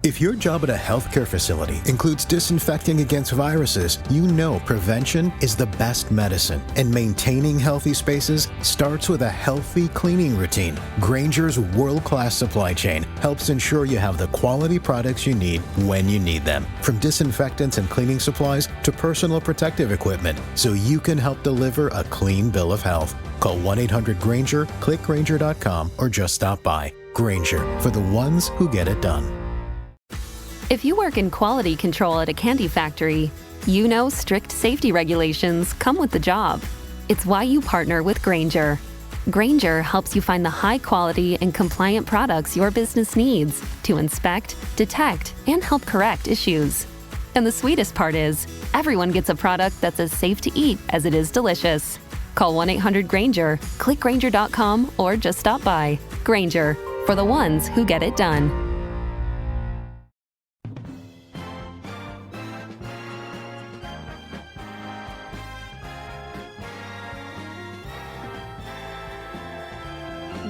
If your job at a healthcare facility includes disinfecting against viruses, you know prevention is the best medicine, and maintaining healthy spaces starts with a healthy cleaning routine. Grainger's world-class supply chain helps ensure you have the quality products you need when you need them, from disinfectants and cleaning supplies to personal protective equipment, so you can help deliver a clean bill of health. Call 1-800-GRAINGER, click Grainger.com, or just stop by. Grainger, for the ones who get it done. If you work in quality control at a candy factory, you know strict safety regulations come with the job. It's why you partner with Grainger. Grainger helps you find the high quality and compliant products your business needs to inspect, detect, and help correct issues. And the sweetest part is, everyone gets a product that's as safe to eat as it is delicious. Call 1-800-GRAINGER, click Grainger.com, or just stop by. Grainger, for the ones who get it done.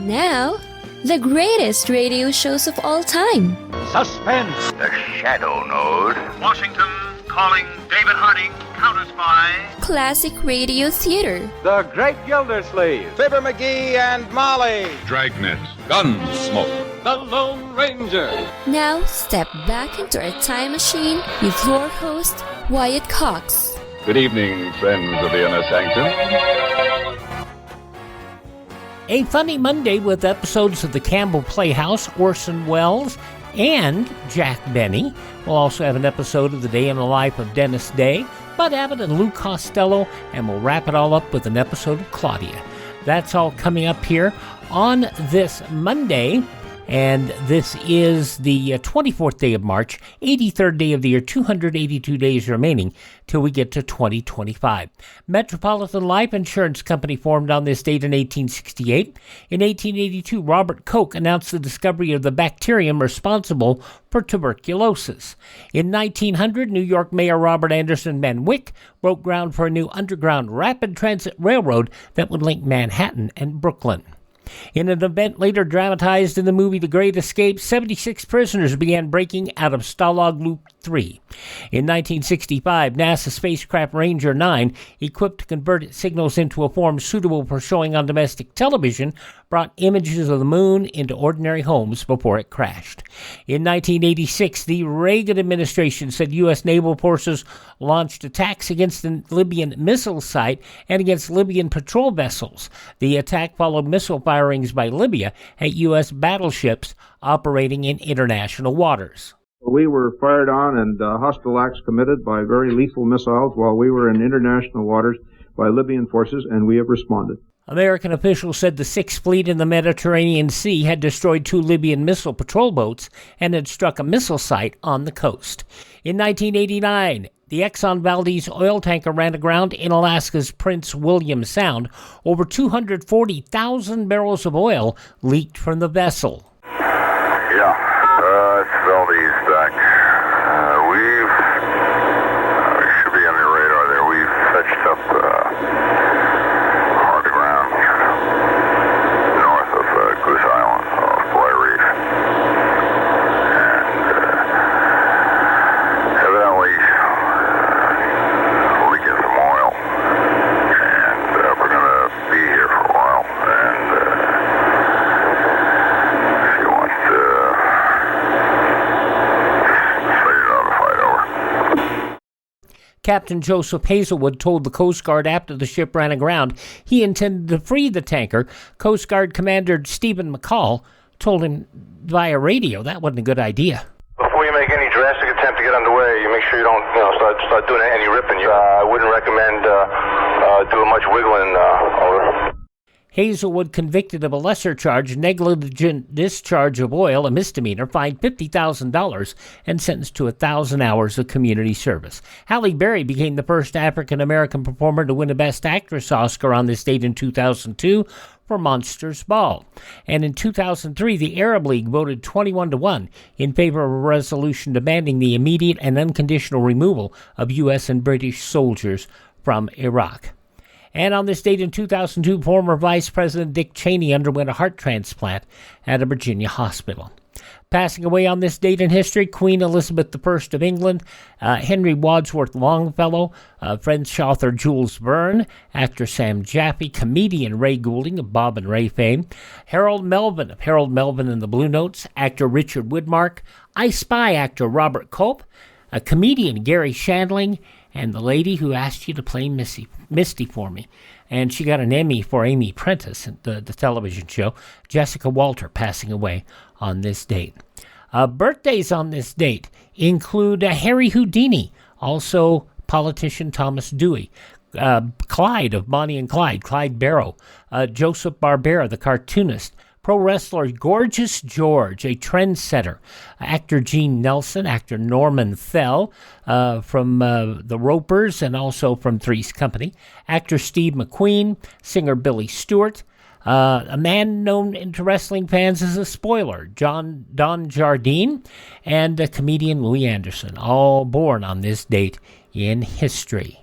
Now, the greatest radio shows of all time. Suspense. The Shadow Node. Washington calling David Harding, counter-spy. Classic radio theater. The Great Gildersleeve. Fibber McGee and Molly. Dragnet. Gunsmoke. The Lone Ranger. Now, step back into our time machine with your host, Wyatt Cox. Good evening, friends of the Inner Sanctum. A funny Monday with episodes of the Campbells Playhouse, Orson Welles, and Jack Benny. We'll also have an episode of The Day in the Life of Dennis Day, Bud Abbott and Lou Costello, and we'll wrap it all up with an episode of Claudia. That's all coming up here on this Monday. And this is the 24th day of March, 83rd day of the year, 282 days remaining till we get to 2025. Metropolitan Life Insurance Company formed on this date in 1868. In 1882, Robert Koch announced the discovery of the bacterium responsible for tuberculosis. In 1900, New York Mayor Robert Anderson Van Wyck broke ground for a new underground rapid transit railroad that would link Manhattan and Brooklyn. In an event later dramatized in the movie The Great Escape, 76 prisoners began breaking out of Stalag Loop 3. In 1965, NASA spacecraft Ranger 9, equipped to convert its signals into a form suitable for showing on domestic television, brought images of the moon into ordinary homes before it crashed. In 1986, the Reagan administration said U.S. naval forces launched attacks against the Libyan missile site and against Libyan patrol vessels. The attack followed missile firings by Libya at U.S. battleships operating in international waters. We were fired on and hostile acts committed by very lethal missiles while we were in international waters by Libyan forces, and we have responded. American officials said the Sixth Fleet in the Mediterranean Sea had destroyed 2 Libyan missile patrol boats and had struck a missile site on the coast. In 1989, the Exxon Valdez oil tanker ran aground in Alaska's Prince William Sound. Over 240,000 barrels of oil leaked from the vessel. It's Valdez back. We should be on your radar there. We've fetched up hard to ground north of Goose Island off Boy Reef. And evidently leaking some oil. And we're going to be here for a while. And if you want Captain Joseph Hazelwood told the Coast Guard after the ship ran aground he intended to free the tanker. Coast Guard Commander Stephen McCall told him via radio that wasn't a good idea. Before you make any drastic attempt to get underway, you make sure you don't start doing any ripping. I wouldn't recommend doing much wiggling. Over. Hazelwood, convicted of a lesser charge, negligent discharge of oil, a misdemeanor, fined $50,000 and sentenced to 1,000 hours of community service. Halle Berry became the first African-American performer to win a Best Actress Oscar on this date in 2002 for Monsters Ball. And in 2003, the Arab League voted 21-1 in favor of a resolution demanding the immediate and unconditional removal of U.S. and British soldiers from Iraq. And on this date in 2002, former Vice President Dick Cheney underwent a heart transplant at a Virginia hospital. Passing away on this date in history, Queen Elizabeth I of England, Henry Wadsworth Longfellow, French author Jules Verne, actor Sam Jaffe, comedian Ray Goulding of Bob and Ray fame, Harold Melvin of Harold Melvin and the Blue Notes, actor Richard Widmark, I Spy actor Robert Culp, a comedian Gary Shandling, and the lady who asked you to play Misty for me. And she got an Emmy for Amy Prentice, the television show, Jessica Walter, passing away on this date. Birthdays on this date include Harry Houdini, also politician Thomas Dewey, Clyde of Bonnie and Clyde Barrow, Joseph Barbera, the cartoonist, pro wrestler Gorgeous George, a trendsetter, actor Gene Nelson, actor Norman Fell from The Ropers and also from Three's Company, actor Steve McQueen, singer Billy Stewart, a man known to wrestling fans as a spoiler, Don Jardine, and comedian Louis Anderson, all born on this date in history.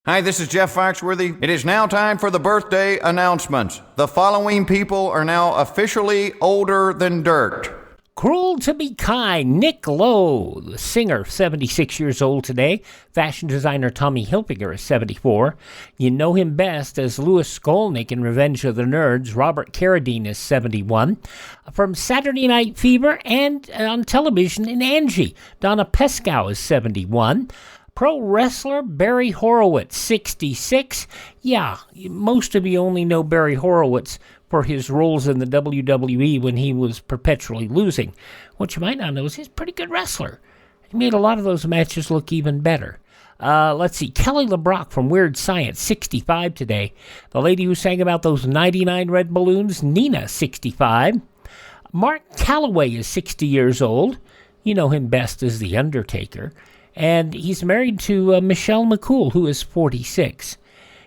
Hi, this is Jeff Foxworthy. It is now time for the birthday announcements. The following people are now officially older than dirt. Cruel to Be Kind, Nick Lowe, the singer, 76 years old today. Fashion designer Tommy Hilfiger is 74. You know him best as Louis Skolnick in Revenge of the Nerds. Robert Carradine is 71. From Saturday Night Fever and on television in Angie, Donna Pescow is 71. Pro wrestler Barry Horowitz, 66. Yeah, most of you only know Barry Horowitz for his roles in the WWE when he was perpetually losing. What you might not know is he's a pretty good wrestler. He made a lot of those matches look even better. Let's see, Kelly LeBrock from Weird Science, 65 today. The lady who sang about those 99 red balloons, Nina, 65. Mark Calloway is 60 years old. You know him best as The Undertaker. And he's married to Michelle McCool, who is 46.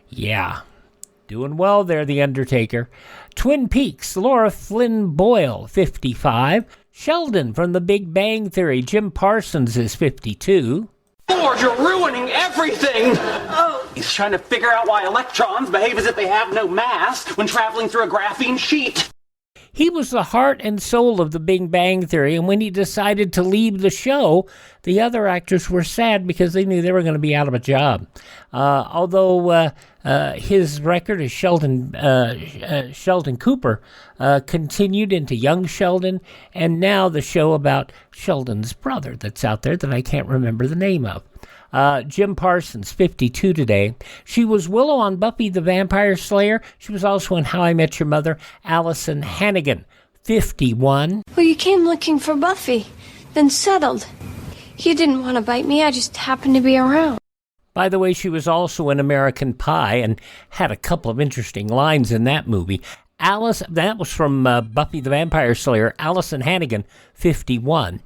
Yeah, doing well there, The Undertaker. Twin Peaks, Laura Flynn Boyle, 55. Sheldon from The Big Bang Theory, Jim Parsons is 52. Lord, you're ruining everything! Oh. He's trying to figure out why electrons behave as if they have no mass when traveling through a graphene sheet. He was the heart and soul of The Big Bang Theory, and when he decided to leave the show, the other actors were sad because they knew they were going to be out of a job. Although his record as Sheldon Cooper continued into Young Sheldon, and now the show about Sheldon's brother that's out there that I can't remember the name of. Jim Parsons, 52 today. She was Willow on Buffy the Vampire Slayer. She was also in How I Met Your Mother. Allison Hannigan, 51. Well, you came looking for Buffy, then settled. You didn't want to bite me, I just happened to be around. By the way, she was also in American Pie and had a couple of interesting lines in that movie. That was from Buffy the Vampire Slayer, Allison Hannigan, 51.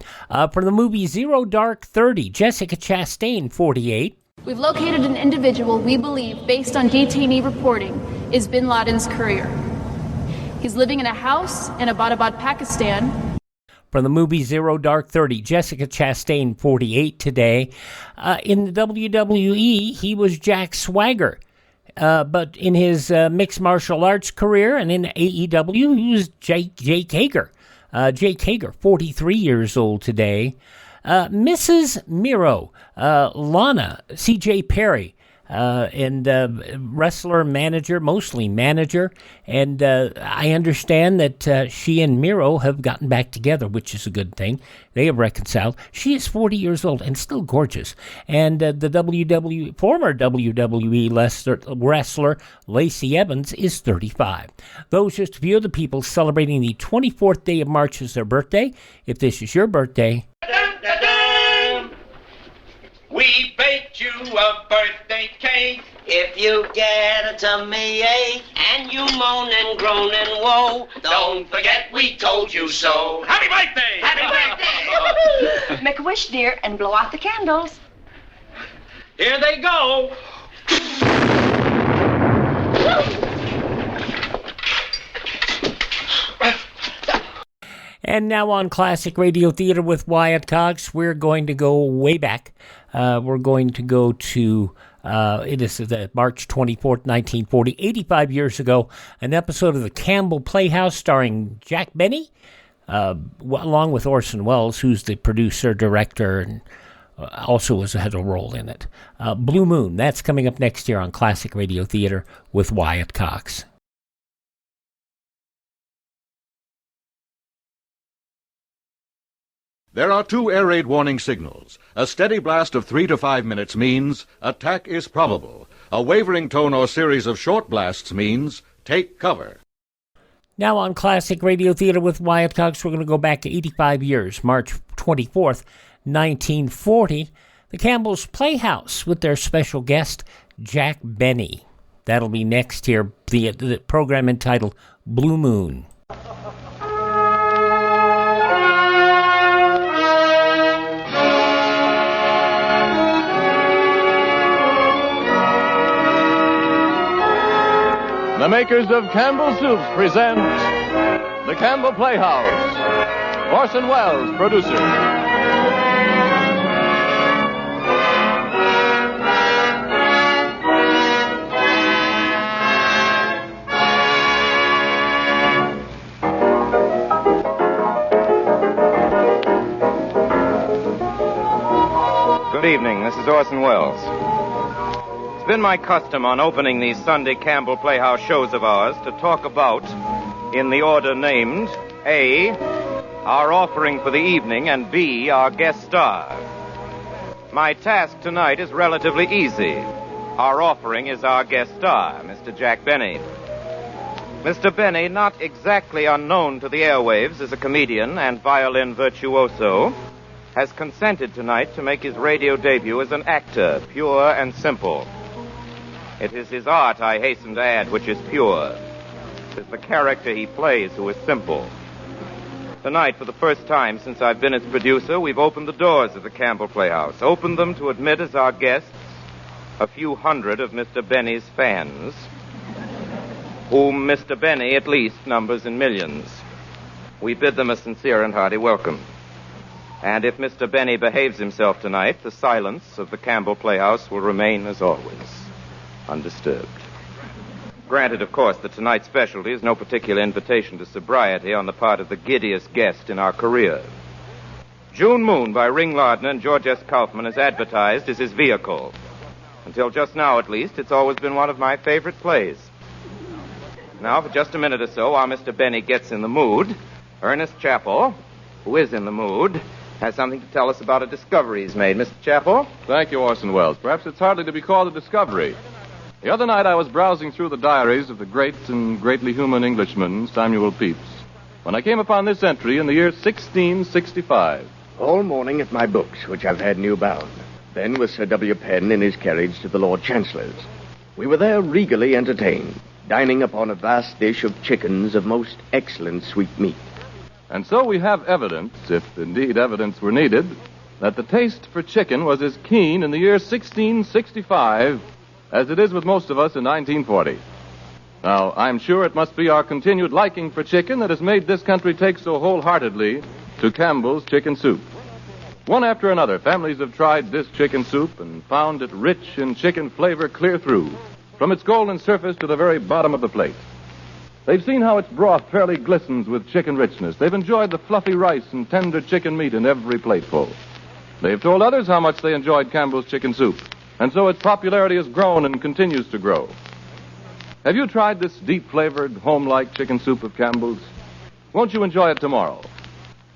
From the movie Zero Dark 30, Jessica Chastain, 48. We've located an individual we believe, based on detainee reporting, is bin Laden's courier. He's living in a house in Abbottabad, Pakistan. From the movie Zero Dark 30, Jessica Chastain, 48 today. In the WWE, he was Jack Swagger. But in his mixed martial arts career and in AEW, he was Jake Hager. Jake Hager, 43 years old today. Mrs. Miro, Lana, C.J. Perry, and wrestler, manager, mostly manager. And I understand that she and Miro have gotten back together, which is a good thing. They have reconciled. She is 40 years old and still gorgeous. And the former WWE wrestler Lacey Evans is 35. Those just a few of the people celebrating the 24th day of March as their birthday. If this is your birthday, we baked you a birthday cake. If you get a tummy ache and you moan and groan and woe, don't forget we told you so. Happy birthday! Happy birthday! Make a wish, dear, and blow out the candles. Here they go. And now on Classic Radio Theater with Wyatt Cox, we're going to go way back. We're going to go to, it is the March 24th, 1940, 85 years ago, an episode of the Campbell Playhouse starring Jack Benny, along with Orson Welles, who's the producer, director, and also had a role in it. Blue Moon, that's coming up next year on Classic Radio Theater with Wyatt Cox. There are 2 air raid warning signals. A steady blast of 3 to 5 minutes means attack is probable. A wavering tone or series of short blasts means take cover. Now on Classic Radio Theater with Wyatt Cox, we're going to go back to 85 years, March 24th, 1940. The Campbells Playhouse with their special guest, Jack Benny. That'll be next here, the program entitled Blue Moon. The makers of Campbell Soups present the Campbell Playhouse. Orson Welles, producer. Good evening. This is Orson Welles. It's been my custom on opening these Sunday Campbell Playhouse shows of ours to talk about, in the order named, A, our offering for the evening, and B, our guest star. My task tonight is relatively easy. Our offering is our guest star, Mr. Jack Benny. Mr. Benny, not exactly unknown to the airwaves as a comedian and violin virtuoso, has consented tonight to make his radio debut as an actor, pure and simple. It is his art, I hasten to add, which is pure. It is the character he plays who is simple. Tonight, for the first time since I've been its producer, we've opened the doors of the Campbell Playhouse, opened them to admit as our guests a few hundred of Mr. Benny's fans, whom Mr. Benny at least numbers in millions. We bid them a sincere and hearty welcome. And if Mr. Benny behaves himself tonight, the silence of the Campbell Playhouse will remain as always, undisturbed. Granted, of course, that tonight's specialty is no particular invitation to sobriety on the part of the giddiest guest in our career. June Moon by Ring Lardner and George S. Kaufman is advertised as his vehicle. Until just now, at least, it's always been one of my favorite plays. Now, for just a minute or so, while Mr. Benny gets in the mood, Ernest Chappell, who is in the mood, has something to tell us about a discovery he's made. Mr. Chappell? Thank you, Orson Welles. Perhaps it's hardly to be called a discovery. The other night I was browsing through the diaries of the great and greatly human Englishman, Samuel Pepys, when I came upon this entry in the year 1665. All morning at my books, which I've had new bound. Then with Sir W. Penn in his carriage to the Lord Chancellor's. We were there regally entertained, dining upon a vast dish of chickens of most excellent sweet meat. And so we have evidence, if indeed evidence were needed, that the taste for chicken was as keen in the year 1665 as it is with most of us in 1940. Now, I'm sure it must be our continued liking for chicken that has made this country take so wholeheartedly to Campbell's chicken soup. One after another, families have tried this chicken soup and found it rich in chicken flavor clear through, from its golden surface to the very bottom of the plate. They've seen how its broth fairly glistens with chicken richness. They've enjoyed the fluffy rice and tender chicken meat in every plateful. They've told others how much they enjoyed Campbell's chicken soup, and so its popularity has grown and continues to grow. Have you tried this deep-flavored, home-like chicken soup of Campbell's? Won't you enjoy it tomorrow?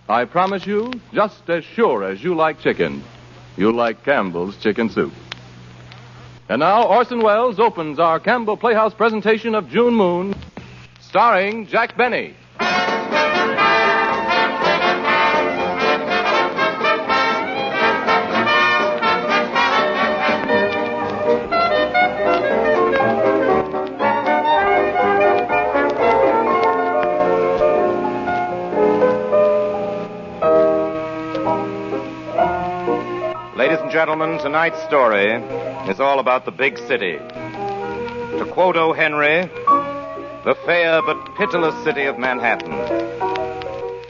I promise you, just as sure as you like chicken, you'll like Campbell's chicken soup. And now, Orson Welles opens our Campbell Playhouse presentation of June Moon, starring Jack Benny. Ladies and gentlemen, tonight's story is all about the big city. To quote O. Henry, the fair but pitiless city of Manhattan.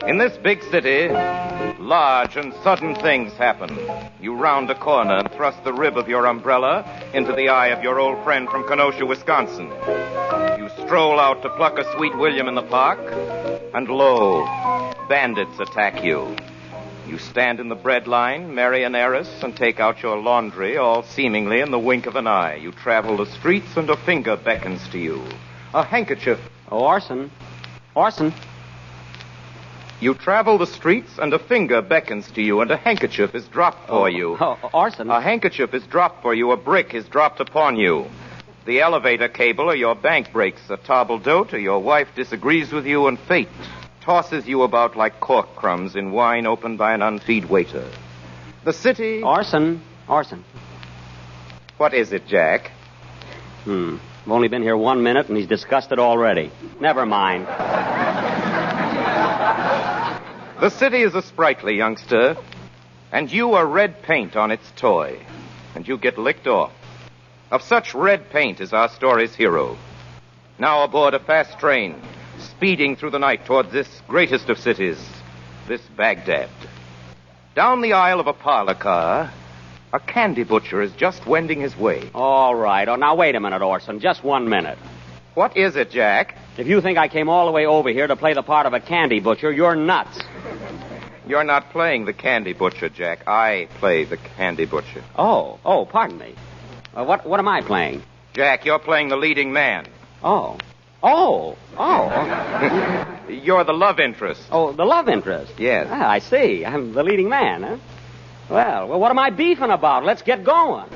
In this big city, large and sudden things happen. You round a corner and thrust the rib of your umbrella into the eye of your old friend from Kenosha, Wisconsin. You stroll out to pluck a sweet William in the park, and lo, Bandits attack you. You stand in the bread line, marry an heiress, and take out your laundry, all seemingly in the wink of an eye. You travel the streets, and a finger beckons to you. A handkerchief. Oh, Orson. Orson. You travel the streets, and a finger beckons to you, and a handkerchief is dropped for you. Oh, Orson. A handkerchief is dropped for you. A brick is dropped upon you. The elevator cable or your bank breaks. A table d'hote or your wife disagrees with you, and fate tosses you about like cork crumbs in wine opened by an unfeed waiter. The city... Orson. What is it, Jack? I've only been here 1 minute, and he's disgusted already. Never mind. The city is a sprightly youngster, and you are red paint on its toy, and you get licked off. Of such red paint is our story's hero. Now aboard a fast train, speeding through the night toward this greatest of cities, this Baghdad. Down the aisle of a parlor car, a candy butcher is just wending his way. All right. Oh, now, wait a minute, Orson. Just 1 minute. What is it, Jack? If you think I came all the way over here to play the part of a candy butcher, you're nuts. You're not playing the candy butcher, Jack. I play the candy butcher. Oh, pardon me. What am I playing? Jack, you're playing the leading man. Oh. You're the love interest. Oh, the love interest? Yes. Ah, I see. I'm the leading man, huh? Well, what am I beefing about? Let's get going.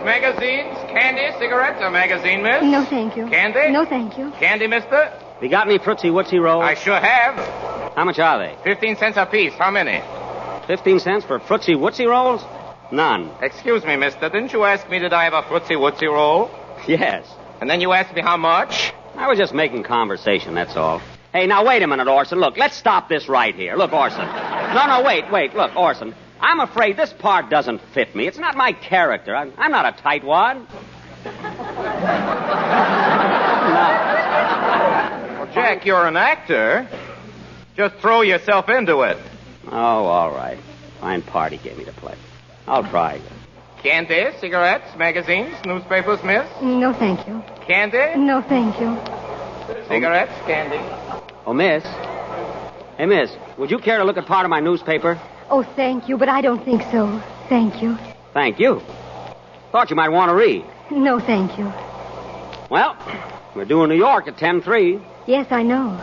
Magazines? Candy, cigarettes, or magazine, miss? No, thank you. Candy? No, thank you. Candy, mister? You got any Fritzy Wootsy rolls? I sure have. How much are they? 15 cents apiece. How many? 15 cents for Fritzy Wootsy rolls? None. Excuse me, mister. Didn't you ask me did I have a Fritzy Wootsy roll? Yes. And then you asked me how much? I was just making conversation, that's all. Hey, now, wait a minute, Orson. Look, let's stop this right here. Look, Orson. No, wait. Look, Orson. I'm afraid this part doesn't fit me. It's not my character. I'm not a tightwad. No. Well, Jack, you're an actor. Just throw yourself into it. Oh, all right. Fine part he gave me to play. I'll try. Candy, cigarettes, magazines, newspapers, miss? No, thank you. Candy? No, thank you. Cigarettes, candy. Oh, miss. Hey, miss, would you care to look at part of my newspaper? Oh, thank you, but I don't think so. Thank you. Thank you. Thought you might want to read. No, thank you. Well, we're due in New York at 10:03. Yes, I know.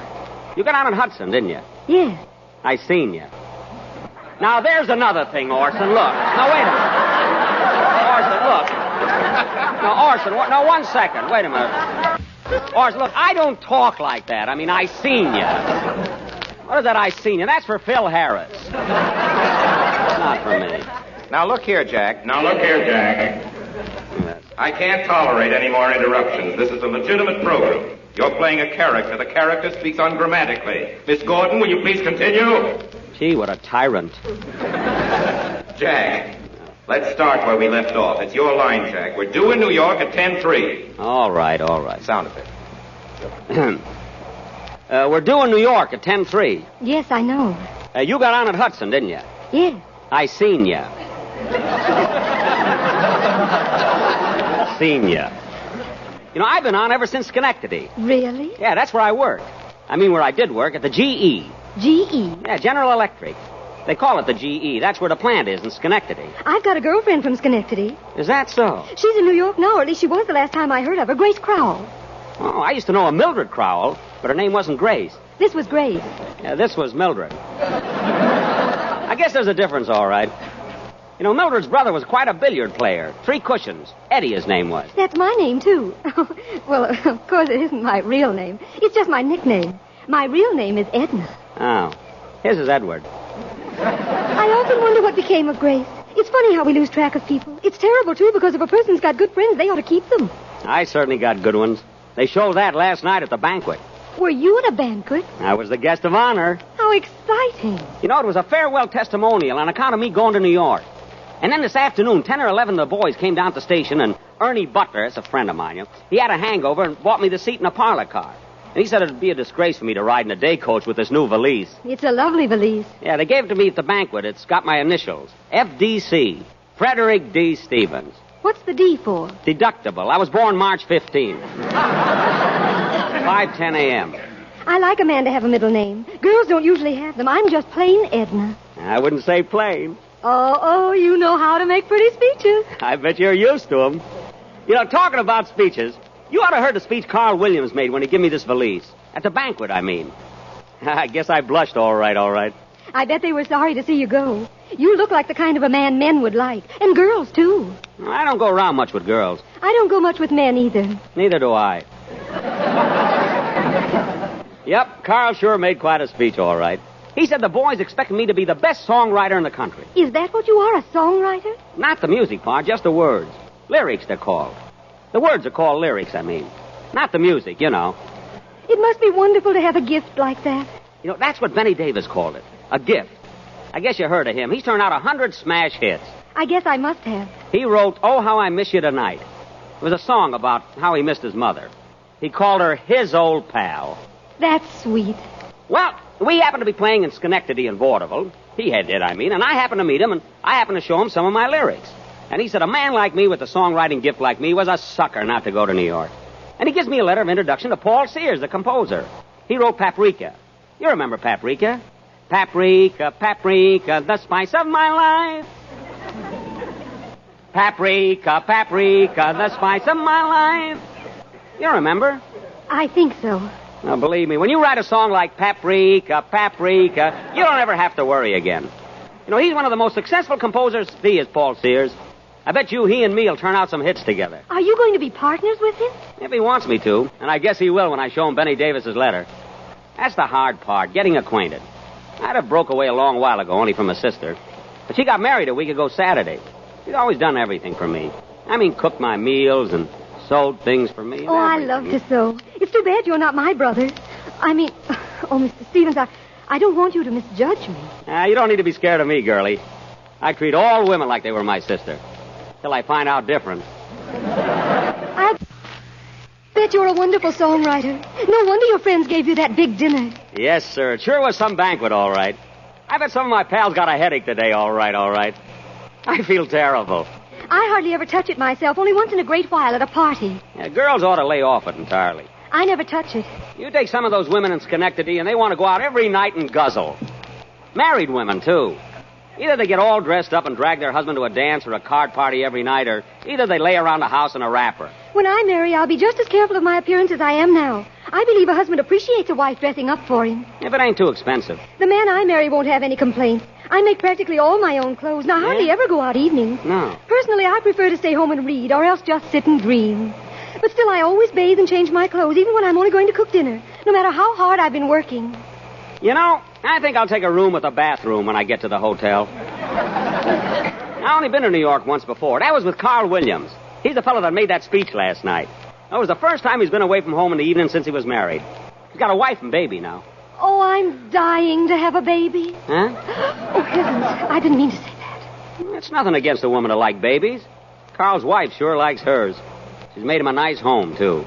You got on at Hudson, didn't you? Yes. I seen you. Now, there's another thing, Orson. Look. Now, wait a minute. Orson, look. Now, Orson, no, 1 second. Wait a minute. Orson, look, I don't talk like that. I mean, I seen you. What is that I seen you? That's for Phil Harris. Not for me. Now, look here, Jack. I can't tolerate any more interruptions. This is a legitimate program. You're playing a character. The character speaks ungrammatically. Miss Gordon, will you please continue? Gee, what a tyrant. Jack, let's start where we left off. It's your line, Jack. We're due in New York at 10:03. All right. Sound of it. We're due in New York at 10:03. Yes, I know. You got on at Hudson, didn't you? Yes. I seen you. Seen you. You know, I've been on ever since Schenectady. Really? Yeah, that's where I work. I mean, where I did work, at the GE. GE? Yeah, General Electric. They call it the GE. That's where the plant is in Schenectady. I've got a girlfriend from Schenectady. Is that so? She's in New York now, or at least she was the last time I heard of her. Grace Crowell. Oh, I used to know a Mildred Crowell, but her name wasn't Grace. This was Grace. Yeah, this was Mildred. I guess there's a difference, all right. You know, Mildred's brother was quite a billiard player. 3 cushions. Eddie, his name was. That's my name, too. Well, of course, it isn't my real name. It's just my nickname. My real name is Edna. Oh. His is Edward. I often wonder what became of Grace. It's funny how we lose track of people. It's terrible, too, because if a person's got good friends, they ought to keep them. I certainly got good ones. They showed that last night at the banquet. Were you at a banquet? I was the guest of honor. How exciting. You know, it was a farewell testimonial on account of me going to New York. And then this afternoon, 10 or 11 of the boys came down to the station and Ernie Butler, that's a friend of mine, you know, he had a hangover and bought me the seat in a parlor car. And he said it'd be a disgrace for me to ride in a day coach with this new valise. It's a lovely valise. Yeah, they gave it to me at the banquet. It's got my initials. FDC. Frederick D. Stevens. What's the D for? Deductible. I was born March 15. 5:10 a.m. I like a man to have a middle name. Girls don't usually have them. I'm just plain Edna. I wouldn't say plain. Oh, you know how to make pretty speeches. I bet you're used to them. You know, talking about speeches, you ought to have heard the speech Carl Williams made when he gave me this valise. At the banquet, I mean. I guess I blushed all right. I bet they were sorry to see you go. You look like the kind of a man men would like. And girls, too. I don't go around much with girls. I don't go much with men, either. Neither do I. Yep, Carl sure made quite a speech, all right. He said the boys expected me to be the best songwriter in the country. Is that what you are, a songwriter? Not the music part, just the words. Lyrics, they're called. The words are called lyrics, I mean. Not the music, you know. It must be wonderful to have a gift like that. You know, that's what Benny Davis called it. A gift. I guess you heard of him. He's turned out 100 smash hits. I guess I must have. He wrote, Oh, How I Miss You Tonight. It was a song about how he missed his mother. He called her his old pal. That's sweet. Well, we happened to be playing in Schenectady and Vaudeville. He did, I mean, and I happened to meet him, and I happened to show him some of my lyrics. And he said a man like me with a songwriting gift like me was a sucker not to go to New York. And he gives me a letter of introduction to Paul Sears, the composer. He wrote Paprika. You remember Paprika? Paprika, paprika, the spice of my life. Paprika, paprika, the spice of my life. You remember? I think so. Now, believe me, when you write a song like Paprika, Paprika, you don't ever have to worry again. You know, he's one of the most successful composers, he is, Paul Sears. I bet you he and me will turn out some hits together. Are you going to be partners with him? If he wants me to, and I guess he will when I show him Benny Davis's letter. That's the hard part, getting acquainted. I'd have broke away a long while ago, only from a sister. But she got married a week ago Saturday. She's always done everything for me. I mean, cooked my meals and sewed things for me. Oh, I love to sew. It's too bad you're not my brother. I mean, Mr. Stevens, I don't want you to misjudge me. You don't need to be scared of me, girlie. I treat all women like they were my sister. Till I find out different. I bet you're a wonderful songwriter. No wonder your friends gave you that big dinner. Yes, sir. It sure was some banquet, all right. I bet some of my pals got a headache today, all right. I feel terrible. I hardly ever touch it myself, only once in a great while at a party. Yeah, girls ought to lay off it entirely. I never touch it. You take some of those women in Schenectady, and they want to go out every night and guzzle. Married women, too. Either they get all dressed up and drag their husband to a dance or a card party every night, or either they lay around the house in a wrapper. When I marry, I'll be just as careful of my appearance as I am now. I believe a husband appreciates a wife dressing up for him. If it ain't too expensive. The man I marry won't have any complaints. I make practically all my own clothes, and I hardly ever go out evenings. No. Personally, I prefer to stay home and read, or else just sit and dream. But still, I always bathe and change my clothes, even when I'm only going to cook dinner, no matter how hard I've been working. You know, I think I'll take a room with a bathroom when I get to the hotel. I've only been to New York once before. That was with Carl Williams. He's the fellow that made that speech last night. That was the first time he's been away from home in the evening since he was married. He's got a wife and baby now. Oh, I'm dying to have a baby. Huh? Oh, heavens. I didn't mean to say that. It's nothing against a woman to like babies. Carl's wife sure likes hers. She's made him a nice home, too.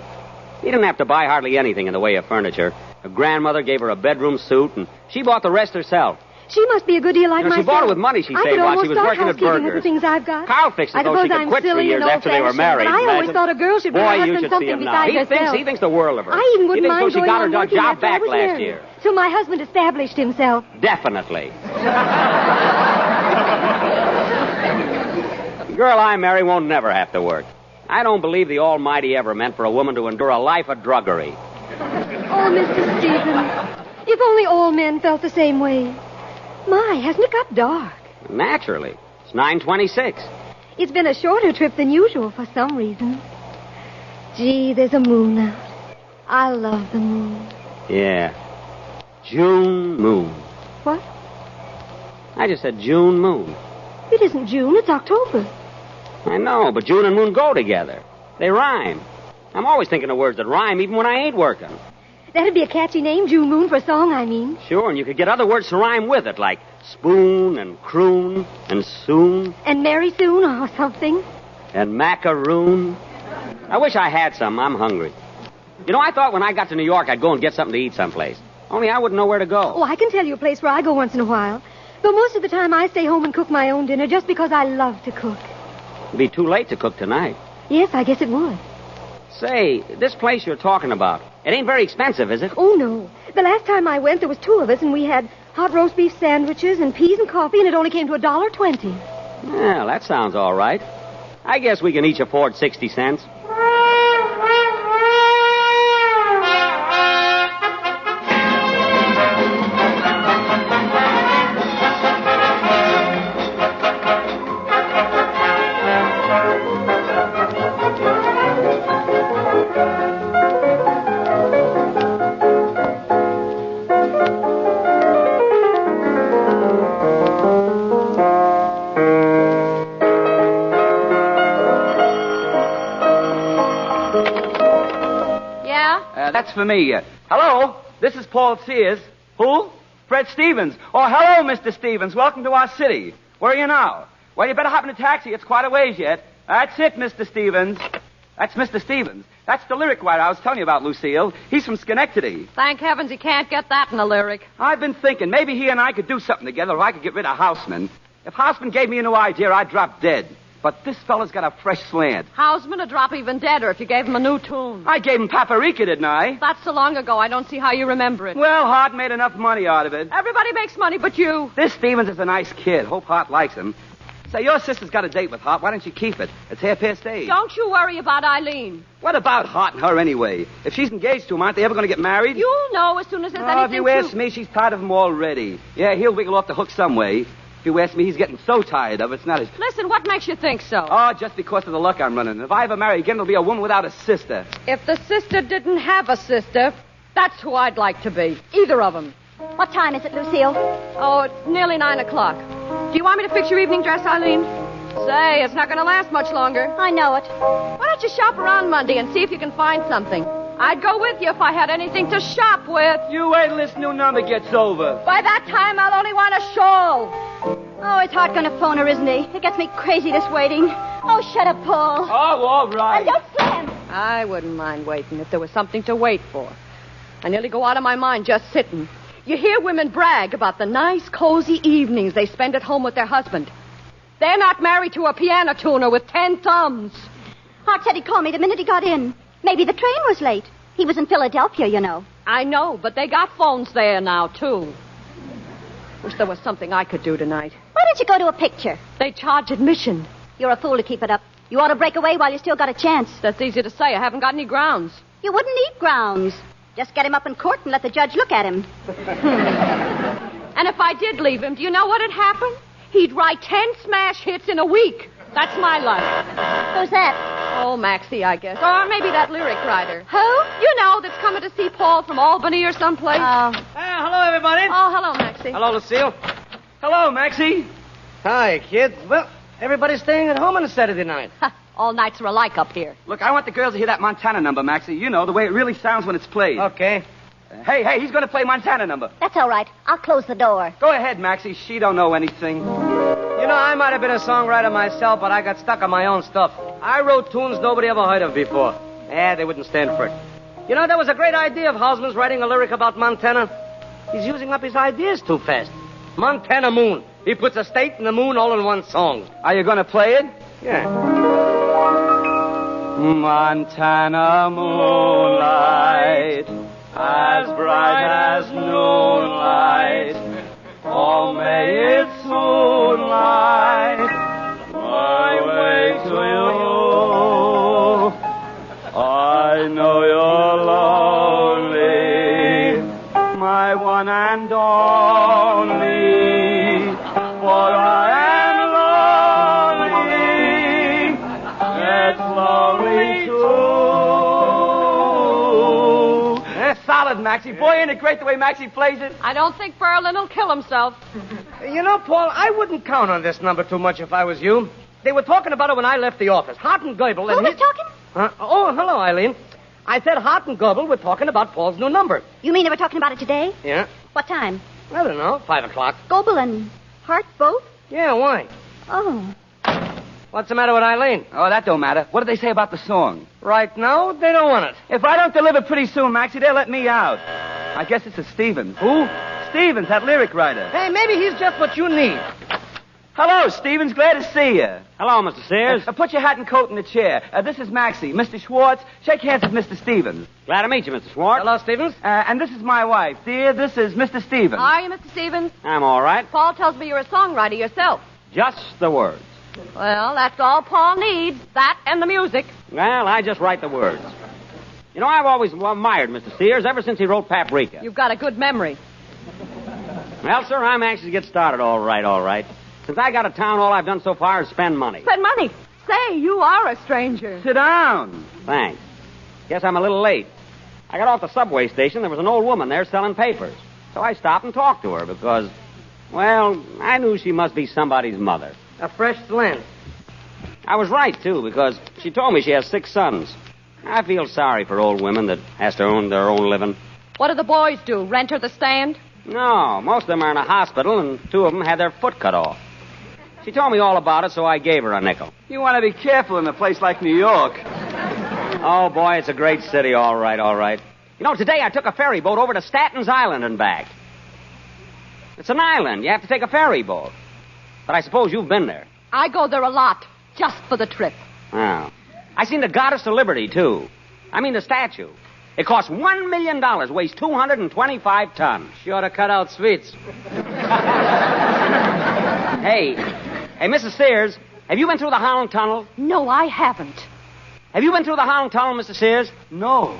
He didn't have to buy hardly anything in the way of furniture. Her grandmother gave her a bedroom suit, and she bought the rest herself. She must be a good deal like myself. She bought it with money she saved while she was working at Burger's. With the things I've got. Carl fixed it, though she could quit 3 years after they were married. I always thought a girl should bring her husband something besides herself. He thinks the world of her. I even wouldn't mind going on working job back last year. So my husband established himself. Definitely. The girl I marry won't never have to work. I don't believe the Almighty ever meant for a woman to endure a life of druggery. Oh, Mr. Stevens, if only all men felt the same way. My, hasn't it got dark? Naturally. It's 9:26. It's been a shorter trip than usual for some reason. Gee, there's a moon out. I love the moon. Yeah. June moon. What? I just said June moon. It isn't June, it's October. I know, but June and moon go together. They rhyme. I'm always thinking of words that rhyme even when I ain't working. That'd be a catchy name, June Moon, for a song, I mean. Sure, and you could get other words to rhyme with it, like spoon and croon and soon. And Mary Soon or something. And macaroon. I wish I had some. I'm hungry. You know, I thought when I got to New York I'd go and get something to eat someplace. Only I wouldn't know where to go. Oh, I can tell you a place where I go once in a while. Though most of the time I stay home and cook my own dinner just because I love to cook. It'd be too late to cook tonight. Yes, I guess it would. Say, this place you're talking about, it ain't very expensive, is it? Oh, no. The last time I went, there was 2 of us, and we had hot roast beef sandwiches and peas and coffee, and it only came to $1.20. Well, that sounds all right. I guess we can each afford 60 cents. That's for me. Hello, this is Paul Sears. Who? Fred Stevens. Oh, hello, Mr. Stevens. Welcome to our city. Where are you now? Well, you better hop in a taxi. It's quite a ways yet. That's it, Mr. Stevens. That's Mr. Stevens. That's the lyric writer I was telling you about, Lucille. He's from Schenectady. Thank heavens he can't get that in a lyric. I've been thinking maybe he and I could do something together if I could get rid of Houseman. If Houseman gave me a new idea, I'd drop dead. But this fella's got a fresh slant. Houseman would drop even deader if you gave him a new tune. I gave him Paprika, didn't I? That's so long ago, I don't see how you remember it. Well, Hart made enough money out of it. Everybody makes money but you. This Stevens is a nice kid. Hope Hart likes him. Say, your sister's got a date with Hart. Why don't you keep it? It's 8:30. Don't you worry about Eileen. What about Hart and her anyway? If she's engaged to him, aren't they ever going to get married? You'll know as soon as there's anything if you ask me, she's tired of him already. Yeah, he'll wiggle off the hook some way. If you ask me, he's getting so tired of it, it's not his... Listen, what makes you think so? Oh, just because of the luck I'm running. If I ever marry again, it'll be a woman without a sister. If the sister didn't have a sister, that's who I'd like to be. Either of them. What time is it, Lucille? Oh, it's nearly 9 o'clock. Do you want me to fix your evening dress, Eileen? Say, it's not going to last much longer. I know it. Why don't you shop around Monday and see if you can find something? I'd go with you if I had anything to shop with. You wait till this new number gets over. By that time, I'll only want a shawl. Oh, is Hart going to phone her, isn't he? It gets me crazy, this waiting. Oh, shut up, Paul. Oh, all right. And don't slam. I wouldn't mind waiting if there was something to wait for. I nearly go out of my mind just sitting. You hear women brag about the nice, cozy evenings they spend at home with their husband. They're not married to a piano tuner with 10 thumbs. Hart said he'd call me the minute he got in. Maybe the train was late. He was in Philadelphia, you know. I know, but they got phones there now, too. Wish there was something I could do tonight. Why don't you go to a picture? They charge admission. You're a fool to keep it up. You ought to break away while you still got a chance. That's easy to say. I haven't got any grounds. You wouldn't need grounds. Just get him up in court and let the judge look at him. And if I did leave him, do you know what'd happen? He'd write 10 smash hits in a week. That's my luck. Who's that? Oh, Maxie, I guess. Or maybe that lyric writer. Who? You know, that's coming to see Paul from Albany or someplace. Hello, everybody. Oh, hello, Maxie. Hello, Lucille. Hello, Maxie. Hi, kids. Well, everybody's staying at home on a Saturday night. All nights are alike up here. Look, I want the girls to hear that Montana number, Maxie. You know, the way it really sounds when it's played. Okay. Hey, he's going to play Montana number. That's all right. I'll close the door. Go ahead, Maxie. She don't know anything. You know, I might have been a songwriter myself, but I got stuck on my own stuff. I wrote tunes nobody ever heard of before. They wouldn't stand for it. You know, that was a great idea of Hausman's writing a lyric about Montana. He's using up his ideas too fast. Montana Moon. He puts a state and the moon all in one song. Are you going to play it? Yeah. Montana moonlight, as bright as noonlight. Oh, may it soon light my way to you. I know you're lonely, my one and only, for I am lonely, it's lonely too. That's solid, Maxie. Boy, ain't it great the way Maxie plays it? I don't think Berlin will kill himself. You know, Paul, I wouldn't count on this number too much if I was you. They were talking about it when I left the office. Hart and Goebel. Who was talking? Oh, hello, Eileen. I said Hart and Goebel were talking about Paul's new number. You mean they were talking about it today? Yeah. What time? I don't know, 5 o'clock. Goebel and Hart both? Yeah, why? Oh. What's the matter with Eileen? Oh, that don't matter. What do they say about the song? Right now, they don't want it. If I don't deliver pretty soon, Maxie, they'll let me out. I guess it's a Stevens. Who? Stevens, that lyric writer. Hey, maybe he's just what you need. Hello, Stevens. Glad to see you. Hello, Mr. Sears. Put your hat and coat in the chair. This is Maxie. Mr. Schwartz, shake hands with Mr. Stevens. Glad to meet you, Mr. Schwartz. Hello, Stevens. And this is my wife. Dear, this is Mr. Stevens. How are you, Mr. Stevens? I'm all right. Paul tells me you're a songwriter yourself. Just the words. Well, that's all Paul needs. That and the music. Well, I just write the words. You know, I've always admired Mr. Sears ever since he wrote Paprika. You've got a good memory. Well, sir, I'm anxious to get started all right. Since I got to town, all I've done so far is spend money. Spend money. Say, you are a stranger. Sit down. Thanks. Guess I'm a little late. I got off the subway station. There was an old woman there selling papers. So I stopped and talked to her because, well, I knew she must be somebody's mother. A fresh lens. I was right, too, because she told me she has 6 sons. I feel sorry for old women that has to earn their own living. What do the boys do? Rent her the stand? No, most of them are in a hospital, and 2 of them had their foot cut off. She told me all about it, so I gave her a nickel. You want to be careful in a place like New York. Oh, boy, it's a great city, all right. You know, today I took a ferry boat over to Statten's Island and back. It's an island. You have to take a ferry boat. But I suppose you've been there. I go there a lot, just for the trip. Oh. I seen the Goddess of Liberty, too. I mean the statue. It costs $1 million, weighs 225 tons. She ought to cut out sweets. Hey, Mrs. Sears, have you been through the Holland Tunnel? No, I haven't. Have you been through the Holland Tunnel, Mr. Sears? No.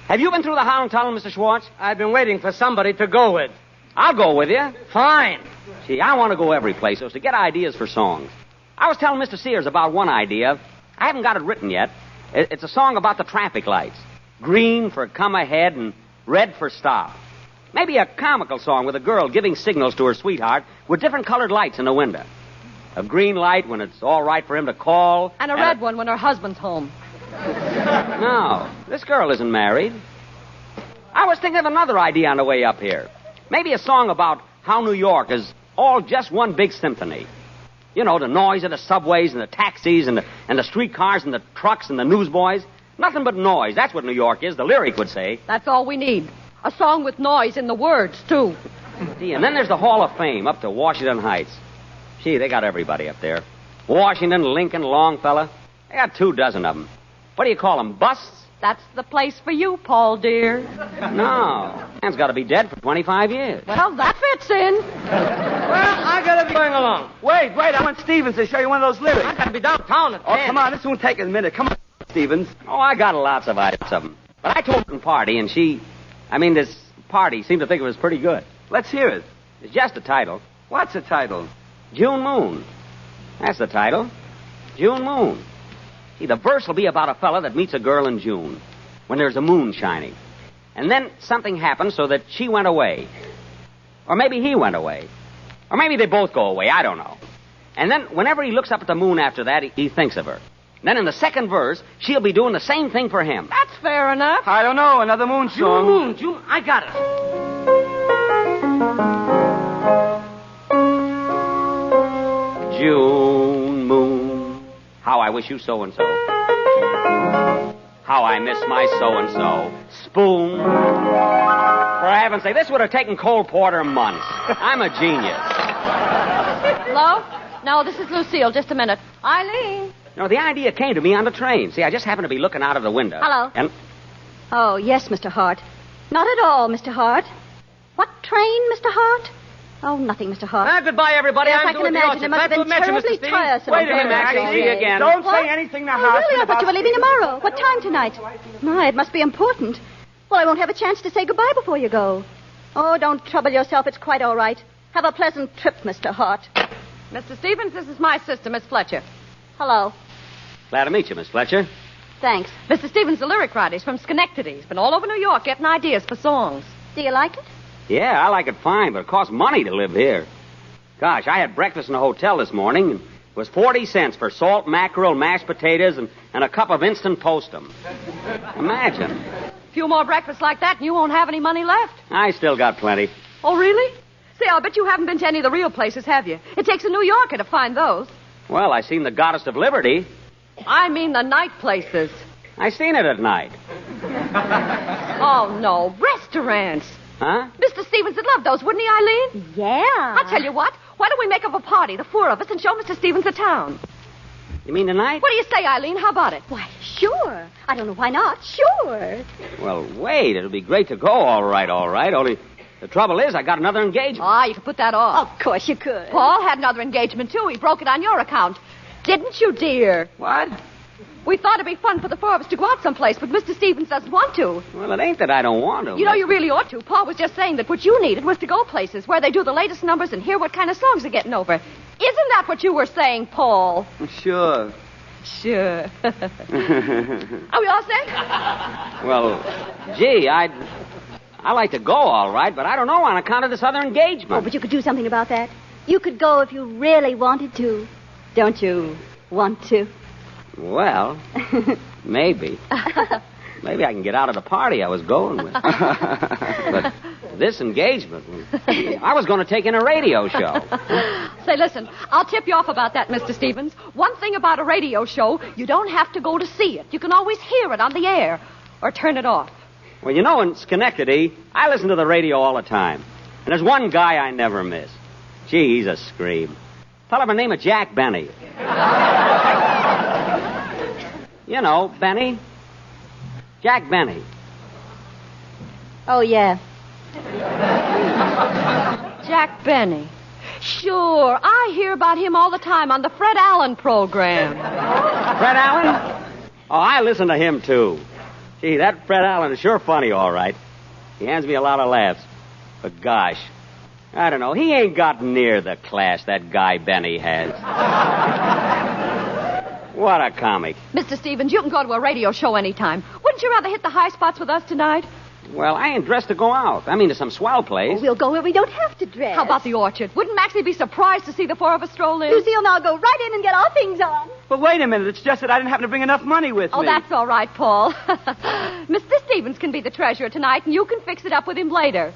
Have you been through the Holland Tunnel, Mr. Schwartz? I've been waiting for somebody to go with. I'll go with you. Fine. Gee, I want to go every place so to get ideas for songs. I was telling Mr. Sears about one idea. I haven't got it written yet. It's a song about the traffic lights. Green for come ahead and red for stop. Maybe a comical song with a girl giving signals to her sweetheart with different colored lights in the window. A green light when it's all right for him to call. And a red one when her husband's home. No, this girl isn't married. I was thinking of another idea on the way up here. Maybe a song about how New York is all just one big symphony. You know, the noise of the subways and the taxis and the streetcars and the trucks and the newsboys. Nothing but noise. That's what New York is, the lyric would say. That's all we need. A song with noise in the words, too. Gee, and then there's the Hall of Fame up to Washington Heights. Gee, they got everybody up there. Washington, Lincoln, Longfellow. They got 24 of them. What do you call them, busts? That's the place for you, Paul, dear. No. Man's got to be dead for 25 years. Well, that fits in. Well, I gotta be going along. Wait, I want Stevens to show you one of those lyrics. I gotta be downtown at 10. Oh, come on, this won't take a minute. Come on, Stevens. Oh, I got lots of ideas of them. But I told her party, and this party seemed to think it was pretty good. Let's hear it. It's just a title. What's the title? June Moon. That's the title. June Moon. See, the verse will be about a fella that meets a girl in June when there's a moon shining. And then something happened so that she went away. Or maybe he went away. Or maybe they both go away. I don't know. And then whenever he looks up at the moon after that, he thinks of her. Then in the second verse, she'll be doing the same thing for him. That's fair enough. I don't know. Another moon song. June. I got it. June moon, how I wish you so-and-so. How I miss my so-and-so. Spoon. For heaven's sake, this would have taken Cole Porter months. I'm a genius. Hello? No, this is Lucille. Just a minute. Eileen. No, the idea came to me on the train. See, I just happened to be looking out of the window. Hello. And... Oh, yes, Mr. Hart. Not at all, Mr. Hart. What train, Mr. Hart? Oh, nothing, Mr. Hart. Goodbye, everybody. Yes, I'm I can doing imagine. It must have been terribly tiresome. Wait a minute, Maxie. Again. Don't say anything to Hart. Really? I thought you were leaving tomorrow. What time tonight? My, it must be important. Well, I won't have a chance to say goodbye before you go. Oh, don't trouble yourself. It's quite all right. Have a pleasant trip, Mr. Hart. Mr. Stevens, this is my sister, Miss Fletcher. Hello. Glad to meet you, Miss Fletcher. Thanks. Mr. Stevens, the lyric writer. He's from Schenectady. He's been all over New York getting ideas for songs. Do you like it? Yeah, I like it fine, but it costs money to live here. Gosh, I had breakfast in a hotel this morning, and it was 40 cents for salt, mackerel, mashed potatoes, and a cup of instant postum. Imagine. A few more breakfasts like that, and you won't have any money left. I still got plenty. Oh, really? Say, I'll bet you haven't been to any of the real places, have you? It takes a New Yorker to find those. Well, I seen the Goddess of Liberty. I mean the night places. I seen it at night. Oh, no. Restaurants. Huh? Mr. Stevens would love those, wouldn't he, Eileen? Yeah. I'll tell you what. Why don't we make up a party, the four of us, and show Mr. Stevens the town? You mean tonight? What do you say, Eileen? How about it? Why, sure. I don't know why not. Sure. Well, wait. It'll be great to go, all right. Only the trouble is I got another engagement. Ah, you can put that off. Of course you could. Paul had another engagement, too. He broke it on your account. Didn't you, dear? What? We thought it'd be fun for the four of us to go out someplace, but Mr. Stevens doesn't want to. Well, it ain't that I don't want to. You know, you really ought to. Paul was just saying that what you needed was to go places where they do the latest numbers and hear what kind of songs are getting over. Isn't that what you were saying, Paul? Sure. Sure. Are we all set? Well, gee, I like to go, all right, but I don't know on account of this other engagement. Oh, but you could do something about that. You could go if you really wanted to. Don't you want to? Well, maybe. Maybe I can get out of the party I was going with. But this engagement, I was going to take in a radio show. Say, listen, I'll tip you off about that, Mr. Stevens. One thing about a radio show, you don't have to go to see it. You can always hear it on the air or turn it off. Well, you know, in Schenectady, I listen to the radio all the time. And there's one guy I never miss. Gee, he's a scream. Tell him the name of Jack Benny. You know, Benny. Jack Benny. Oh, yeah. Jack Benny. Sure, I hear about him all the time on the Fred Allen program. Fred Allen? Oh, I listen to him, too. Gee, that Fred Allen is sure funny, all right. He hands me a lot of laughs. But gosh, I don't know. He ain't got near the class that guy Benny has. What a comic. Mr. Stevens, you can go to a radio show anytime. Wouldn't you rather hit the high spots with us tonight? Well, I ain't dressed to go out. I mean, to some swell place. Oh, we'll go where we don't have to dress. How about the orchard? Wouldn't Maxie be surprised to see the four of us stroll in? Lucille and I'll go right in and get our things on. But wait a minute. It's just that I didn't happen to bring enough money with me. Oh, that's all right, Paul. Mr. Stevens can be the treasurer tonight, and you can fix it up with him later.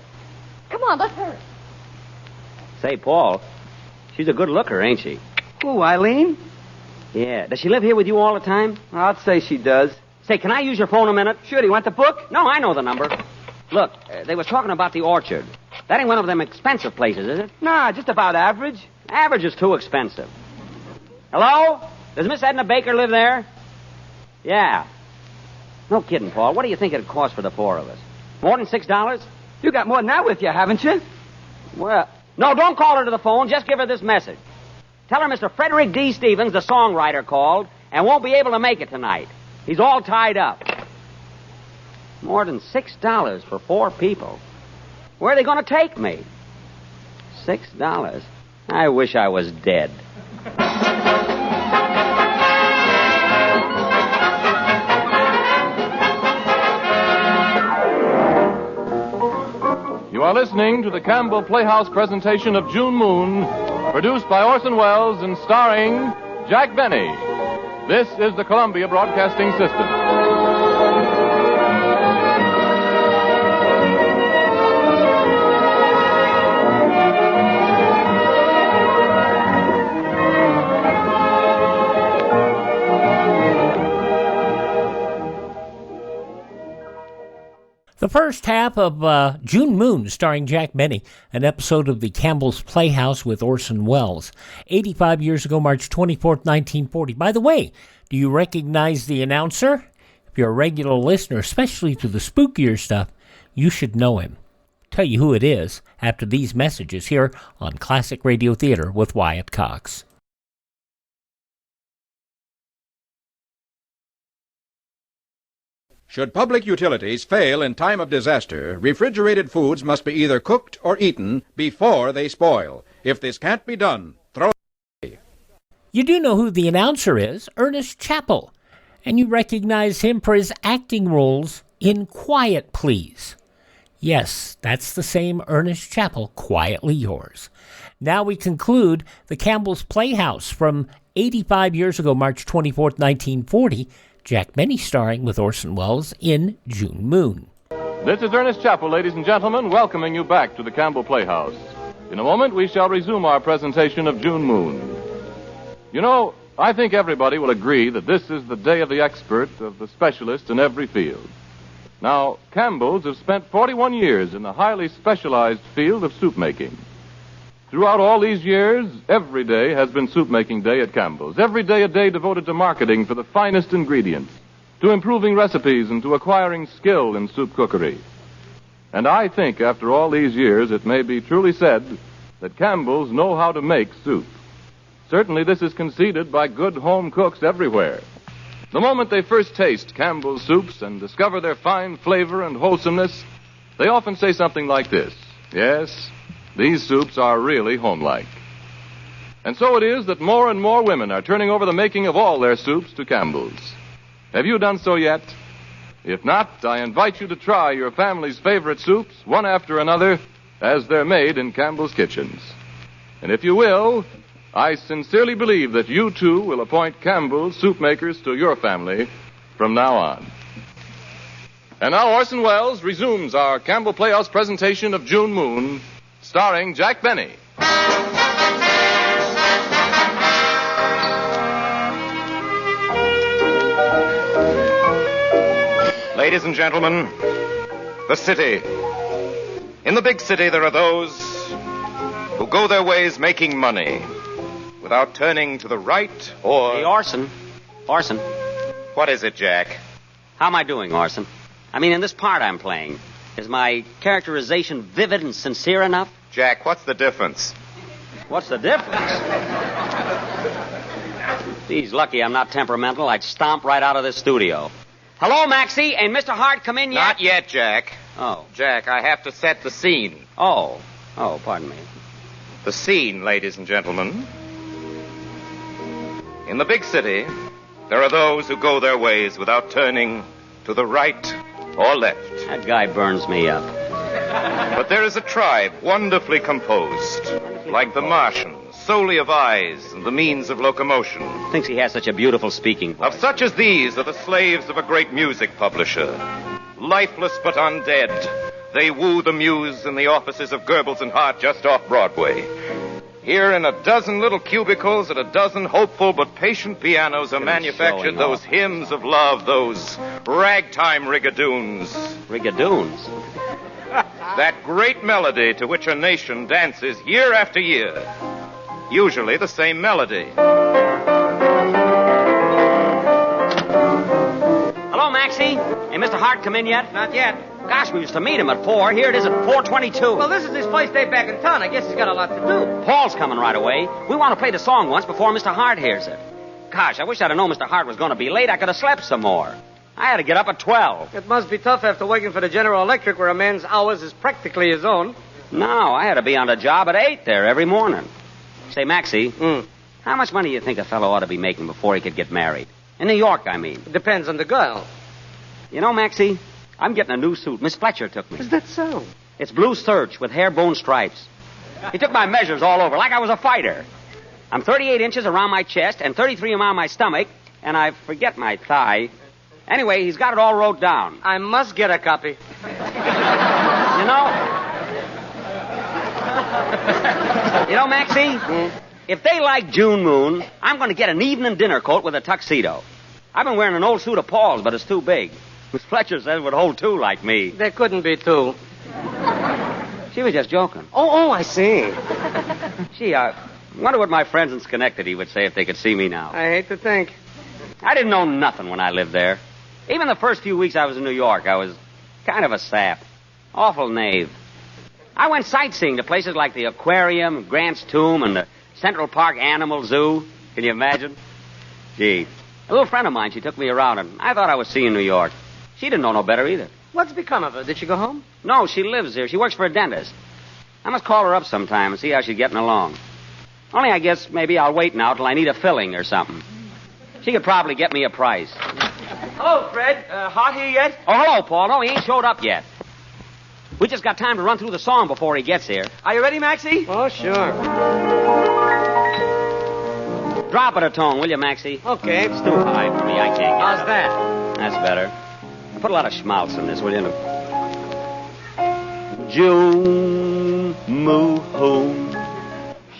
Come on, let's hurry. Say, Paul, she's a good looker, ain't she? Who, Eileen? Yeah. Does she live here with you all the time? I'd say she does. Say, can I use your phone a minute? Sure. Do you want the book? No, I know the number. Look, they was talking about the orchard. That ain't one of them expensive places, is it? Nah, just about average. Average is too expensive. Hello? Does Miss Edna Baker live there? Yeah. No kidding, Paul. What do you think it'd cost for the four of us? More than $6? You got more than that with you, haven't you? Well, no, don't call her to the phone. Just give her this message. Tell her Mr. Frederick D. Stevens, the songwriter, called and won't be able to make it tonight. He's all tied up. More than $6 for four people. Where are they going to take me? $6? I wish I was dead. You are listening to the Campbell Playhouse presentation of June Moon, produced by Orson Welles and starring Jack Benny. This is the Columbia Broadcasting System. The first half of June Moon, starring Jack Benny, an episode of the Campbells Playhouse with Orson Welles. 85 years ago, March 24th, 1940. By the way, do you recognize the announcer? If you're a regular listener, especially to the spookier stuff, you should know him. Tell you who it is after these messages here on Classic Radio Theater with Wyatt Cox. Should public utilities fail in time of disaster, refrigerated foods must be either cooked or eaten before they spoil. If this can't be done, throw it away. You do know who the announcer is, Ernest Chappell, and you recognize him for his acting roles in Quiet Please. Yes, that's the same Ernest Chappell, Quietly Yours. Now we conclude the Campbell's Playhouse from 85 years ago, March 24th, 1940, Jack Benny starring with Orson Welles in June Moon. This is Ernest Chappell, ladies and gentlemen, welcoming you back to the Campbell Playhouse. In a moment, we shall resume our presentation of June Moon. You know, I think everybody will agree that this is the day of the expert, of the specialist in every field. Now, Campbell's have spent 41 years in the highly specialized field of soup making. Throughout all these years, every day has been soup making day at Campbell's. Every day a day devoted to marketing for the finest ingredients, to improving recipes and to acquiring skill in soup cookery. And I think after all these years, it may be truly said that Campbell's know how to make soup. Certainly this is conceded by good home cooks everywhere. The moment they first taste Campbell's soups and discover their fine flavor and wholesomeness, they often say something like this: yes, these soups are really homelike. And so it is that more and more women are turning over the making of all their soups to Campbell's. Have you done so yet? If not, I invite you to try your family's favorite soups, one after another, as they're made in Campbell's kitchens. And if you will, I sincerely believe that you, too, will appoint Campbell's soup makers to your family from now on. And now Orson Welles resumes our Campbell Playhouse presentation of June Moon, starring Jack Benny. Ladies and gentlemen, the city. In the big city, there are those who go their ways making money without turning to the right or... Hey, Orson. Orson. What is it, Jack? How am I doing, Orson? I mean, in this part I'm playing, is my characterization vivid and sincere enough? Jack, what's the difference? What's the difference? He's lucky I'm not temperamental. I'd stomp right out of this studio. Hello, Maxie. Ain't Mr. Hart come in yet? Not yet, Jack. Oh. Jack, I have to set the scene. Oh, pardon me. The scene, ladies and gentlemen. In the big city, there are those who go their ways without turning to the right or left. That guy burns me up. But there is a tribe wonderfully composed, like the Martians, solely of eyes and the means of locomotion. Thinks he has such a beautiful speaking voice. Of such as these are the slaves of a great music publisher. Lifeless but undead, they woo the muse in the offices of Goebbels and Hart just off Broadway. Here in a dozen little cubicles at a dozen hopeful but patient pianos are manufactured those hymns of love, those ragtime rigadoons. Rigadoons? That great melody to which a nation dances year after year. Usually the same melody. Hello, Maxie. Ain't Mr. Hart come in yet? Not yet. Gosh, we used to meet him at 4. Here it is at 4:22. Well, this is his first day back in town. I guess he's got a lot to do. Paul's coming right away. We want to play the song once before Mr. Hart hears it. Gosh, I wish I'd have known Mr. Hart was going to be late. I could have slept some more. I had to get up at 12. It must be tough after working for the General Electric, where a man's hours is practically his own. No, I had to be on the job at 8 there every morning. Say, Maxie, how much money do you think a fellow ought to be making before he could get married? In New York, I mean. It depends on the girl. You know, Maxie, I'm getting a new suit. Miss Fletcher took me. Is that so? It's blue serge with hair-bone stripes. He took my measures all over, like I was a fighter. I'm 38 inches around my chest and 33 around my stomach, and I forget my thigh. Anyway, he's got it all wrote down. I must get a copy. You know, Maxie, if they like June Moon, I'm going to get an evening dinner coat with a tuxedo. I've been wearing an old suit of Paul's, but it's too big. Miss Fletcher says it would hold two like me. There couldn't be two. She was just joking. Oh, I see. Gee, I wonder what my friends in Schenectady would say if they could see me now. I hate to think. I didn't know nothing when I lived there. Even the first few weeks I was in New York, I was kind of a sap. Awful knave. I went sightseeing to places like the Aquarium, Grant's Tomb, and the Central Park Animal Zoo. Can you imagine? Gee, a little friend of mine, she took me around, and I thought I was seeing New York. She didn't know no better either. What's become of her? Did she go home? No, she lives here. She works for a dentist. I must call her up sometime and see how she's getting along. Only I guess maybe I'll wait now till I need a filling or something. She could probably get me a price. Hello, Fred. Hart here yet? Oh, hello, Paul. No, he ain't showed up yet. We just got time to run through the song before he gets here. Are you ready, Maxie? Oh, sure. Drop it a tone, will you, Maxie? Okay. It's too high for me. I can't get it. How's that? That's better. Put a lot of schmaltz in this, will you? June moon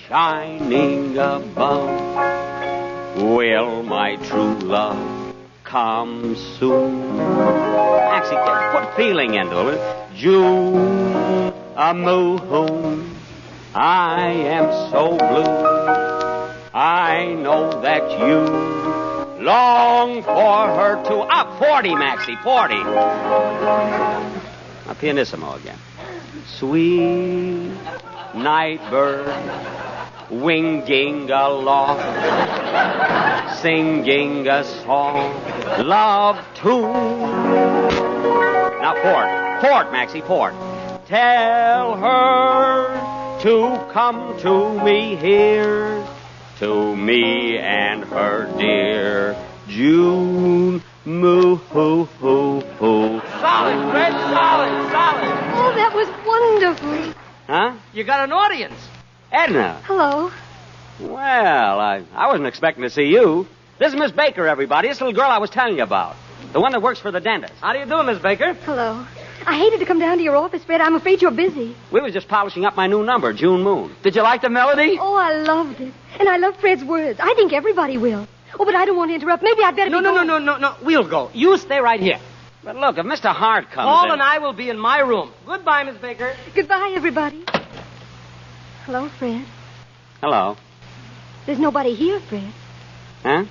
shining above Will my true love come soon? Maxie, put feeling into it. June, a moon, I am so blue. I know that you long for her to... 40, Maxie, 40. Now, pianissimo again. Sweet night bird, winging aloft, singing a song, love tune. Now, port, Maxie, port. Tell her to come to me here, to me and her dear June moo hoo hoo hoo. Solid, Fred, solid. Oh, that was wonderful. Huh? You got an audience. Edna. Hello. Well, I wasn't expecting to see you. This is Miss Baker, everybody. This little girl I was telling you about. The one that works for the dentist. How do you do, Miss Baker? Hello. I hated to come down to your office, Fred. I'm afraid you're busy. We was just polishing up my new number, June Moon. Did you like the melody? Oh, I loved it. And I love Fred's words. I think everybody will. Oh, but I don't want to interrupt. Maybe I'd better No. We'll go. You stay right here. But look, if Mr. Hart comes Paul in... and I will be in my room. Goodbye, Miss Baker. Goodbye, everybody. Hello, Fred. Hello. There's nobody here, Fred. Huh?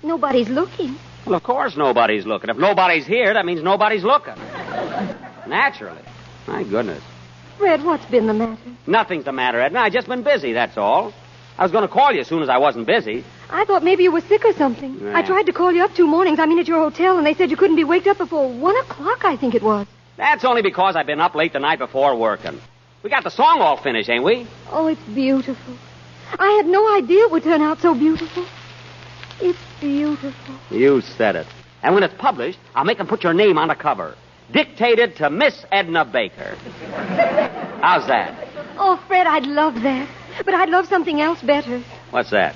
Nobody's looking. Well, of course nobody's looking. If nobody's here, that means nobody's looking. Naturally. My goodness. Fred, what's been the matter? Nothing's the matter, Edna. I've just been busy, that's all. I was going to call you as soon as I wasn't busy. I thought maybe you were sick or something. Yeah. I tried to call you up 2 mornings. I'm in at your hotel, and they said you couldn't be waked up before 1 o'clock, I think it was. That's only because I've been up late the night before working. We got the song all finished, ain't we? Oh, it's beautiful. I had no idea it would turn out so beautiful. It's beautiful. You said it. And when it's published, I'll make them put your name on the cover. Dictated to Miss Edna Baker. How's that? Oh, Fred, I'd love that. But I'd love something else better. What's that?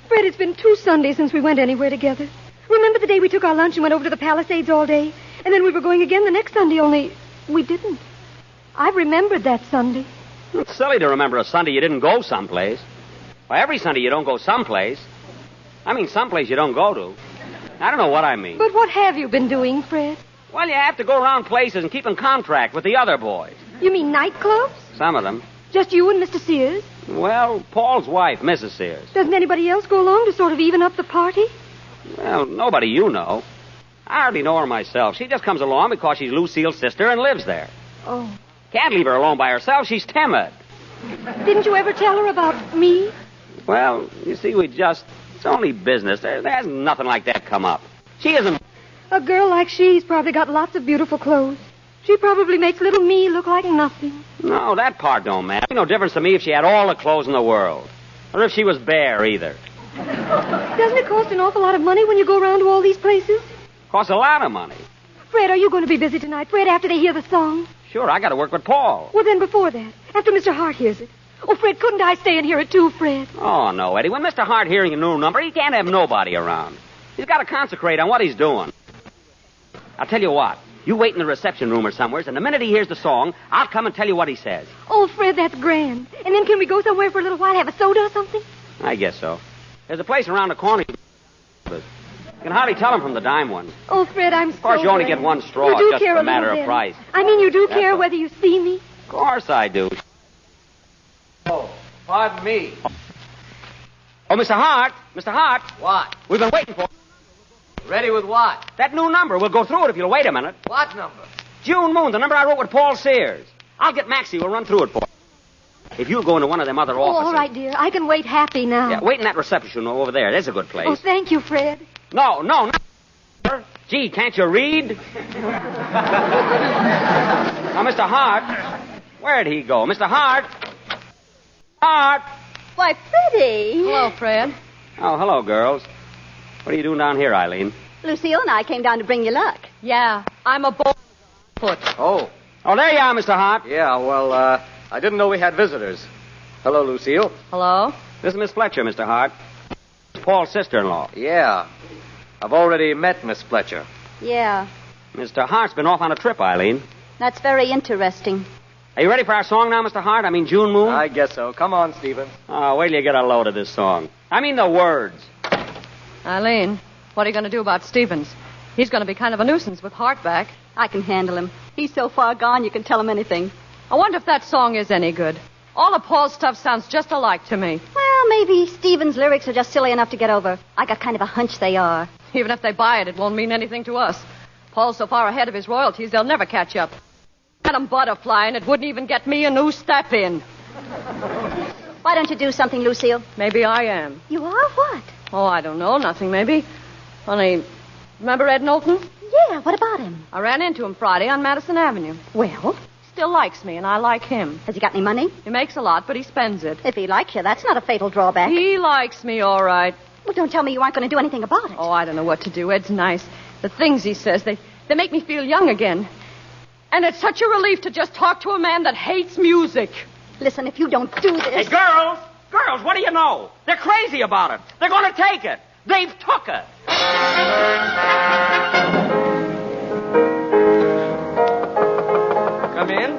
Fred, it's been 2 Sundays since we went anywhere together. Remember the day we took our lunch and went over to the Palisades all day? And then we were going again the next Sunday, only we didn't. I remembered that Sunday. It's silly to remember a Sunday you didn't go someplace. Why, every Sunday you don't go someplace. I mean, someplace you don't go to. I don't know what I mean. But what have you been doing, Fred? Well, you have to go around places and keep in contract with the other boys. You mean nightclubs? Some of them. Just you and Mr. Sears? Well, Paul's wife, Mrs. Sears. Doesn't anybody else go along to sort of even up the party? Well, nobody you know. I hardly know her myself. She just comes along because she's Lucille's sister and lives there. Oh. Can't leave her alone by herself. She's timid. Didn't you ever tell her about me? Well, you see, it's only business. There's nothing like that come up. She isn't... A girl like she's probably got lots of beautiful clothes. She probably makes little me look like nothing. No, that part don't matter. No difference to me if she had all the clothes in the world. Or if she was bare, either. Doesn't it cost an awful lot of money when you go around to all these places? Costs a lot of money. Fred, are you going to be busy tonight, Fred, after they hear the song? Sure, I got to work with Paul. Well, then before that, after Mr. Hart hears it. Oh, Fred, couldn't I stay and hear it too, Fred? Oh, no, Eddie. When Mr. Hart hearing a new number, he can't have nobody around. He's got to concentrate on what he's doing. I'll tell you what. You wait in the reception room or somewhere, and the minute he hears the song, I'll come and tell you what he says. Oh, Fred, that's grand. And then can we go somewhere for a little while, have a soda or something? I guess so. There's a place around the corner. You can hardly tell him from the dime one. Oh, Fred, I'm so Of course, you only glad. get one straw, You do just care for a a matter little of then. price. I mean, you do That's care all. whether you see me? Of course I do. Oh, pardon me. Oh, Mr. Hart. Mr. Hart. What? We've been waiting for... Ready with what? That new number. We'll go through it if you'll wait a minute. What number? June Moon, the number I wrote with Paul Sears. I'll get Maxie. We'll run through it for you. If you'll go into one of them other Oh, offices. all right, dear. I can wait happy now. Yeah, wait in that reception room over there. There's a good place. Oh, thank you, Fred. No. Gee, can't you read? Now, Mr. Hart. Where'd he go? Mr. Hart. Hart. Why, Freddie. Hello, Fred. Oh, hello, girls. What are you doing down here, Eileen? Lucille and I came down to bring you luck. Yeah, I'm a foot. Oh. Oh, there you are, Mr. Hart. Yeah, well, I didn't know we had visitors. Hello, Lucille. Hello? This is Miss Fletcher, Mr. Hart. Paul's sister-in-law. Yeah. I've already met Miss Fletcher. Yeah, Mr. Hart's been off on a trip, Eileen. that's very interesting. Are you ready for our song now, Mr. Hart? I mean, June Moon? I guess so. Come on, Stephen. Oh, wait till you get a load of this song. I mean the words. Eileen, what are you going to do about Stevens? He's going to be kind of a nuisance with Hart back. I can handle him. He's so far gone you can tell him anything. I wonder if that song is any good. All of Paul's stuff sounds just alike to me. Well, maybe Stevens' lyrics are just silly enough to get over. I got kind of a hunch they are. Even if they buy it, it won't mean anything to us. Paul's so far ahead of his royalties, they'll never catch up. Madam Butterfly, and it wouldn't even get me a new step in. Why don't you do something, Lucille? Maybe I am. You are what? Oh, I don't know. Nothing, maybe. Only, remember Ed Knowlton? Yeah, what about him? I ran into him Friday on Madison Avenue. Well? Still likes me, and I like him. Has he got any money? He makes a lot, but he spends it. If he likes you, that's not a fatal drawback. He likes me, all right. Well, don't tell me you aren't going to do anything about it. Oh, I don't know what to do. Ed's nice. The things he says, they make me feel young again. And it's such a relief to just talk to a man that hates music. Listen, if you don't do this... Hey, girls! Girls, what do you know? They're crazy about it. They're going to take it. They've took it. Come in.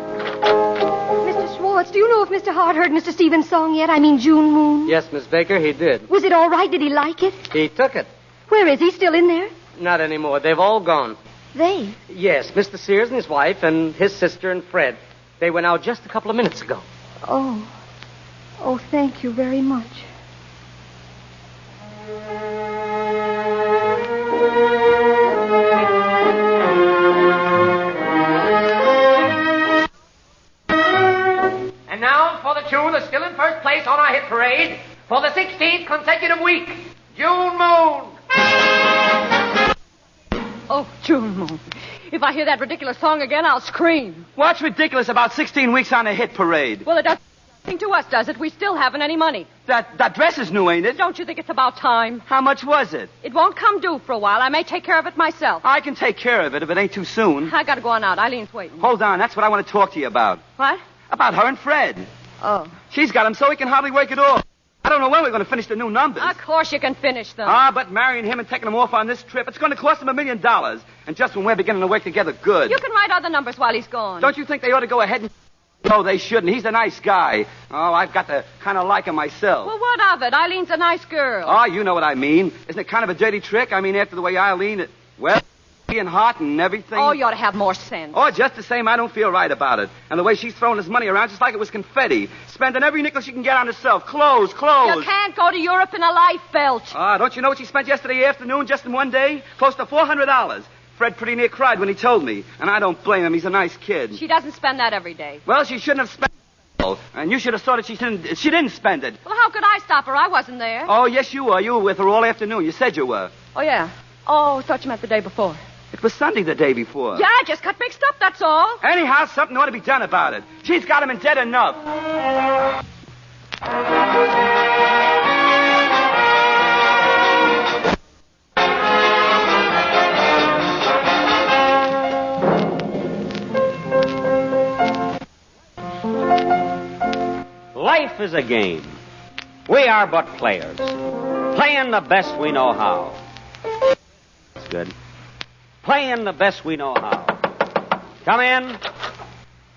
Mr. Schwartz, do you know if Mr. Hart heard Mr. Stevens' song yet? I mean, June Moon. Yes, Miss Baker, he did. Was it all right? Did he like it? He took it. Where is he? Still in there? Not anymore. They've all gone. They? Yes, Mr. Sears and his wife and his sister and Fred. They went out just a couple of minutes ago. Oh. Oh, thank you very much. And now for the tune that's still in first place on our hit parade for the 16th consecutive week, June Moon. Oh, June Moon. If I hear that ridiculous song again, I'll scream. What's ridiculous about 16 weeks on a hit parade? Well, it doesn't mean to us, does it? We still haven't any money. That dress is new, ain't it? Don't you think it's about time? How much was it? It won't come due for a while. I may take care of it myself. I can take care of it if it ain't too soon. I gotta go on out. Eileen's waiting. Hold on, that's what I want to talk to you about. What? About her and Fred. Oh. She's got him so he can hardly work it off. I don't know when we're going to finish the new numbers. Of course you can finish them. But marrying him and taking him off on this trip, it's going to cost him $1 million. And just when we're beginning to work together good. You can write other numbers while he's gone. Don't you think they ought to go ahead and... No, they shouldn't. He's a nice guy. Oh, I've got to kind of like him myself. Well, what of it? Eileen's a nice girl. Oh, you know what I mean. Isn't it kind of a dirty trick? I mean, after the way Eileen... Well... and hot and everything. Oh, you ought to have more sense. Oh, just the same, I don't feel right about it. And the way she's throwing his money around, just like it was confetti. Spending every nickel she can get on herself. Clothes. You can't go to Europe in a life belt. Don't you know what she spent yesterday afternoon, just in one day? Close to $400. Fred pretty near cried when he told me. And I don't blame him. He's a nice kid. She doesn't spend that every day. Well, she shouldn't have spent it. And you should have saw that she didn't spend it. Well, how could I stop her? I wasn't there. Oh, yes, you were. You were with her all afternoon. You said you were. Oh, yeah. Oh, thought you meant the day before. It was Sunday the day before. Yeah, I just got mixed up, that's all. Anyhow, something ought to be done about it. She's got him in debt enough. Life is a game. We are but players, playing the best we know how. That's good. Playing the best we know how. Come in.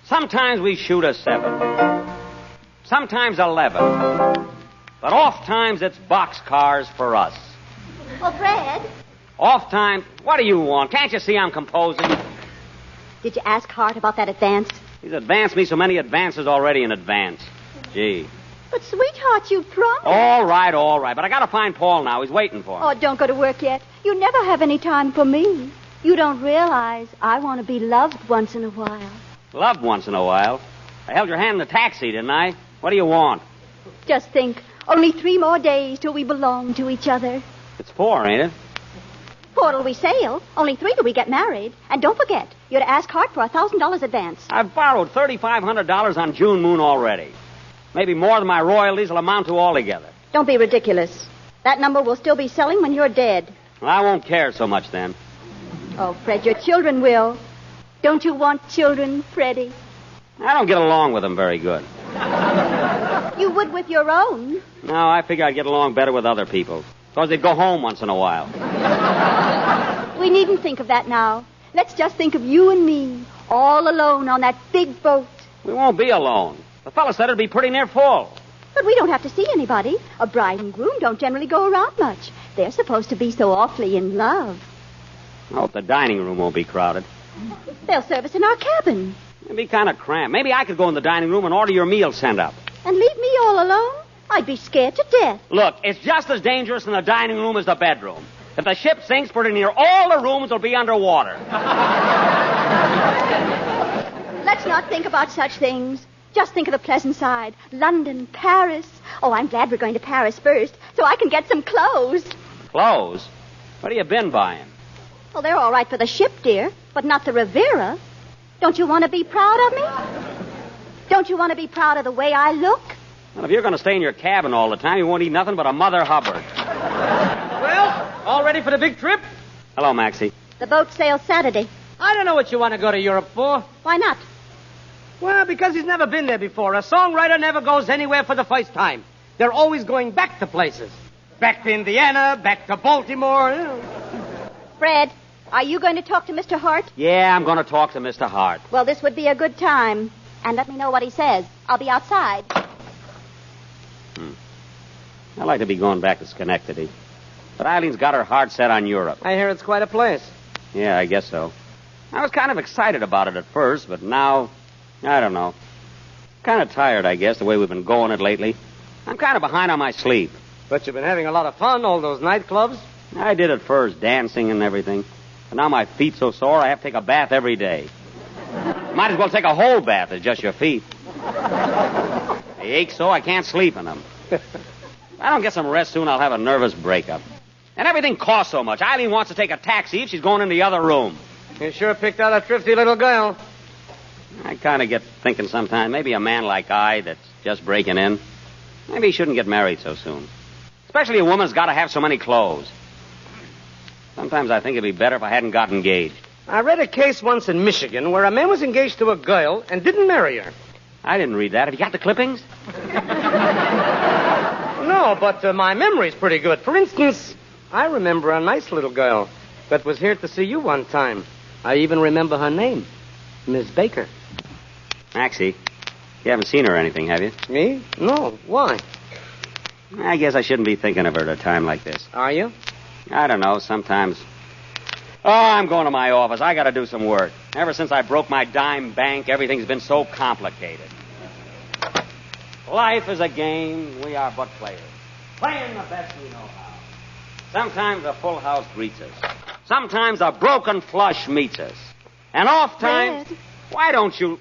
Sometimes we shoot a 7. Sometimes 11. But oft times it's boxcars for us. Oh, Fred. Oft times... What do you want? Can't you see I'm composing? Did you ask Hart about that advance? He's advanced me so many advances already in advance. Gee. But, sweetheart, you promised. All right. But I gotta find Paul now. He's waiting for me. Oh, don't go to work yet. You never have any time for me. You don't realize I want to be loved once in a while. Loved once in a while? I held your hand in the taxi, didn't I? What do you want? Just think, only 3 more days till we belong to each other. It's 4, ain't it? 4 till we sail. Only 3 till we get married. And don't forget, you're to ask Hart for $1,000 advance. I've borrowed $3,500 on June Moon already. Maybe more than my royalties will amount to altogether. Don't be ridiculous. That number will still be selling when you're dead. Well, I won't care so much then. Oh, Fred, your children will. Don't you want children, Freddie? I don't get along with them very good. You would with your own. No, I figure I'd get along better with other people. Because they'd go home once in a while. We needn't think of that now. Let's just think of you and me, all alone on that big boat. We won't be alone. The fella said it'd be pretty near full. But we don't have to see anybody. A bride and groom don't generally go around much. They're supposed to be so awfully in love. I hope the dining room won't be crowded. They'll serve us in our cabin. It'd be kind of cramped. Maybe I could go in the dining room and order your meal sent up. And leave me all alone? I'd be scared to death. Look, it's just as dangerous in the dining room as the bedroom. If the ship sinks pretty near, all the rooms will be underwater. Let's not think about such things. Just think of the pleasant side. London, Paris. Oh, I'm glad we're going to Paris first, so I can get some clothes. Clothes? What have you been buying? Well, they're all right for the ship, dear, but not the Riviera. Don't you want to be proud of me? Don't you want to be proud of the way I look? Well, if you're going to stay in your cabin all the time, you won't eat nothing but a Mother Hubbard. Well, all ready for the big trip? Hello, Maxie. The boat sails Saturday. I don't know what you want to go to Europe for. Why not? Well, because he's never been there before. A songwriter never goes anywhere for the first time. They're always going back to places. Back to Indiana, back to Baltimore. You know. Fred, are you going to talk to Mr. Hart? Yeah, I'm going to talk to Mr. Hart. Well, this would be a good time. And let me know what he says. I'll be outside. I'd like to be going back to Schenectady. But Eileen's got her heart set on Europe. I hear it's quite a place. Yeah, I guess so. I was kind of excited about it at first, but now, I don't know. Kind of tired, I guess, the way we've been going it lately. I'm kind of behind on my sleep. But you've been having a lot of fun, all those nightclubs. I did at first, dancing and everything. But now my feet's so sore, I have to take a bath every day. Might as well take a whole bath as just your feet. They ache so I can't sleep in them. If I don't get some rest soon, I'll have a nervous breakup. And everything costs so much. Eileen wants to take a taxi if she's going in the other room. You sure picked out a thrifty little girl. I kind of get thinking sometimes, maybe a man like I that's just breaking in, maybe he shouldn't get married so soon. Especially a woman's got to have so many clothes. Sometimes I think it'd be better if I hadn't got engaged. I read a case once in Michigan where a man was engaged to a girl and didn't marry her. I didn't read that. Have you got the clippings? No, but my memory's pretty good. For instance, I remember a nice little girl that was here to see you one time. I even remember her name, Miss Baker. Maxie, you haven't seen her or anything, have you? Me? No. Why? I guess I shouldn't be thinking of her at a time like this. Are you? I don't know, sometimes. Oh, I'm going to my office. I got to do some work. Ever since I broke my dime bank, everything's been so complicated. Life is a game. We are but players. Playing the best we know how. Sometimes a full house greets us. Sometimes a broken flush meets us. And oft times... Fred. Why don't you...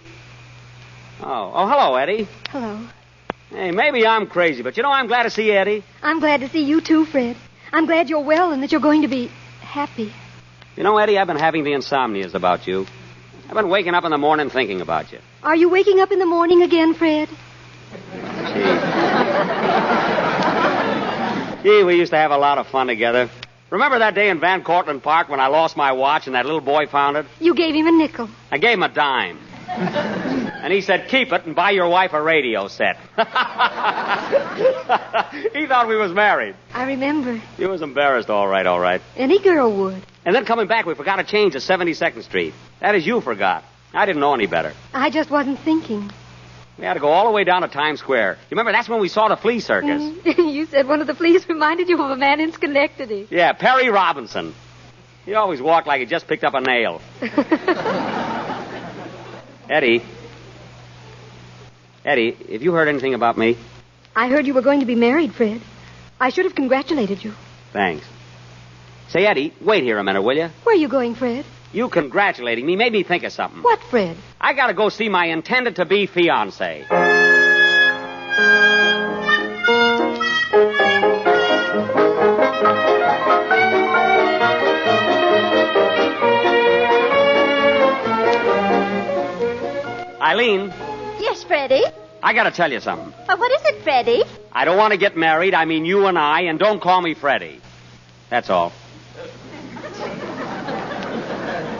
Oh, hello, Eddie. Hello. Hey, maybe I'm crazy, but you know, I'm glad to see Eddie. I'm glad to see you too, Fred. I'm glad you're well and that you're going to be happy. You know, Eddie, I've been having the insomnias about you. I've been waking up in the morning thinking about you. Are you waking up in the morning again, Fred? Gee, we used to have a lot of fun together. Remember that day in Van Cortlandt Park when I lost my watch and that little boy found it? You gave him a nickel. I gave him a dime. And he said, keep it and buy your wife a radio set. He thought we was married. I remember. He was embarrassed, all right. Any girl would. And then coming back, we forgot to change to 72nd Street. That is, you forgot. I didn't know any better. I just wasn't thinking. We had to go all the way down to Times Square. You remember, that's when we saw the flea circus. You said one of the fleas reminded you of a man in Schenectady. Yeah, Perry Robinson. He always walked like he just picked up a nail. Eddie, have you heard anything about me? I heard you were going to be married, Fred. I should have congratulated you. Thanks. Say, Eddie, wait here a minute, will you? Where are you going, Fred? You congratulating me made me think of something. What, Fred? I gotta go see my intended-to-be fiancé. Eileen? Yes, Freddie? I gotta tell you something. What is it, Freddie? I don't want to get married. I mean you and I, and don't call me Freddie. That's all.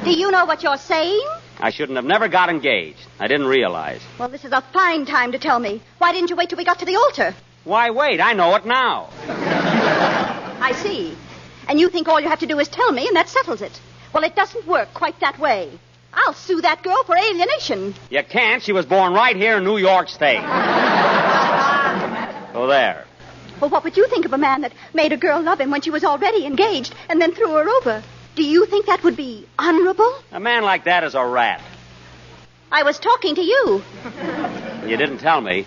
Do you know what you're saying? I shouldn't have never got engaged. I didn't realize. Well, this is a fine time to tell me. Why didn't you wait till we got to the altar? Why wait? I know it now. I see. And you think all you have to do is tell me, and that settles it. Well, it doesn't work quite that way. I'll sue that girl for alienation. You can't. She was born right here in New York State. Oh, there. Well, what would you think of a man that made a girl love him when she was already engaged and then threw her over? Do you think that would be honorable? A man like that is a rat. I was talking to you. You didn't tell me.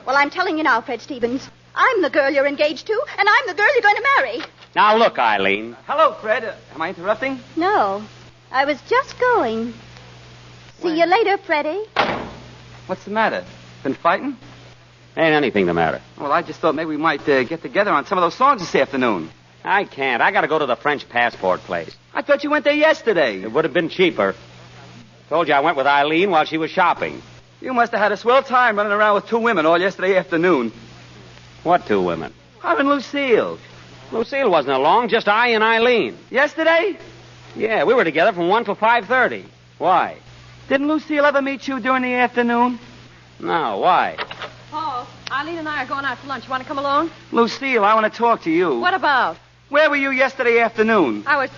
Well, I'm telling you now, Fred Stevens. I'm the girl you're engaged to, and I'm the girl you're going to marry. Now, look, Eileen. Hello, Fred. Am I interrupting? No, I was just going. See you later, Freddie. What's the matter? Been fighting? Ain't anything the matter. Well, I just thought maybe we might get together on some of those songs this afternoon. I can't. I got to go to the French passport place. I thought you went there yesterday. It would have been cheaper. Told you I went with Eileen while she was shopping. You must have had a swell time running around with 2 women all yesterday afternoon. What 2 women? Her and Lucille. Lucille wasn't along, just I and Eileen. Yesterday? Yeah, we were together from 1 till 5:30. Why? Didn't Lucille ever meet you during the afternoon? No, why? Paul, Eileen and I are going out for lunch. You want to come along? Lucille, I want to talk to you. What about? Where were you yesterday afternoon? I was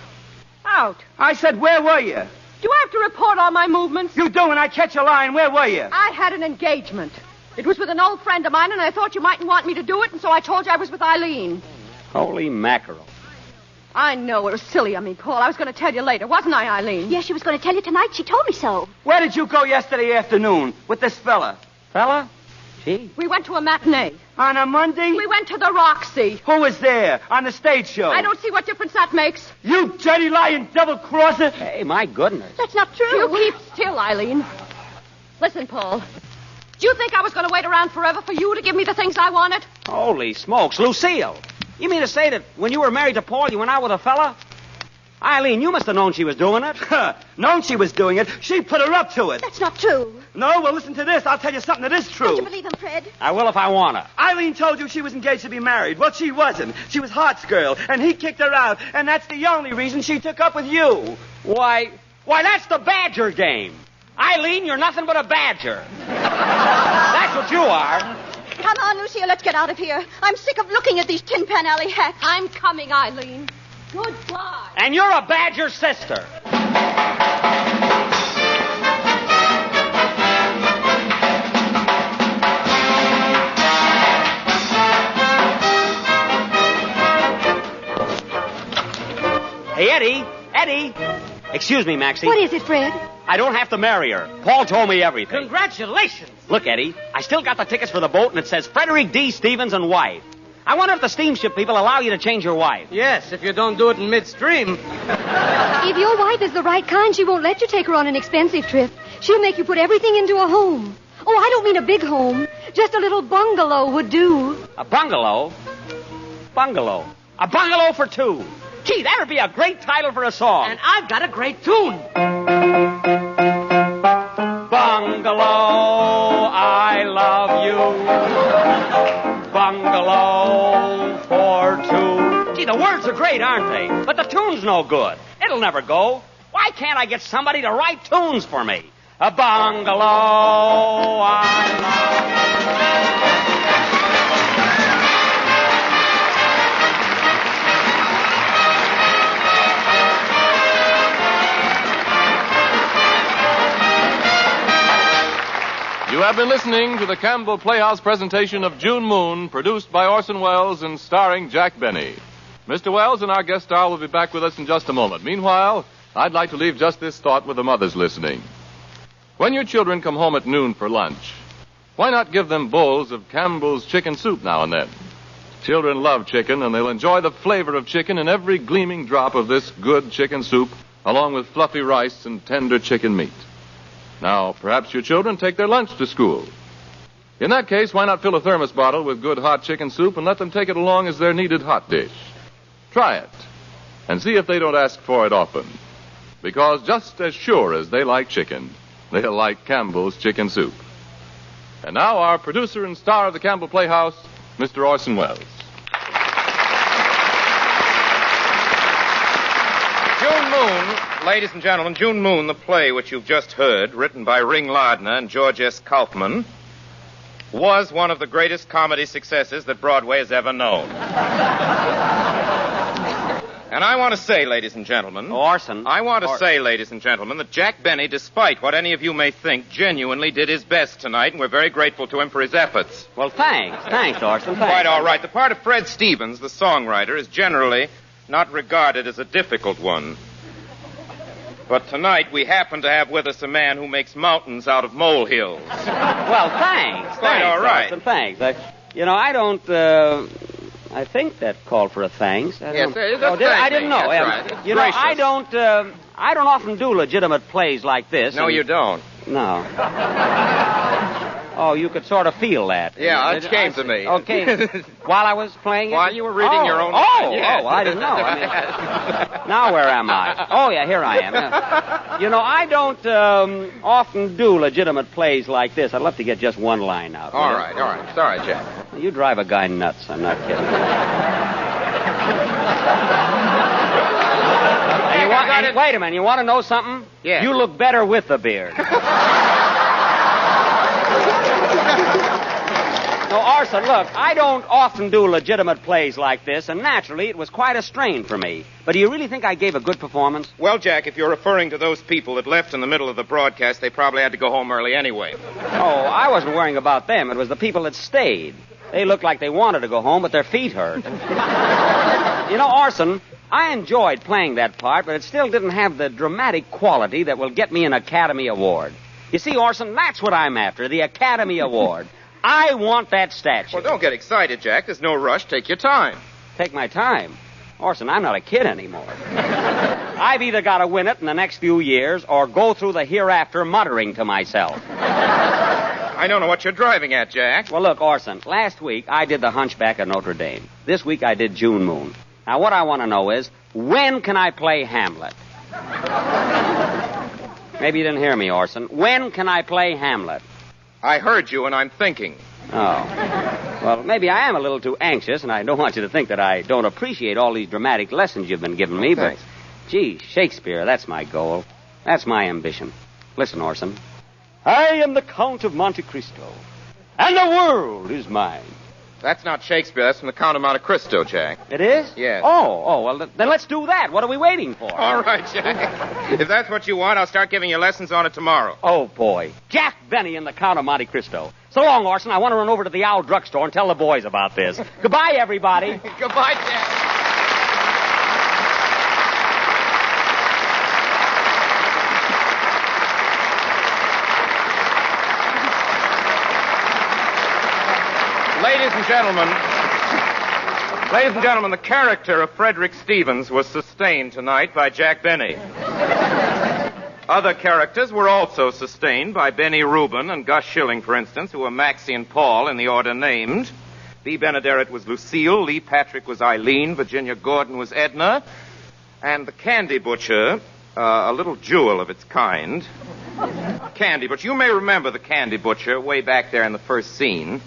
out. I said, where were you? Do I have to report all my movements? You do, and I catch a line. Where were you? I had an engagement. It was with an old friend of mine, and I thought you mightn't want me to do it, and so I told you I was with Eileen. Holy mackerel. I know it was silly of me, Paul. I was going to tell you later, wasn't I, Eileen? Yes, she was going to tell you tonight. She told me so. Where did you go yesterday afternoon with this fella? Fella? Gee. We went to a matinee. On a Monday? We went to the Roxy. Who was there? On the stage show? I don't see what difference that makes. You dirty, lying, double-crosser! Hey, my goodness. That's not true. You keep still, Eileen. Listen, Paul. Do you think I was going to wait around forever for you to give me the things I wanted? Holy smokes, Lucille. You mean to say that when you were married to Paul, you went out with a fella? Eileen, you must have known she was doing it. Known she was doing it? She put her up to it. That's not true. No? Well, listen to this. I'll tell you something that is true. Don't you believe him, Fred? I will if I want to. Eileen told you she was engaged to be married. Well, she wasn't. She was Hart's girl, and he kicked her out, and that's the only reason she took up with you. Why, that's the Badger game. Eileen, you're nothing but a badger. That's what you are. Come on, Lucille, let's get out of here. I'm sick of looking at these Tin Pan Alley hacks. I'm coming, Eileen. Goodbye. And you're a Badger sister. Hey, Eddie. Excuse me, Maxie. What is it, Fred? I don't have to marry her. Paul told me everything. Congratulations. Look, Eddie, I still got the tickets for the boat, and it says Frederick D. Stevens and wife. I wonder if the steamship people allow you to change your wife. Yes, if you don't do it in midstream. If your wife is the right kind, she won't let you take her on an expensive trip. She'll make you put everything into a home. Oh, I don't mean a big home. Just a little bungalow would do. A bungalow? Bungalow. A bungalow for 2. Gee, that would be a great title for a song. And I've got a great tune. Bungalow, I love you. Bungalow for 2. Gee, the words are great, aren't they? But the tune's no good. It'll never go. Why can't I get somebody to write tunes for me? A bungalow, I love you. You have been listening to the Campbell Playhouse presentation of June Moon, produced by Orson Welles and starring Jack Benny. Mr. Welles and our guest star will be back with us in just a moment. Meanwhile, I'd like to leave just this thought with the mothers listening. When your children come home at noon for lunch, why not give them bowls of Campbell's chicken soup now and then? Children love chicken, and they'll enjoy the flavor of chicken in every gleaming drop of this good chicken soup, along with fluffy rice and tender chicken meat. Now, perhaps your children take their lunch to school. In that case, why not fill a thermos bottle with good hot chicken soup and let them take it along as their needed hot dish? Try it, and see if they don't ask for it often. Because just as sure as they like chicken, they'll like Campbell's chicken soup. And now, our producer and star of the Campbell Playhouse, Mr. Orson Welles. June Moon, ladies and gentlemen, June Moon, the play which you've just heard, written by Ring Lardner and George S. Kaufman, was one of the greatest comedy successes that Broadway has ever known. And I want to say, ladies and gentlemen... Orson. I want to say, ladies and gentlemen, that Jack Benny, despite what any of you may think, genuinely did his best tonight, and we're very grateful to him for his efforts. Well, thanks. Thanks, Orson. Thanks. Quite all right. The part of Fred Stevens, the songwriter, is generally not regarded as a difficult one. But tonight we happen to have with us a man who makes mountains out of molehills. Well, thanks. Quite all right. Orson, thanks. I don't... I think that called for a thanks. I Yes, don't- that's I didn't know. That's right. You know, I Gracious. don't often do legitimate plays like this. No, you don't. No. Oh, you could sort of feel that. Yeah, it came to me. Okay. While I was playing it? While you were reading your own line, yes. I didn't know. I mean, now where am I? Oh, yeah, here I am. Yeah. You know, I don't often do legitimate plays like this. I'd love to get just one line out. All right. Sorry, Jack. You drive a guy nuts. I'm not kidding. Wait a minute. You want to know something? Yeah. You look better with the beard. No, Orson, look, I don't often do legitimate plays like this, and naturally it was quite a strain for me. But do you really think I gave a good performance? Well, Jack, if you're referring to those people that left in the middle of the broadcast, they probably had to go home early anyway. Oh, I wasn't worrying about them. It was the people that stayed. They looked like they wanted to go home, but their feet hurt. You know, Orson, I enjoyed playing that part, but it still didn't have the dramatic quality that will get me an Academy Award. You see, Orson, that's what I'm after, the Academy Award. I want that statue. Well, don't get excited, Jack. There's no rush. Take your time. Take my time? Orson, I'm not a kid anymore. I've either got to win it in the next few years or go through the hereafter muttering to myself. I don't know what you're driving at, Jack. Well, look, Orson, last week I did The Hunchback of Notre Dame. This week I did June Moon. Now, what I want to know is, when can I play Hamlet? Maybe you didn't hear me, Orson. When can I play Hamlet? I heard you, and I'm thinking. Oh. Well, maybe I am a little too anxious, and I don't want you to think that I don't appreciate all these dramatic lessons you've been giving me, but, gee, Shakespeare, that's my goal. That's my ambition. Listen, Orson. I am the Count of Monte Cristo, and the world is mine. That's not Shakespeare. That's from the Count of Monte Cristo, Jack. It is? Yes. Oh, well, then let's do that. What are we waiting for? All right, Jack. If that's what you want, I'll start giving you lessons on it tomorrow. Oh, boy. Jack Benny and the Count of Monte Cristo. So long, Orson. I want to run over to the Owl drugstore and tell the boys about this. Goodbye, everybody. Goodbye, Jack. Ladies and gentlemen, the character of Frederick Stevens was sustained tonight by Jack Benny. Other characters were also sustained by Benny Rubin and Gus Schilling, for instance, who were Maxie and Paul in the order named. Bea Benaderet was Lucille, Lee Patrick was Eileen, Virginia Gordon was Edna, and the Candy Butcher, a little jewel of its kind. Candy Butcher. You may remember the Candy Butcher way back there in the first scene.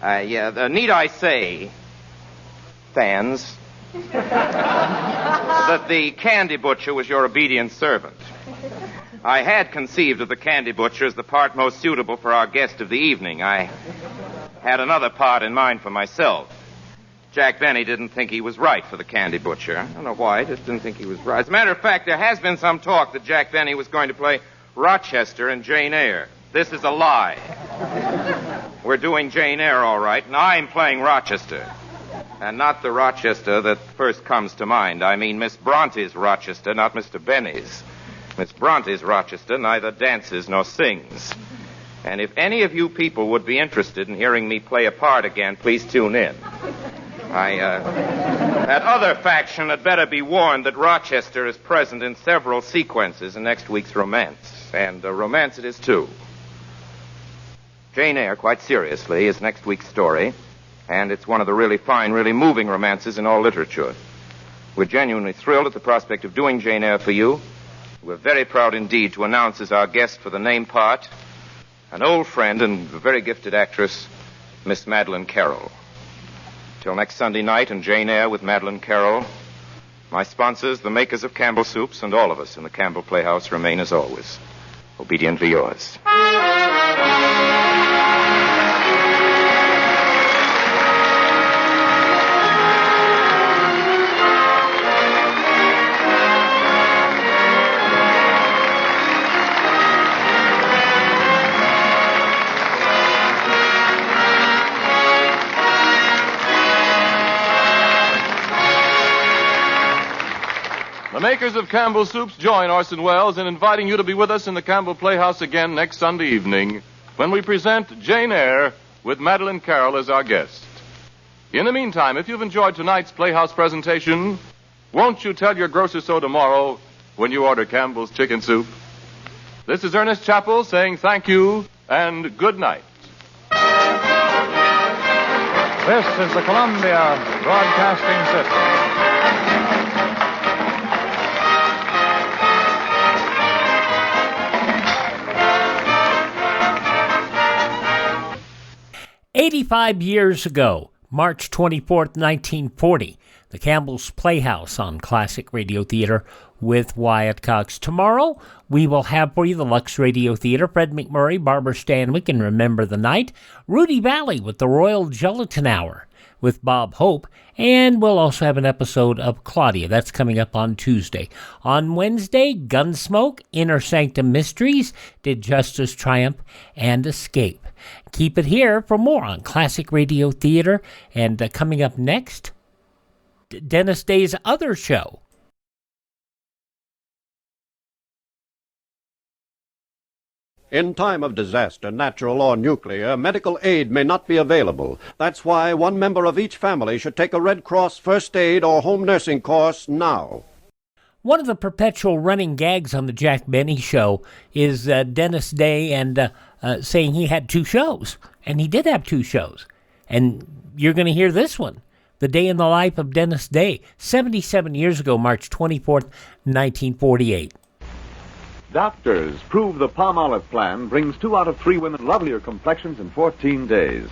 Need I say, fans, that the Candy Butcher was your obedient servant. I had conceived of the Candy Butcher as the part most suitable for our guest of the evening. I had another part in mind for myself. Jack Benny didn't think he was right for the Candy Butcher. I don't know why, I just didn't think he was right. As a matter of fact, there has been some talk that Jack Benny was going to play Rochester in Jane Eyre. This is a lie. We're doing Jane Eyre, all right, and I'm playing Rochester. And not the Rochester that first comes to mind. I mean Miss Bronte's Rochester, not Mr. Benny's. Miss Bronte's Rochester neither dances nor sings. And if any of you people would be interested in hearing me play a part again, please tune in. That other faction had better be warned that Rochester is present in several sequences in next week's romance. And romance it is, too. Jane Eyre, quite seriously, is next week's story, and it's one of the really fine, really moving romances in all literature. We're genuinely thrilled at the prospect of doing Jane Eyre for you. We're very proud indeed to announce as our guest for the name part an old friend and a very gifted actress, Miss Madeleine Carroll. Till next Sunday night and Jane Eyre with Madeleine Carroll, my sponsors, the makers of Campbell Soups, and all of us in the Campbell Playhouse remain as always, obediently yours. The makers of Campbell's Soups join Orson Welles in inviting you to be with us in the Campbell Playhouse again next Sunday evening when we present Jane Eyre with Madeline Carroll as our guest. In the meantime, if you've enjoyed tonight's Playhouse presentation, won't you tell your grocer so tomorrow when you order Campbell's Chicken Soup? This is Ernest Chappell saying thank you and good night. This is the Columbia Broadcasting System. 85 years ago, March 24th, 1940, the Campbells Playhouse on Classic Radio Theater with Wyatt Cox. Tomorrow, we will have for you the Lux Radio Theater, Fred McMurray, Barbara Stanwyck, and Remember the Night, Rudy Valley with the Royal Gelatin Hour with Bob Hope, and we'll also have an episode of Claudia. That's coming up on Tuesday. On Wednesday, Gunsmoke, Inner Sanctum Mysteries, Did Justice Triumph, and Escape. Keep it here for more on Classic Radio Theater, and coming up next, Dennis Day's other show. In time of disaster, natural or nuclear, medical aid may not be available. That's why one member of each family should take a Red Cross first aid or home nursing course now. One of the perpetual running gags on the Jack Benny Show is Dennis Day and saying he had two shows. And he did have two shows. And you're going to hear this one, The Day in the Life of Dennis Day, 77 years ago, March 24th, 1948. Doctors prove the Palmolive plan brings 2 out of 3 women lovelier complexions in 14 days.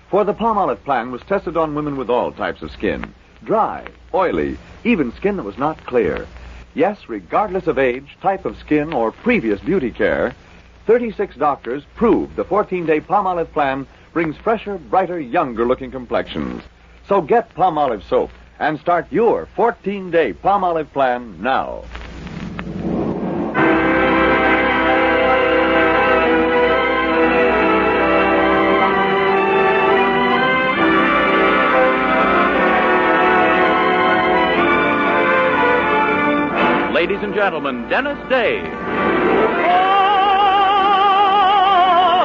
For the Palmolive plan was tested on women with all types of skin. Dry, oily, even skin that was not clear. Yes, regardless of age, type of skin, or previous beauty care, 36 doctors proved the 14-day Palmolive plan brings fresher, brighter, younger-looking complexions. So get Palmolive soap and start your 14-day Palmolive plan now. Ladies and gentlemen, Dennis Day. Oh,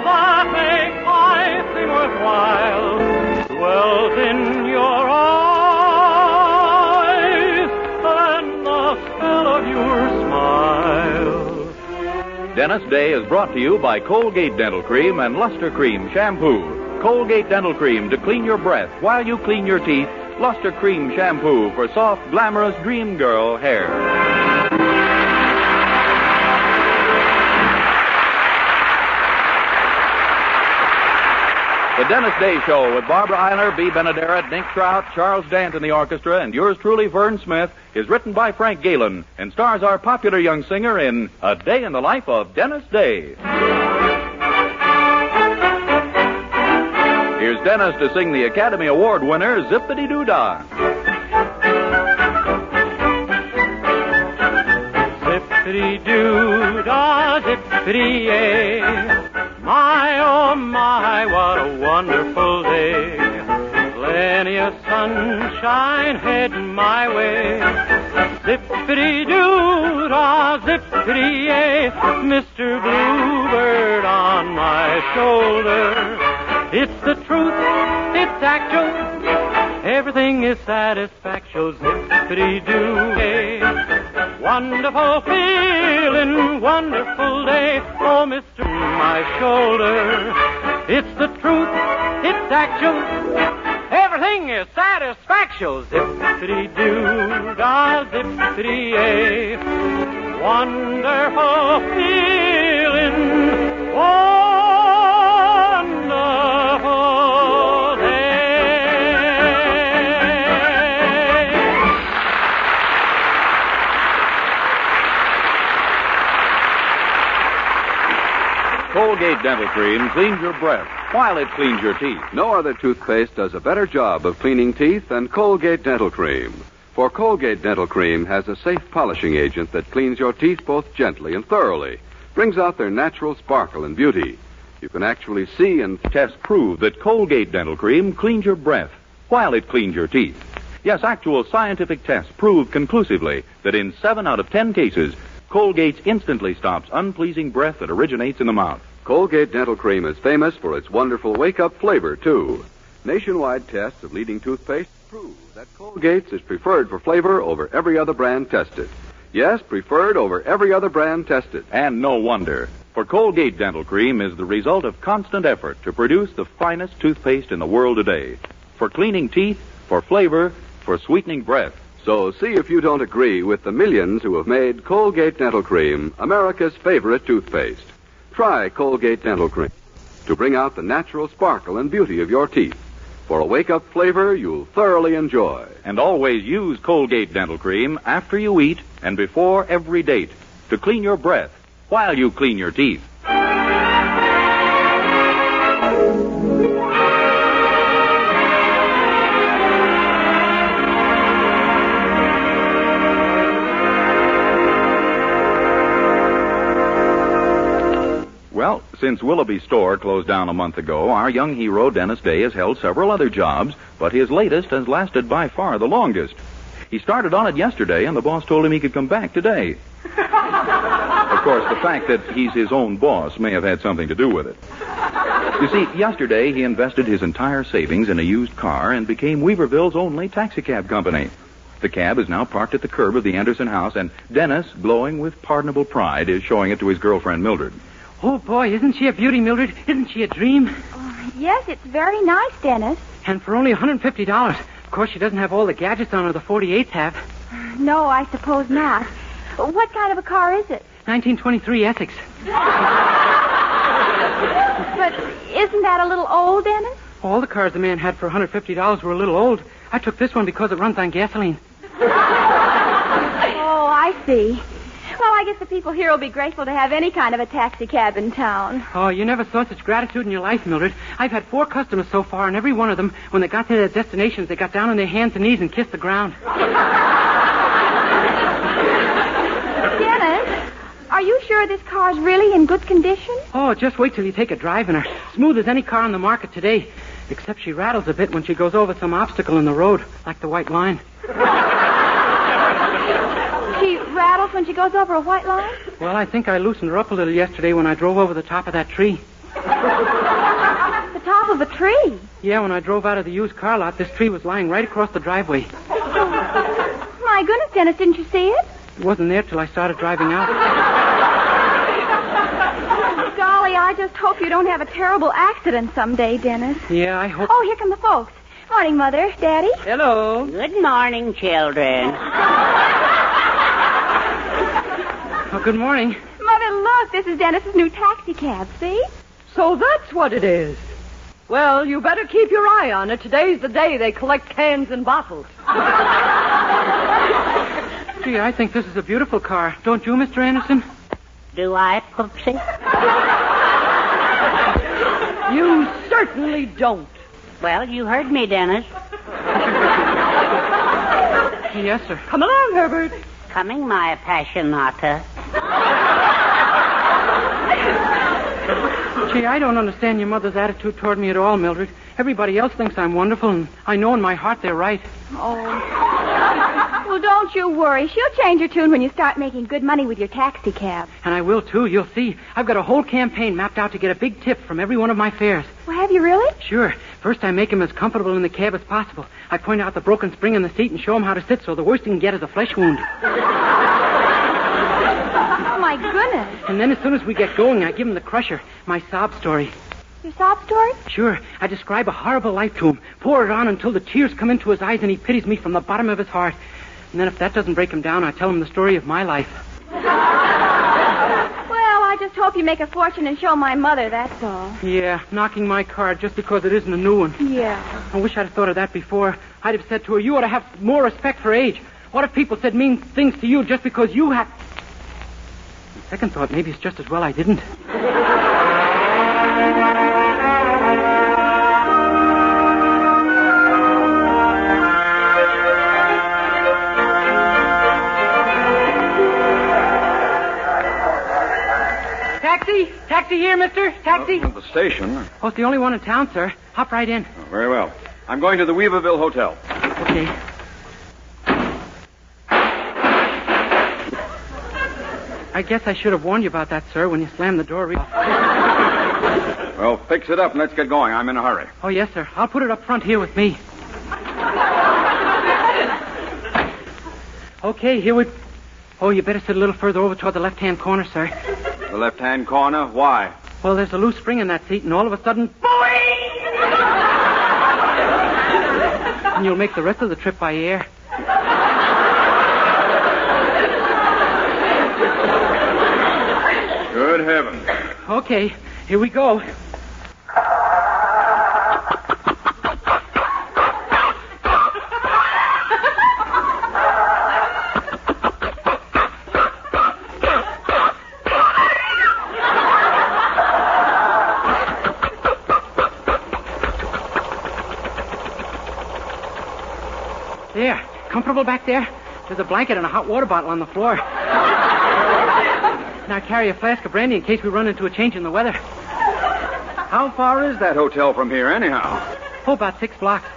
that makes life seem worthwhile dwells in your eyes and the spell of your smile. Dennis Day is brought to you by Colgate Dental Cream and Luster Cream Shampoo. Colgate Dental Cream to clean your breath while you clean your teeth. Luster Cream Shampoo for soft, glamorous dream girl hair. The Dennis Day Show with Barbara Eiler, B. Benaderet, Dink Trout, Charles Dant in the orchestra, and yours truly, Vern Smith, is written by Frank Galen and stars our popular young singer in A Day in the Life of Dennis Day. Here's Dennis to sing the Academy Award winner, Zippity-Doo-Dah. Zippity-doo-dah, zippity-yay. My, oh my, what a wonderful day. Plenty of sunshine heading my way. Zippity-doo-dah, zippity-yay. Mr. Bluebird on my shoulder. It's the truth, it's actual. Everything is satisfactual. Zippity-doo-yay. Wonderful feeling, wonderful day. Oh, Mr. my shoulder. It's the truth, it's actual. Everything is satisfactual. Zippity-doo-dah, zippity-yay. Wonderful feeling, wonderful day. Colgate Dental Cream cleans your breath while it cleans your teeth. No other toothpaste does a better job of cleaning teeth than Colgate Dental Cream. For Colgate Dental Cream has a safe polishing agent that cleans your teeth both gently and thoroughly, brings out their natural sparkle and beauty. You can actually see and tests prove that Colgate Dental Cream cleans your breath while it cleans your teeth. Yes, actual scientific tests prove conclusively that in 7 out of 10 cases, Colgate instantly stops unpleasing breath that originates in the mouth. Colgate Dental Cream is famous for its wonderful wake-up flavor, too. Nationwide tests of leading toothpaste prove that Colgate's is preferred for flavor over every other brand tested. Yes, preferred over every other brand tested. And no wonder, for Colgate Dental Cream is the result of constant effort to produce the finest toothpaste in the world today. For cleaning teeth, for flavor, for sweetening breath. So see if you don't agree with the millions who have made Colgate Dental Cream America's favorite toothpaste. Try Colgate Dental Cream to bring out the natural sparkle and beauty of your teeth. For a wake-up flavor you'll thoroughly enjoy. And always use Colgate Dental Cream after you eat and before every date to clean your breath while you clean your teeth. Well, since Willoughby's store closed down a month ago, our young hero, Dennis Day, has held several other jobs, but his latest has lasted by far the longest. He started on it yesterday, and the boss told him he could come back today. Of course, the fact that he's his own boss may have had something to do with it. You see, yesterday he invested his entire savings in a used car and became Weaverville's only taxicab company. The cab is now parked at the curb of the Anderson house, and Dennis, glowing with pardonable pride, is showing it to his girlfriend, Mildred. Oh, boy, isn't she a beauty, Mildred? Isn't she a dream? Oh, yes, it's very nice, Dennis. And for only $150. Of course, she doesn't have all the gadgets on her the 48s have. No, I suppose not. What kind of a car is it? 1923 Essex. But isn't that a little old, Dennis? All the cars the man had for $150 were a little old. I took this one because it runs on gasoline. Oh, I see. Well, I guess the people here will be grateful to have any kind of a taxi cab in town. Oh, you never saw such gratitude in your life, Mildred. I've had 4 customers so far, and every one of them, when they got to their destinations, they got down on their hands and knees and kissed the ground. Dennis, are you sure this car's really in good condition? Oh, just wait till you take a drive in her. Smooth as any car on the market today. Except she rattles a bit when she goes over some obstacle in the road, like the white line. She rattles when she goes over a white line? Well, I think I loosened her up a little yesterday when I drove over the top of that tree. The top of a tree? Yeah, when I drove out of the used car lot, this tree was lying right across the driveway. My goodness, Dennis, didn't you see it? It wasn't there till I started driving out. Golly, I just hope you don't have a terrible accident someday, Dennis. Yeah, I hope... Oh, here come the folks. Morning, Mother, Daddy. Hello. Good morning, children. Oh, good morning. Mother, look, this is Dennis's new taxi cab, see? So that's what it is. Well, you better keep your eye on it. Today's the day they collect cans and bottles. Gee, I think this is a beautiful car. Don't you, Mr. Anderson? Do I, Poopsie? You certainly don't. Well, you heard me, Dennis. Yes, sir. Come along, Herbert. Coming, my passionata. Gee, I don't understand your mother's attitude toward me at all, Mildred. Everybody else thinks I'm wonderful, and I know in my heart they're right. Oh. Well, don't you worry. She'll change her tune when you start making good money with your taxi cab. And I will, too. You'll see. I've got a whole campaign mapped out to get a big tip from every one of my fares. Well, have you really? Sure. First, I make him as comfortable in the cab as possible. I point out the broken spring in the seat and show him how to sit so the worst he can get is a flesh wound. Oh, my goodness. And then as soon as we get going, I give him the crusher, my sob story. Your sob story? Sure. I describe a horrible life to him, pour it on until the tears come into his eyes and he pities me from the bottom of his heart. And then if that doesn't break him down, I tell him the story of my life. Well, I just hope you make a fortune and show my mother, that's all. Yeah, knocking my car just because it isn't a new one. Yeah. I wish I'd have thought of that before. I'd have said to her, you ought to have more respect for age. What if people said mean things to you just because you had... On second thought, maybe it's just as well I didn't. Taxi? Taxi here, mister? Taxi? At the station. Oh, it's the only one in town, sir. Hop right in. Oh, very well. I'm going to the Weaverville Hotel. Okay. I guess I should have warned you about that, sir, when you slammed the door. Well, fix it up and let's get going. I'm in a hurry. Oh, yes, sir. I'll put it up front here with me. Okay, here we... Oh, you better sit a little further over toward the left-hand corner, sir. The left-hand corner? Why? Well, there's a loose spring in that seat, and all of a sudden... And you'll make the rest of the trip by air. Good heavens. Okay, here we go. There, comfortable back there? There's a blanket and a hot water bottle on the floor. Now carry a flask of brandy in case we run into a change in the weather. How far is that hotel from here, anyhow? Oh, about 6 blocks.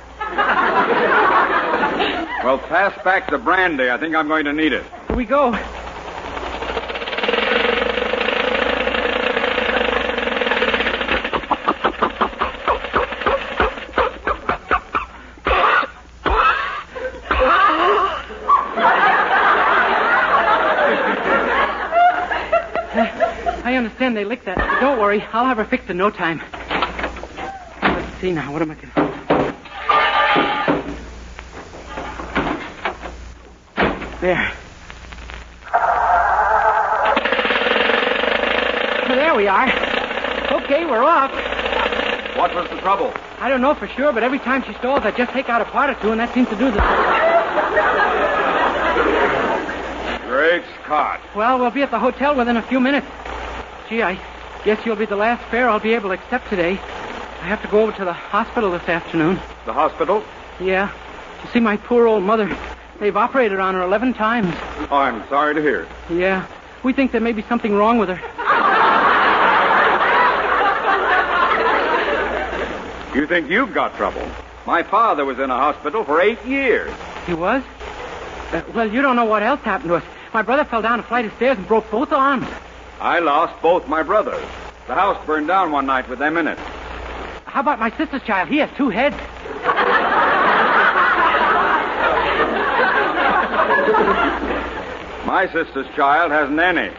Well, pass back the brandy. I think I'm going to need it. Here we go. I understand they licked that. But don't worry, I'll have her fixed in no time. Let's see now. What am I going to do? There. There we are. Okay, we're off. What was the trouble? I don't know for sure, but every time she stalls, I just take out a part or two, and that seems to do the... Great Scott. Well, we'll be at the hotel within a few minutes. Gee, I guess you'll be the last fare I'll be able to accept today. I have to go over to the hospital this afternoon. The hospital? Yeah. To see my poor old mother. They've operated on her 11 times. Oh, I'm sorry to hear. Yeah. We think there may be something wrong with her. You think you've got trouble? My father was in a hospital for 8 years. He was? Well, you don't know what else happened to us. My brother fell down a flight of stairs and broke both arms. I lost both my brothers. The house burned down one night with them in it. How about my sister's child? He has 2 heads. My sister's child hasn't any.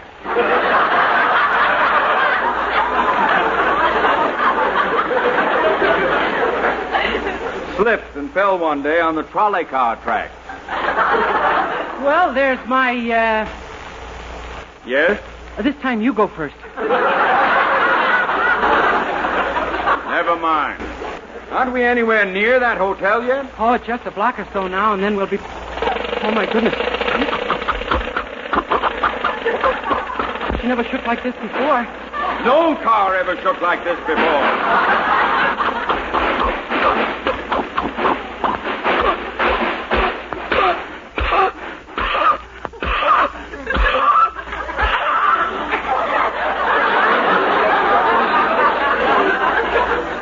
Slipped and fell one day on the trolley car track. Well, there's my, Yes? This time you go first. Never mind. Aren't we anywhere near that hotel yet? Oh, just a block or so now, and then we'll be... Oh, my goodness. She never shook like this before. No car ever shook like this before.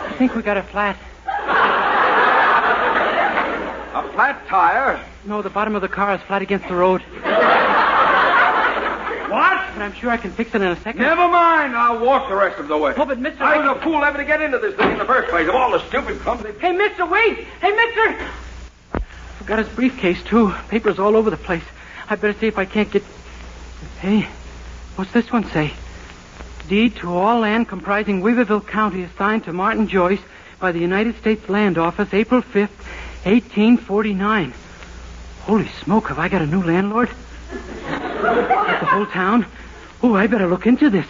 I think we got a flat. A flat tire? No, the bottom of the car is flat against the road. What? But I'm sure I can fix it in a second. Never mind. I'll walk the rest of the way. Oh, but Mr. I was a fool ever to get into this thing in the first place. Of all the stupid clumsy... Hey, mister, wait! Hey, mister! Forgot his briefcase, too. Papers all over the place. I better see if I can't get... Hey, what's this one say? Deed to all land comprising Weaverville County assigned to Martin Joyce by the United States Land Office, April 5th, 1849. Holy smoke, have I got a new landlord? Like the whole town? Oh, I better look into this.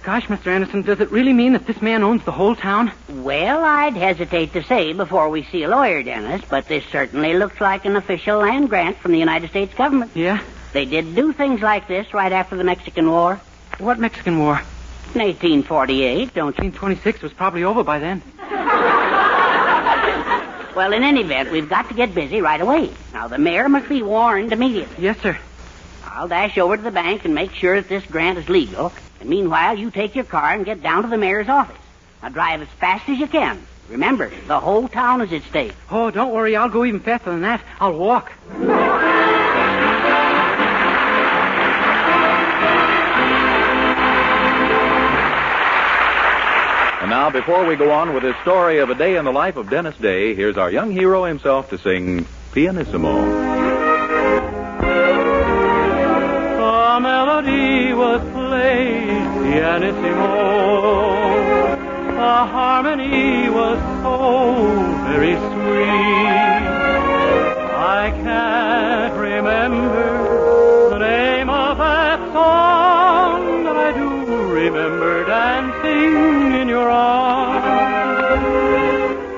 Gosh, Mr. Anderson, does it really mean that this man owns the whole town? Well, I'd hesitate to say before we see a lawyer, Dennis, but this certainly looks like an official land grant from the United States government. Yeah? They did do things like this right after the Mexican War. What Mexican War? In 1848, don't you? 1826 was probably over by then. Well, in any event, we've got to get busy right away. Now, the mayor must be warned immediately. Yes, sir. I'll dash over to the bank and make sure that this grant is legal. And meanwhile, you take your car and get down to the mayor's office. Now, drive as fast as you can. Remember, the whole town is at stake. Oh, don't worry. I'll go even faster than that. I'll walk. And now, before we go on with this story of a day in the life of Dennis Day, here's our young hero himself to sing Pianissimo. A melody was played pianissimo. The harmony was so very sweet. I can't remember the name of that song, but I do remember dancing in your arms.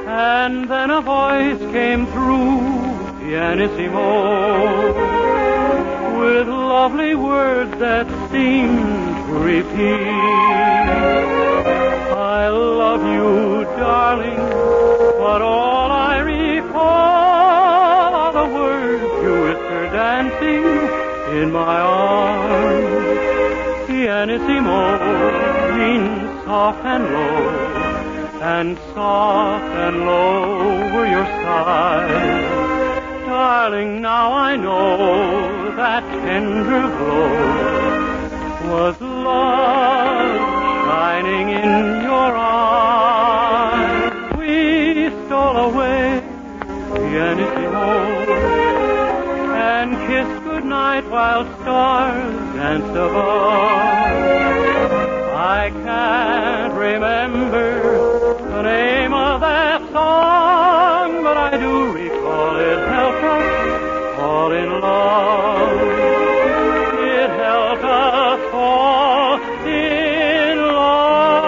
And then a voice came through pianissimo with lovely words that seemed to repeat. I love you, darling, but all I recall are the words you whisper dancing in my arms. Pianissimo means soft and low, and soft and low were your sighs. Darling, now I know that tender glow was love shining in your eyes. We stole away, pianissimo, and kissed goodnight while stars danced above. I can't remember the name of that song, but I do recall it helped us fall in love. It helped us fall in love.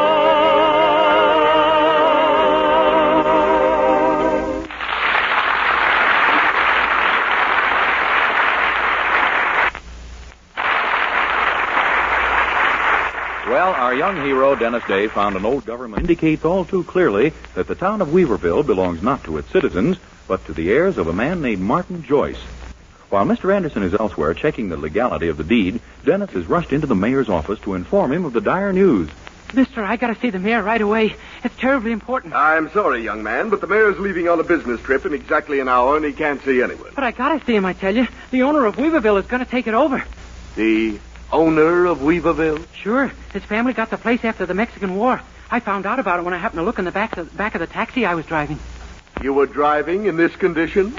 Well, our young hero, Dennis Day, found an old government indicates all too clearly that the town of Weaverville belongs not to its citizens, but to the heirs of a man named Martin Joyce. While Mr. Anderson is elsewhere checking the legality of the deed, Dennis has rushed into the mayor's office to inform him of the dire news. Mister, I gotta see the mayor right away. It's terribly important. I'm sorry, young man, but the mayor's leaving on a business trip in exactly an hour, and he can't see anyone. But I gotta see him, I tell you. The owner of Weaverville is gonna take it over. The owner of Weaverville? Sure. His family got the place after the Mexican War. I found out about it when I happened to look in the back of the taxi I was driving. You were driving in this condition?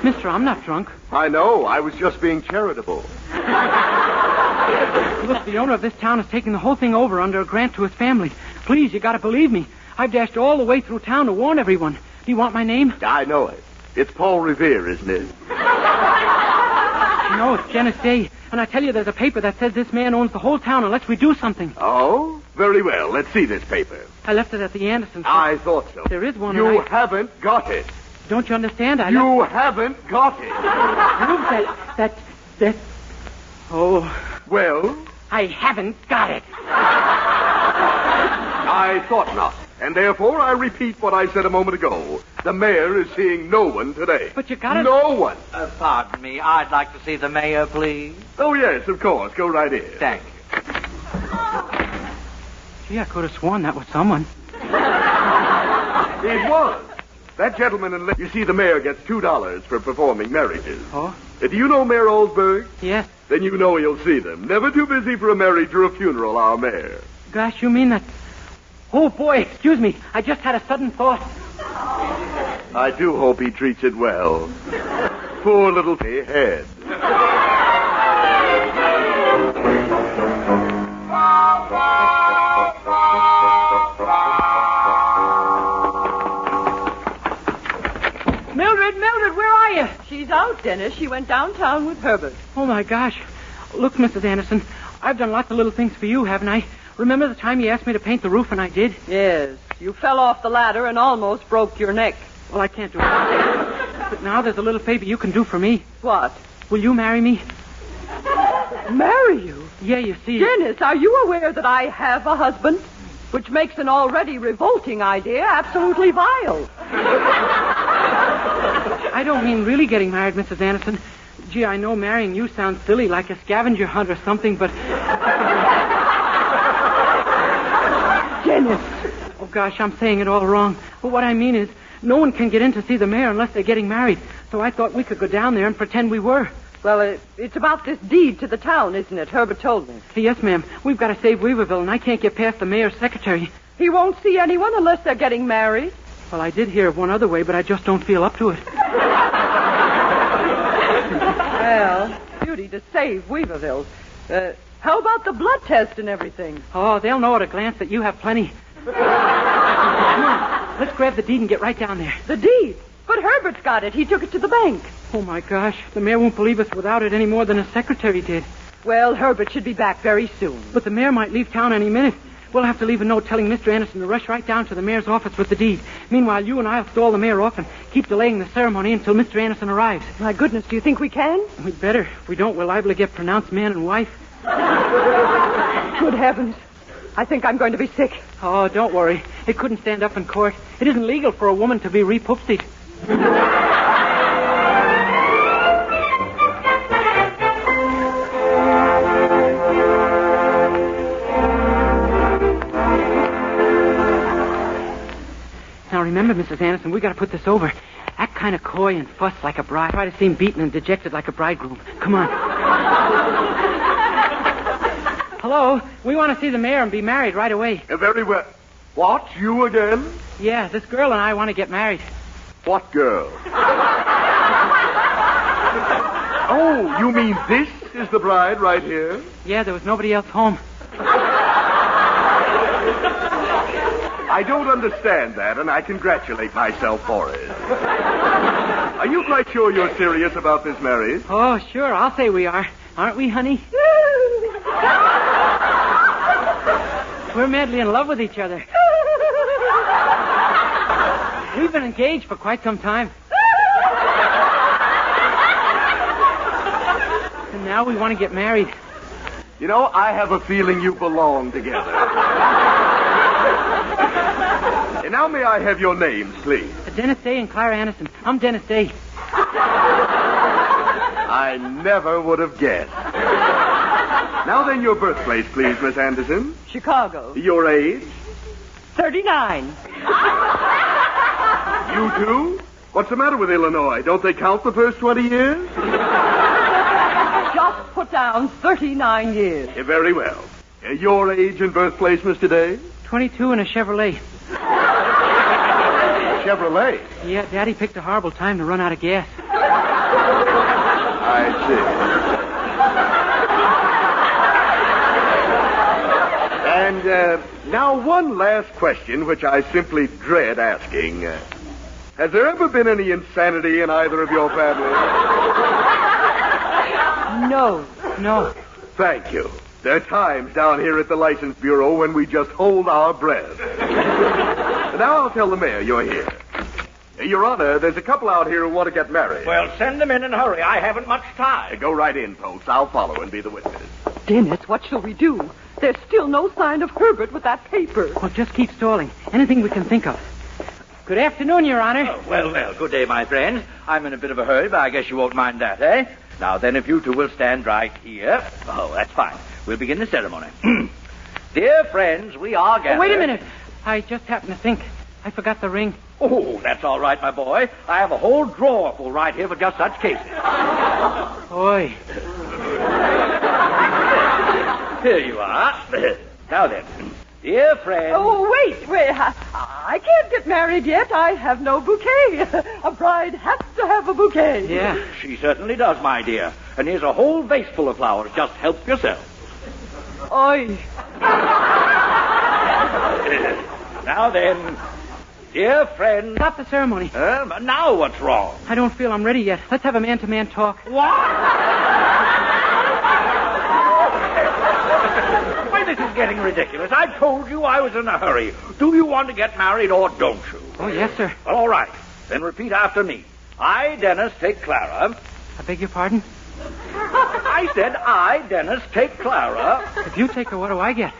Mister, I'm not drunk. I know. I was just being charitable. Look, the owner of this town is taking the whole thing over under a grant to his family. Please, you gotta believe me. I've dashed all the way through town to warn everyone. Do you want my name? I know it. It's Paul Revere, isn't it? No, it's Dennis Day. And I tell you, there's a paper that says this man owns the whole town unless we do something. Oh? Very well. Let's see this paper. I left it at the Andersons. I thought so. There is one. You haven't got it. Don't you understand? You haven't got it. That. Oh. Well? I haven't got it. I thought not. And therefore, I repeat what I said a moment ago. The mayor is seeing no one today. But you gotta... No one. Pardon me. I'd like to see the mayor, please. Oh, yes, of course. Go right in. Thank you. Gee, I could have sworn that was someone. It was. That gentleman and you see, the mayor gets $2 for performing marriages. Oh? Do you know Mayor Oldsberg? Yes. Then you know he'll see them. Never too busy for a marriage or a funeral, our mayor. Gosh, you mean that... Oh, boy, excuse me. I just had a sudden thought. I do hope he treats it well. Poor little head. Mildred, where are you? She's out, Dennis. She went downtown with Herbert. Oh, my gosh. Look, Mrs. Anderson, I've done lots of little things for you, haven't I? Remember the time you asked me to paint the roof and I did? Yes. You fell off the ladder and almost broke your neck. Well, I can't do it. But now there's a little favor you can do for me. What? Will you marry me? Marry you? Yeah, you see... Dennis, are you aware that I have a husband? Which makes an already revolting idea absolutely vile. I don't mean really getting married, Mrs. Anderson. Gee, I know marrying you sounds silly, like a scavenger hunt or something, but... Dennis, Oh, gosh, I'm saying it all wrong. But what I mean is, no one can get in to see the mayor unless they're getting married. So I thought we could go down there and pretend we were. Well, it's about this deed to the town, isn't it? Herbert told me. Yes, ma'am. We've got to save Weaverville, and I can't get past the mayor's secretary. He won't see anyone unless they're getting married. Well, I did hear of one other way, but I just don't feel up to it. Well, beauty to save Weaverville. How about the blood test and everything? Oh, they'll know at a glance that you have plenty. Come on, let's grab the deed and get right down there. The deed? But Herbert's got it. He took it to the bank. Oh, my gosh. The mayor won't believe us without it any more than his secretary did. Well, Herbert should be back very soon. But the mayor might leave town any minute. We'll have to leave a note telling Mr. Anderson to rush right down to the mayor's office with the deed. Meanwhile, you and I'll stall the mayor off and keep delaying the ceremony until Mr. Anderson arrives. My goodness, do you think we can? We'd better. If we don't, we're liable to get pronounced man and wife. Good heavens. I think I'm going to be sick. Oh, don't worry. It couldn't stand up in court. It isn't legal for a woman to be repoopsied. Now, remember, Mrs. Anderson, we got to put this over. Act kind of coy and fuss like a bride. Try to seem beaten and dejected like a bridegroom. Come on. Hello? We want to see the mayor and be married right away. Very well. What? You again? Yeah, this girl and I want to get married. What girl? Oh, you mean this is the bride right here? Yeah, there was nobody else home. I don't understand that, and I congratulate myself for it. Are you quite sure you're serious about this marriage? Oh, sure. I'll say we are. Aren't we, honey? We're madly in love with each other. We've been engaged for quite some time. And now we want to get married. You know, I have a feeling you belong together. And now may I have your names, please? Dennis Day and Clara Anderson. I'm Dennis Day. I never would have guessed. Now then, your birthplace, please, Miss Anderson. Chicago. Your age? 39. You too? What's the matter with Illinois? Don't they count the first 20 years? Just put down 39 years. Very well. Your age and birthplace, Mr. Day? 22 and a Chevrolet. Chevrolet? Yeah, Daddy picked a horrible time to run out of gas. I see. And now one last question, which I simply dread asking. Has there ever been any insanity in either of your families? No. Thank you. There are times down here at the License Bureau when we just hold our breath. Now I'll tell the mayor you're here. Your Honor, there's a couple out here who want to get married. Well, send them in and hurry. I haven't much time. Go right in, folks. I'll follow and be the witness. Dennis, what shall we do? There's still no sign of Herbert with that paper. Well, just keep stalling. Anything we can think of. Good afternoon, Your Honor. Oh, well, good day, my friends. I'm in a bit of a hurry, but I guess you won't mind that, eh? Now, then, if you two will stand right here. Oh, that's fine. We'll begin the ceremony. Dear friends, we are gathered... Oh, wait a minute. I just happened to think. I forgot the ring. Oh, that's all right, my boy. I have a whole drawer full right here for just such cases. Oi. Here you are. Now then, dear friends... Oh, wait. I can't get married yet. I have no bouquet. A bride has to have a bouquet. Yeah, she certainly does, my dear. And here's a whole vase full of flowers. Just help yourself. Oi. Now then, dear friends... Stop the ceremony. Now what's wrong? I don't feel I'm ready yet. Let's have a man-to-man talk. What? Why, this is getting ridiculous. I told you I was in a hurry. Do you want to get married or don't you? Oh, yes, sir. Well, all right. Then repeat after me. I, Dennis, take Clara. I beg your pardon? I said I, Dennis, take Clara. If you take her, what do I get?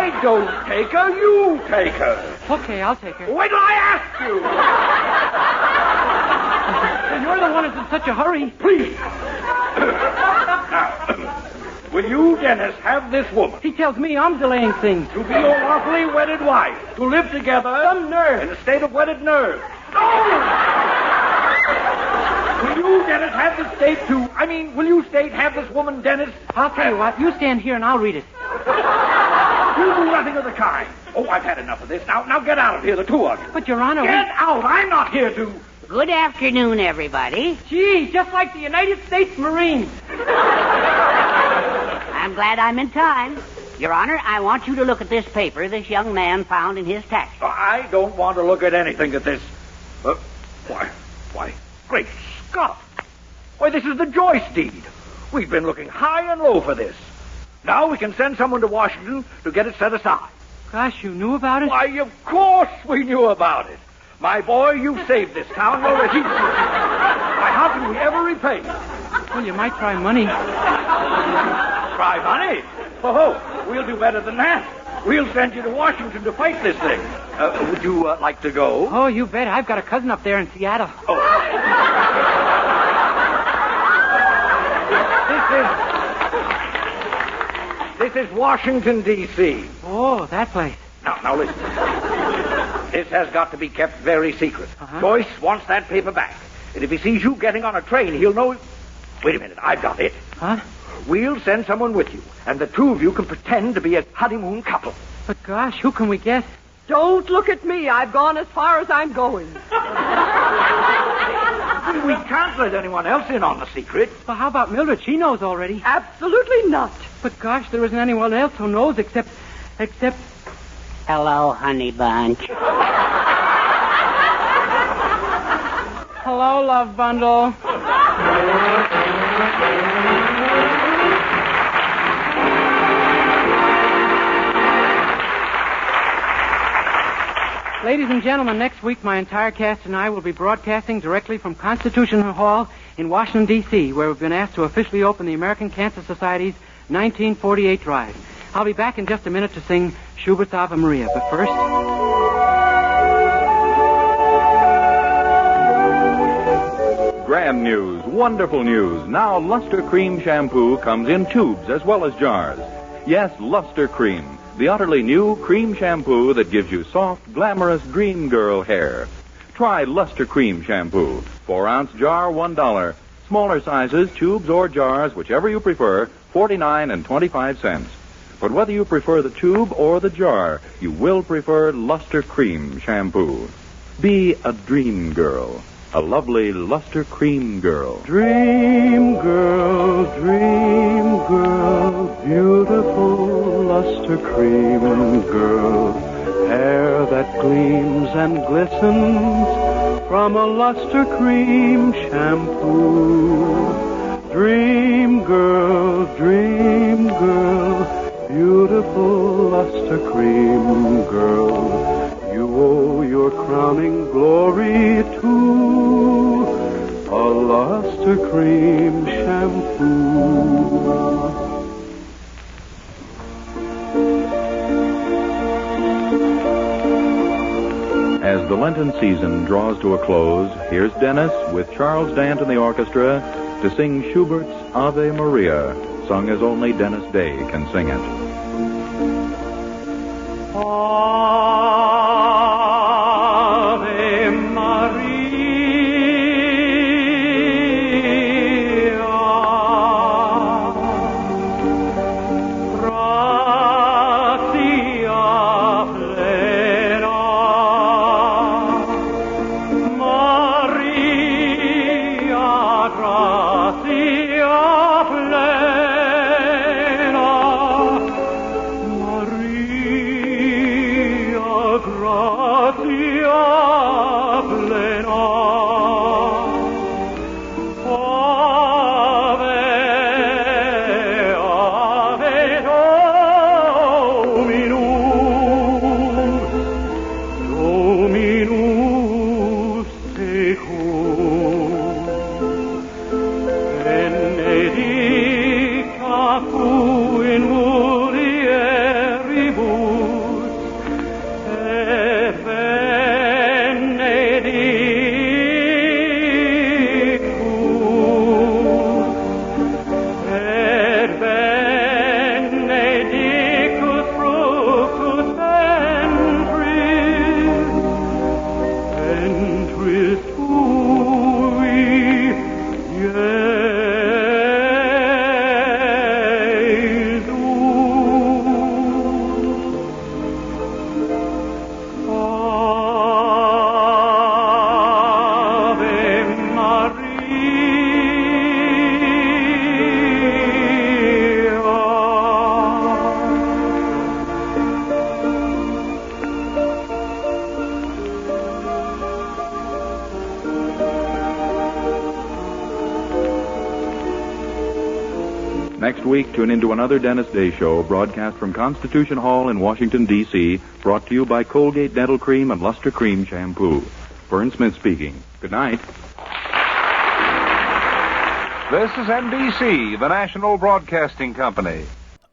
I don't take her, you take her. Okay, I'll take her. Wait till I ask you. You're the one who's in such a hurry. Please. Now, Will you, Dennis, have this woman? He tells me I'm delaying things. To be your lawfully wedded wife. To live together. Some nerve. In a state of wedded nerve. Oh! Will you, Dennis, have this state to... will you state have this woman, Dennis? I'll tell you what. You stand here and I'll read it. You do nothing of the kind. Oh, I've had enough of this. Now get out of here, the two of you. But, Your Honor... Get out! I'm not here to... Good afternoon, everybody. Gee, just like the United States Marines. I'm glad I'm in time. Your Honor, I want you to look at this paper this young man found in his taxi. I don't want to look at anything that this... Why, great Scott. Why, this is the Joyce deed. We've been looking high and low for this. Now we can send someone to Washington to get it set aside. Gosh, you knew about it? Why, of course we knew about it. My boy, you saved this town. You're a hero. Why, how can we ever repay you? Well, you might try money. Try money? Oh, we'll do better than that. We'll send you to Washington to fight this thing. Would you like to go? Oh, you bet. I've got a cousin up there in Seattle. Oh. This is Washington, D.C. Oh, that place. Now listen. This has got to be kept very secret. Joyce wants that paper back. And if he sees you getting on a train, he'll know... Wait a minute, I've got it. Huh? We'll send someone with you, and the two of you can pretend to be a honeymoon couple. But gosh, who can we get? Don't look at me. I've gone as far as I'm going. We can't let anyone else in on the secret. Well, how about Mildred? She knows already. Absolutely not. But gosh, there isn't anyone else who knows except... Hello, honey bunch. Hello, love bundle. Ladies and gentlemen, next week my entire cast and I will be broadcasting directly from Constitution Hall in Washington, D.C., where we've been asked to officially open the American Cancer Society's 1948 drive. I'll be back in just a minute to sing Schubert's Ave Maria, but first... Grand news, wonderful news. Now Luster Cream Shampoo comes in tubes as well as jars. Yes, Luster Cream, the utterly new cream shampoo that gives you soft, glamorous dream girl hair. Try Luster Cream Shampoo. 4-ounce jar, $1. Smaller sizes, tubes or jars, whichever you prefer, 49 and 25 cents. But whether you prefer the tube or the jar, you will prefer Luster Cream Shampoo. Be a dream girl. A lovely Luster Cream girl. Dream girl, beautiful Luster Cream girl. Hair that gleams and glistens from a Luster Cream shampoo. Dream girl, beautiful Luster Cream girl. You owe your crowning glory to a Luster Cream shampoo. As the Lenten season draws to a close, here's Dennis with Charles Dant and the orchestra to sing Schubert's Ave Maria, sung as only Dennis Day can sing it. Ave Maria, gratia plena, Maria, gratia plena, Maria, Next week, tune into another Dennis Day Show broadcast from Constitution Hall in Washington, D.C., brought to you by Colgate Dental Cream and Luster Cream Shampoo. Vern Smith speaking. Good night. This is NBC, the national broadcasting company.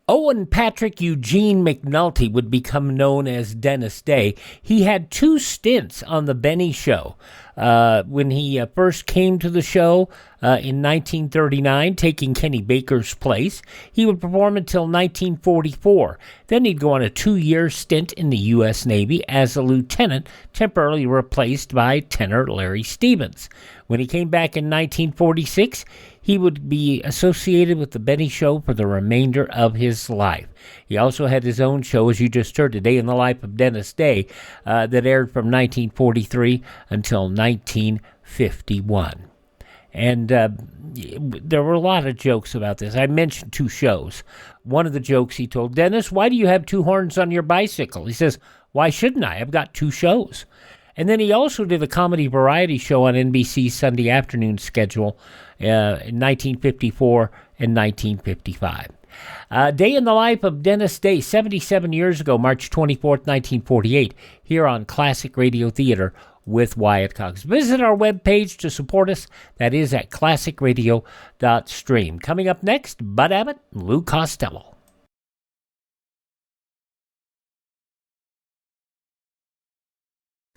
Owen Patrick Eugene McNulty would become known as Dennis Day. He had 2 stints on The Benny Show. When he first came to the show in 1939, taking Kenny Baker's place, he would perform until 1944. Then he'd go on a 2-year stint in the U.S. Navy as a lieutenant, temporarily replaced by tenor Larry Stevens. When he came back in 1946, he would be associated with The Benny Show for the remainder of his life. He also had his own show, as you just heard, Today in the Life of Dennis Day, that aired from 1943 until 1951. And there were a lot of jokes about this. I mentioned 2 shows. One of the jokes he told, Dennis, why do you have 2 horns on your bicycle? He says, why shouldn't I? I've got 2 shows. And then he also did a comedy variety show on NBC's Sunday afternoon schedule in 1954 and 1955. Day in the Life of Dennis Day, 77 years ago, March 24th, 1948, here on Classic Radio Theater with Wyatt Cox. Visit our webpage to support us. That is at classicradio.stream. Coming up next, Bud Abbott and Lou Costello.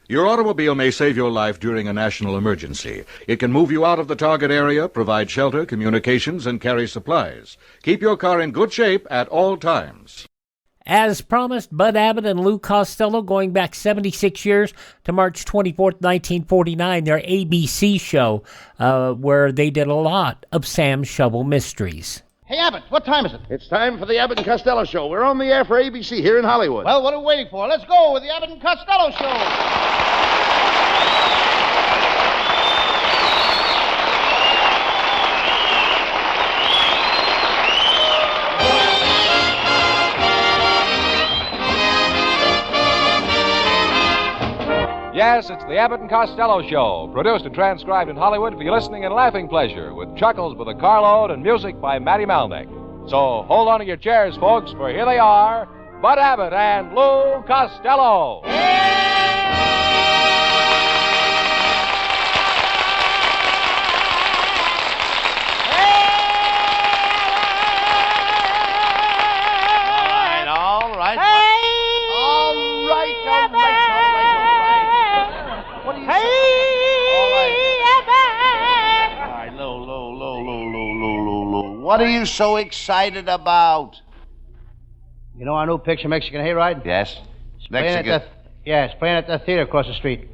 Your automobile may save your life during a national emergency. It can move you out of the target area, provide shelter, communications, and carry supplies. Keep your car in good shape at all times. As promised, Bud Abbott and Lou Costello, going back 76 years to March 24th, 1949, their ABC show, where they did a lot of Sam Shovel mysteries. Hey, Abbott, what time is it? It's time for the Abbott and Costello Show. We're on the air for ABC here in Hollywood. Well, what are we waiting for? Let's go with the Abbott and Costello Show. Yes, it's the Abbott and Costello Show, produced and transcribed in Hollywood for your listening and laughing pleasure, with chuckles with a carload and music by Matty Malnick. So hold on to your chairs, folks, for here they are, Bud Abbott and Lou Costello. All right. What do you say? All right, Lou. What are you so excited about? You know our new picture, Mexican Hayride? Yes. It's playing at the theater across the street.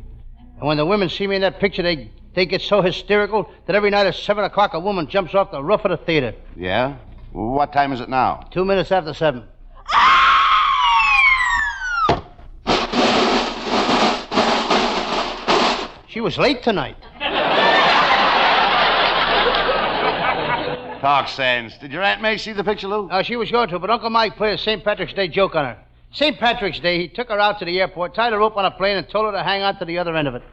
And when the women see me in that picture, they get so hysterical that every night at 7 o'clock a woman jumps off the roof of the theater. Yeah? What time is it now? 2 minutes after 7. She was late tonight. Talk sense. Did your Aunt May see the picture, Lou? She was going to, but Uncle Mike played a St. Patrick's Day joke on her. St. Patrick's Day, he took her out to the airport, tied her up on a plane, and told her to hang on to the other end of it.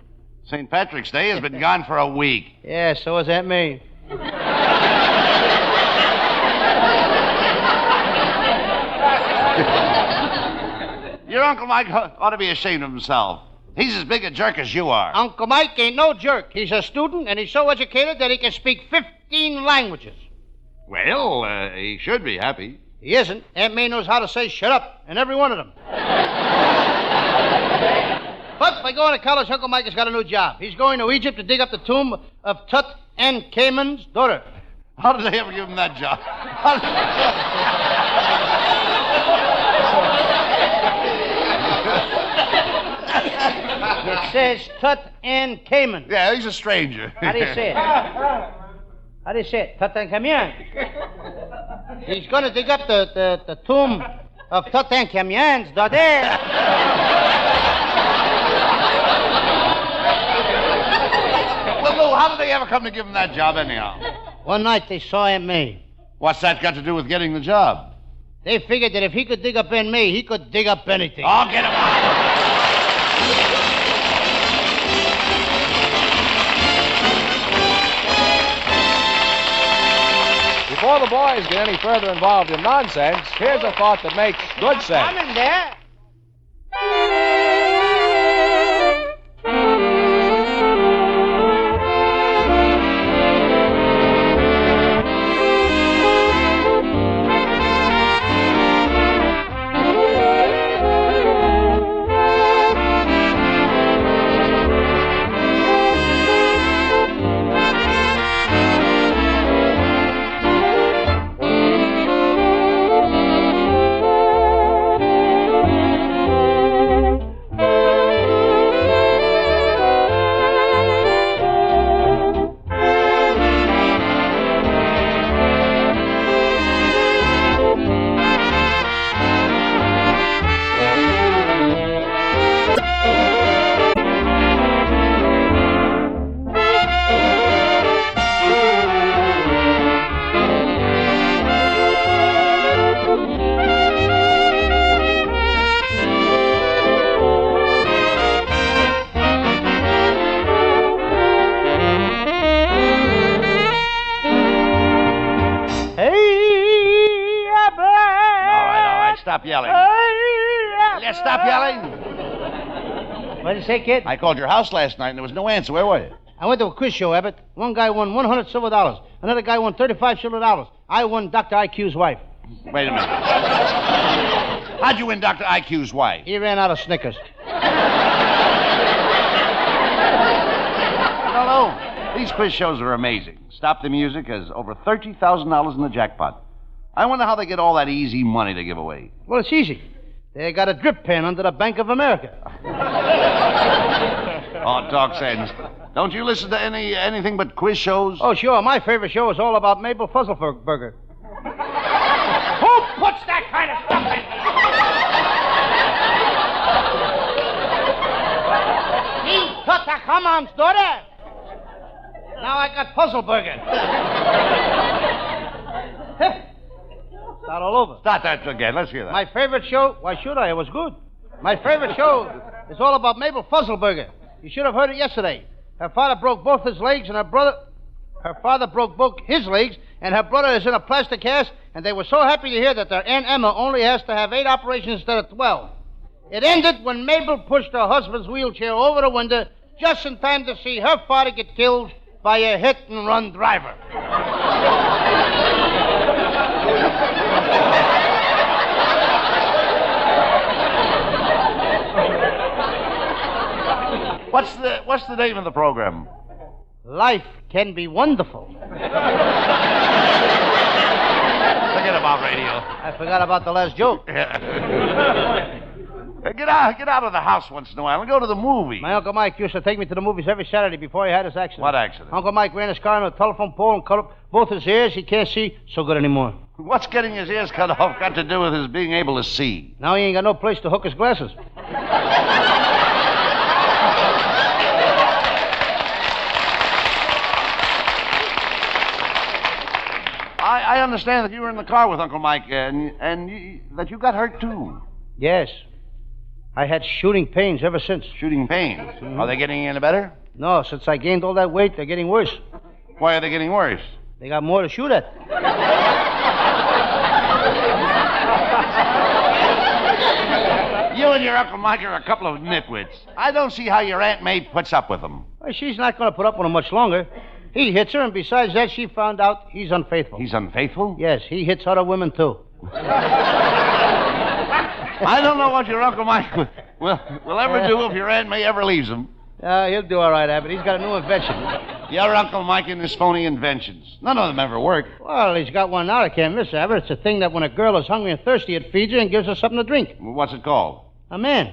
St. Patrick's Day has been gone for a week. Yeah, so has Aunt May. Your Uncle Mike ought to be ashamed of himself. He's as big a jerk as you are. Uncle Mike ain't no jerk. He's a student, and he's so educated that he can speak 15 languages. Well, he should be happy. He isn't. Aunt May knows how to say shut up in every one of them. But by going to college, Uncle Mike has got a new job. He's going to Egypt to dig up the tomb of Tutankhamun's daughter. How did they ever give him that job? It says Tutankhamun. Yeah, he's a stranger. How do you say it? How do you say it? Tutankhamun. He's going to dig up the tomb of Tutankhamun's daughter. Well, Lou, how did they ever come to give him that job anyhow? One night they saw Aunt May. What's that got to do with getting the job? They figured that if he could dig up Aunt May, he could dig up anything. Oh, get him out! before the boys get any further involved in nonsense, here's a thought that makes good sense. Come in there. Stop yelling. Let's stop yelling. What did you say, kid? I called your house last night and there was no answer. Where were you? I went to a quiz show, Abbott. One guy won $100 silver dollars. Another guy won $35 silver dollars. I won Dr. IQ's wife. Wait a minute. How'd you win Dr. IQ's wife? He ran out of Snickers. Hello. These quiz shows are amazing. Stop the Music has over $30,000 in the jackpot. I wonder how they get all that easy money to give away. Well, it's easy. They got a drip pen under the Bank of America. Oh, talk sense. Don't you listen to anything but quiz shows? Oh, sure. My favorite show is all about Mabel Fuzzleburger. Who puts that kind of stuff in? Me, Tota, come on, daughter. Now I got Puzzleburger. Start all over. Start that again. Let's hear that. My favorite show? Why should I? It was good. My favorite show is all about Mabel Fuzzleburger. You should have heard it yesterday. Her father broke both his legs, and her father broke both his legs, and her brother is in a plaster cast, and they were so happy to hear that their Aunt Emma only has to have 8 operations instead of 12. It ended when Mabel pushed her husband's wheelchair over the window just in time to see her father get killed by a hit-and-run driver. What's the name of the program? Life can be wonderful. Forget about radio. I forgot about the last joke. Get out of the house once in a while and go to the movie. My Uncle Mike used to take me to the movies every Saturday before he had his accident. What accident? Uncle Mike ran his car on a telephone pole and cut up both his ears. He can't see so good anymore. What's getting his ears cut off got to do with his being able to see? Now he ain't got no place to hook his glasses. I understand that you were in the car with Uncle Mike and that you got hurt too. Yes. I had shooting pains ever since. Shooting pains? Mm-hmm. Are they getting any better? No, since I gained all that weight, they're getting worse. Why are they getting worse? They got more to shoot at. You and your Uncle Mike are a couple of nitwits. I don't see how your Aunt May puts up with them. Well, she's not going to put up with him much longer. He hits her, and besides that, she found out he's unfaithful. He's unfaithful? Yes, he hits other women, too. I don't know what your Uncle Mike will ever do if your Aunt May ever leaves him. He'll do all right, Abbott. He's got a new invention. Your Uncle Mike and his phony inventions. None of them ever work. Well, he's got one now I can't miss, Abbott. It's a thing that when a girl is hungry and thirsty, it feeds her and gives her something to drink. What's it called? A man.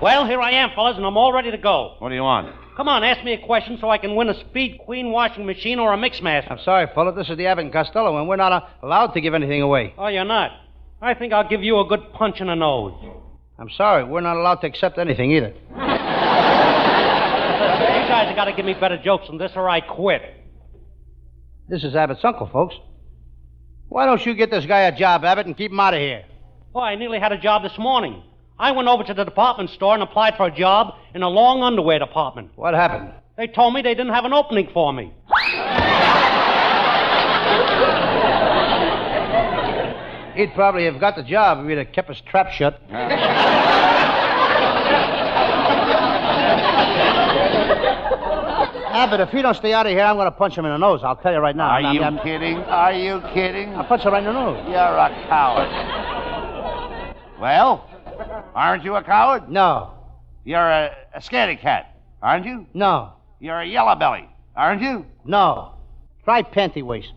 Well, here I am, fellas, and I'm all ready to go. What do you want? Come on, ask me a question so I can win a Speed Queen washing machine or a Mixmaster. I'm sorry, fella. This is the Abbott and Costello, and we're not allowed to give anything away. Oh, you're not? I think I'll give you a good punch in the nose. I'm sorry. We're not allowed to accept anything either. You guys have got to give me better jokes than this or I quit. This is Abbott's uncle, folks. Why don't you get this guy a job, Abbott, and keep him out of here? Oh, I nearly had a job this morning. I went over to the department store and applied for a job in a long underwear department. What happened? They told me they didn't have an opening for me. He'd probably have got the job if he'd have kept his trap shut. Abbott, if he don't stay out of here, I'm going to punch him in the nose. I'll tell you right now. Are you kidding? Are you kidding? I'll punch him right in the nose. You're a coward. Well, aren't you a coward? No. You're a scaredy cat, aren't you? No. You're a yellow belly, aren't you? No. Try panty waist.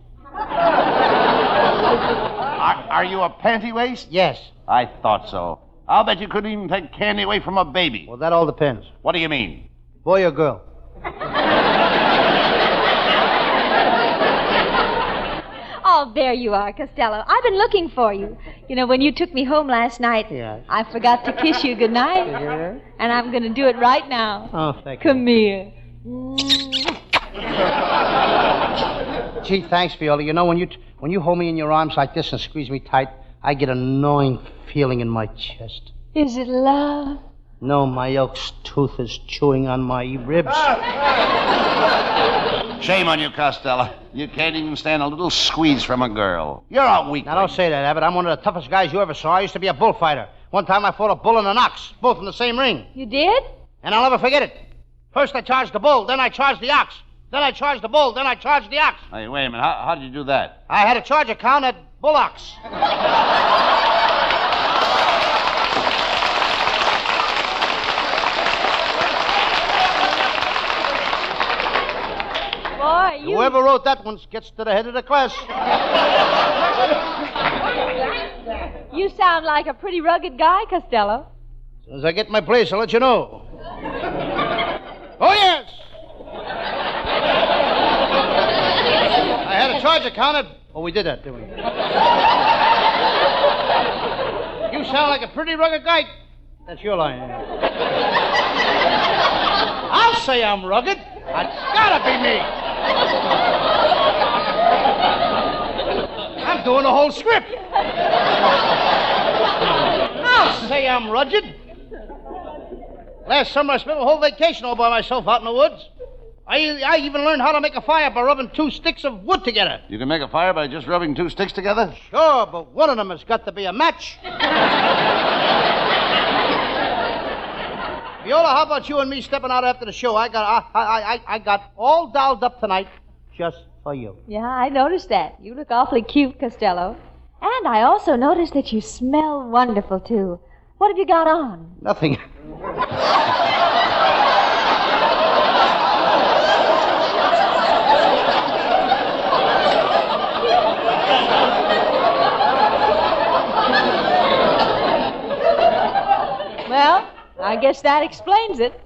Are you a panty waist? Yes. I thought so. I'll bet you couldn't even take candy away from a baby. Well, that all depends. What do you mean? Boy or girl? Oh, there you are, Costello. I've been looking for you. You know, when you took me home last night, I forgot to kiss you goodnight. And I'm going to do it right now. Oh, thank Come here. Gee, thanks, Viola. You know, when you hold me in your arms like this and squeeze me tight, I get an annoying feeling in my chest. Is it love? No, my elk's tooth is chewing on my ribs. Shame on you, Costello. You can't even stand a little squeeze from a girl. You're a weakling. Now, don't say that, Abbott. I'm one of the toughest guys you ever saw. I used to be a bullfighter. One time I fought a bull and an ox, both in the same ring. You did? And I'll never forget it. First I charged the bull, then I charged the ox. Then I charged the bull, then I charged the ox. Hey, wait a minute. How did you do that? I had a charge account at Bullocks. Boy, Whoever wrote that one gets to the head of the class. You sound like a pretty rugged guy, Costello. As soon as I get my place, I'll let you know. Oh, yes! I had a charge account at... Oh, we did that, didn't we? You sound like a pretty rugged guy. That's your line. I'll say I'm rugged. It's gotta be me. I'm doing the whole script. I'll say I'm rugged. Last summer I spent a whole vacation all by myself out in the woods. I even learned how to make a fire by rubbing two sticks of wood together. You can make a fire by just rubbing two sticks together? Sure, but one of them has got to be a match. Viola, how about you and me stepping out after the show? I got all dolled up tonight just for you. Yeah, I noticed that. You look awfully cute, Costello. And I also noticed that you smell wonderful, too. What have you got on? Nothing. Well, I guess that explains it.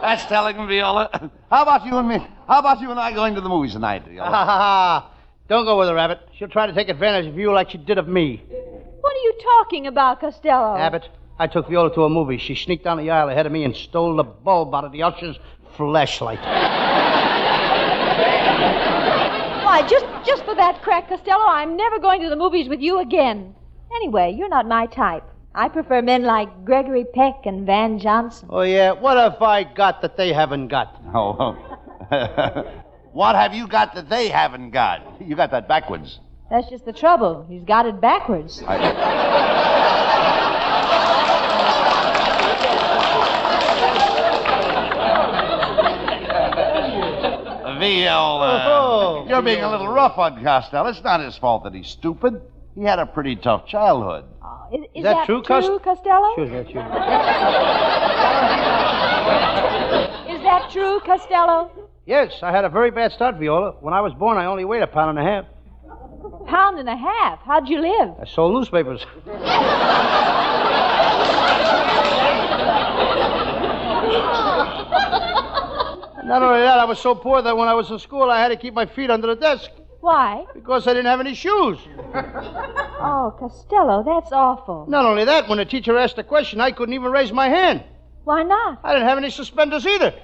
That's telling him, Viola. How about you and me? How about you and I going to the movies tonight, Viola? Don't go with her, Abbott. She'll try to take advantage of you like she did of me. What are you talking about, Costello? Abbott, I took Viola to a movie. She sneaked down the aisle ahead of me and stole the bulb out of the usher's flashlight. Why, just for that crack, Costello, I'm never going to the movies with you again. Anyway, you're not my type. I prefer men like Gregory Peck and Van Johnson. Oh, yeah? What have I got that they haven't got? Oh. What have you got that they haven't got? You got that backwards. That's just the trouble. He's got it backwards. Viola, you're being a little rough on Costello. It's not his fault that he's stupid. He had a pretty tough childhood. Is that true, Costello? Sure, that's true. Is that true, Costello? Yes, I had a very bad start, Viola. When I was born, I only weighed 1.5 pounds. £1.5 pounds? How'd you live? I sold newspapers. Not only that, I was so poor that when I was in school, I had to keep my feet under the desk. Why? Because I didn't have any shoes. Oh, Costello, that's awful. Not only that, when the teacher asked a question, I couldn't even raise my hand. Why not? I didn't have any suspenders either.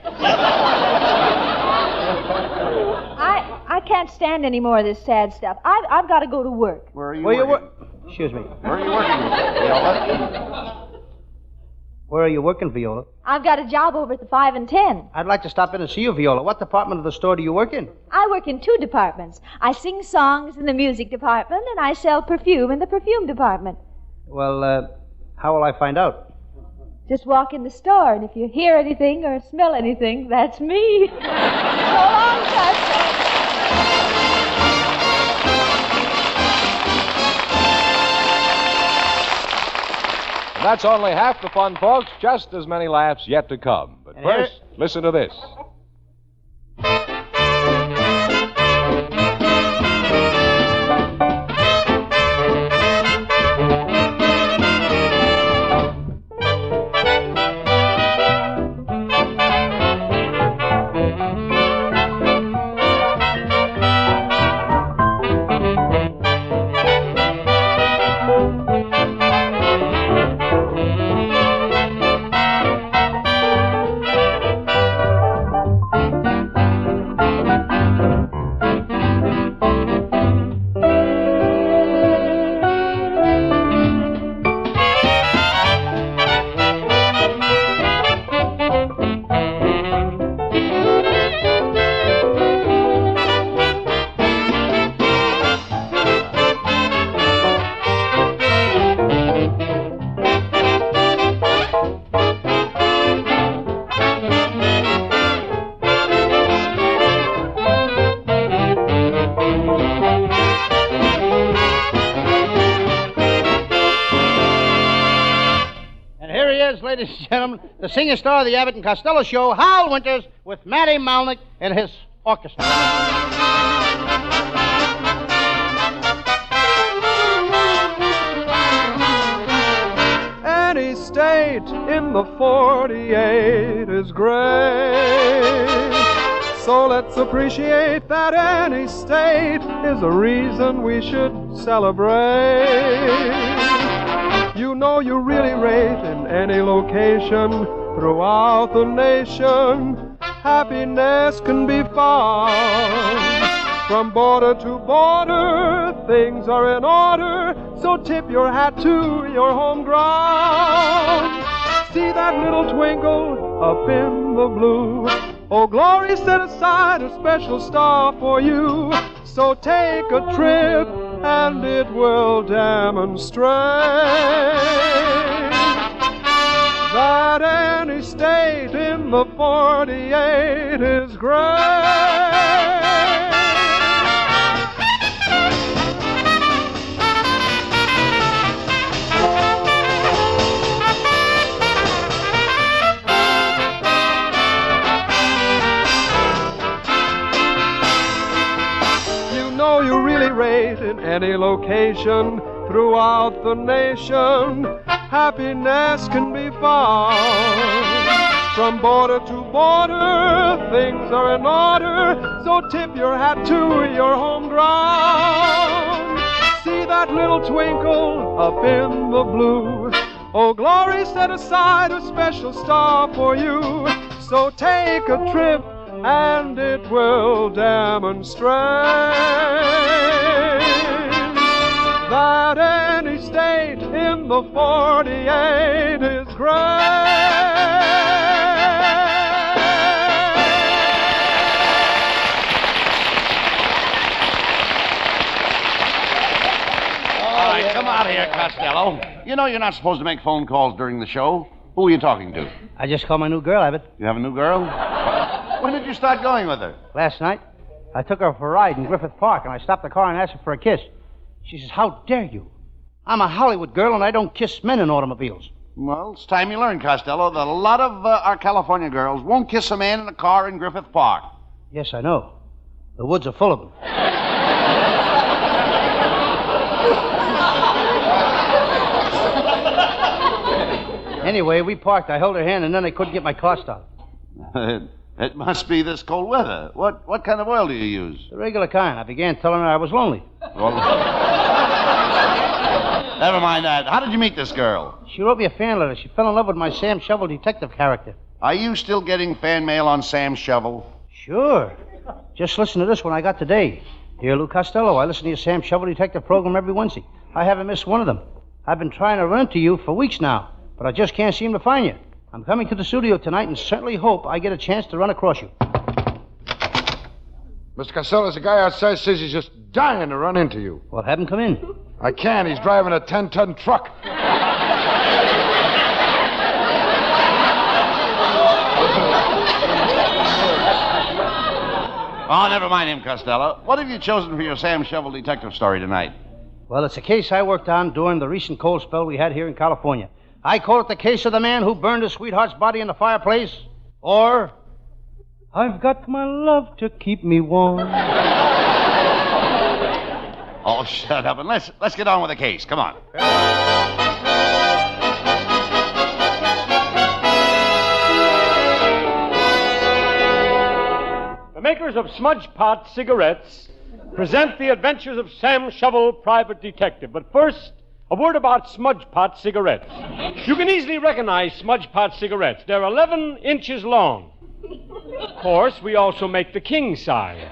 I can't stand any more of this sad stuff. I've got to go to work. Where are you Where working? Excuse me. Where are you working, Viola? Where are you working, Viola? I've got a job over at the 5 and 10. I'd like to stop in and see you, Viola. What department of the store do you work in? I work in 2 departments. I sing songs in the music department, and I sell perfume in the perfume department. Well, how will I find out? Just walk in the store, and if you hear anything or smell anything, that's me. So long, Costello. That's only half the fun, folks. Just as many laughs yet to come. But first, listen to this. Ladies and gentlemen, the singer star of the Abbott and Costello show, Hal Winters, with Matty Malnick and his orchestra. Any state in the 48 is great. So let's appreciate that any state is a reason we should celebrate. You know you really rate in any location throughout the nation. Happiness can be found. From border to border, things are in order. So tip your hat to your home ground. See that little twinkle up in the blue. Oh, glory set aside a special star for you. So take a trip and it will demonstrate that any state in the 48 is great. You really rate in any location throughout the nation. Happiness can be found. From border to border, things are in order. So tip your hat to your home ground. See that little twinkle up in the blue. Oh, glory set aside a special star for you. So take a trip and it will demonstrate that any state in the 48 is great. All right, come out here, Costello. You know you're not supposed to make phone calls during the show. Who are you talking to? I just called my new girl, Abbott. You have a new girl? When did you start going with her? Last night. I took her for a ride in Griffith Park, and I stopped the car and asked her for a kiss. She says, "How dare you? I'm a Hollywood girl, and I don't kiss men in automobiles." Well, it's time you learn, Costello, that a lot of our California girls won't kiss a man in a car in Griffith Park. Yes, I know. The woods are full of them. Anyway, we parked. I held her hand, and then I couldn't get my car started. It must be this cold weather. What kind of oil do you use? The regular kind. I began telling her I was lonely. Well, never mind that. How did you meet this girl? She wrote me a fan letter. She fell in love with my Sam Shovel detective character. Are you still getting fan mail on Sam Shovel? Sure. Just listen to this one I got today. Dear Lou Costello, I listen to your Sam Shovel detective program every Wednesday. I haven't missed one of them. I've been trying to run into you for weeks now, but I just can't seem to find you. I'm coming to the studio tonight and certainly hope I get a chance to run across you. Mr. Costello, there's a guy outside says he's just dying to run into you. Well, have him come in. I can't. He's driving a 10-ton truck. Oh, never mind him, Costello. What have you chosen for your Sam Shovel detective story tonight? Well, it's a case I worked on during the recent cold spell we had here in California. I call it the case of the man who burned his sweetheart's body in the fireplace, or I've got my love to keep me warm. Oh, shut up and let's get on with the case. Come on. The makers of Smudge Pot cigarettes present the adventures of Sam Shovel, private detective. But first, a word about Smudge Pot cigarettes. You can easily recognize Smudge Pot cigarettes. They're 11 inches long. Of course, we also make the king size.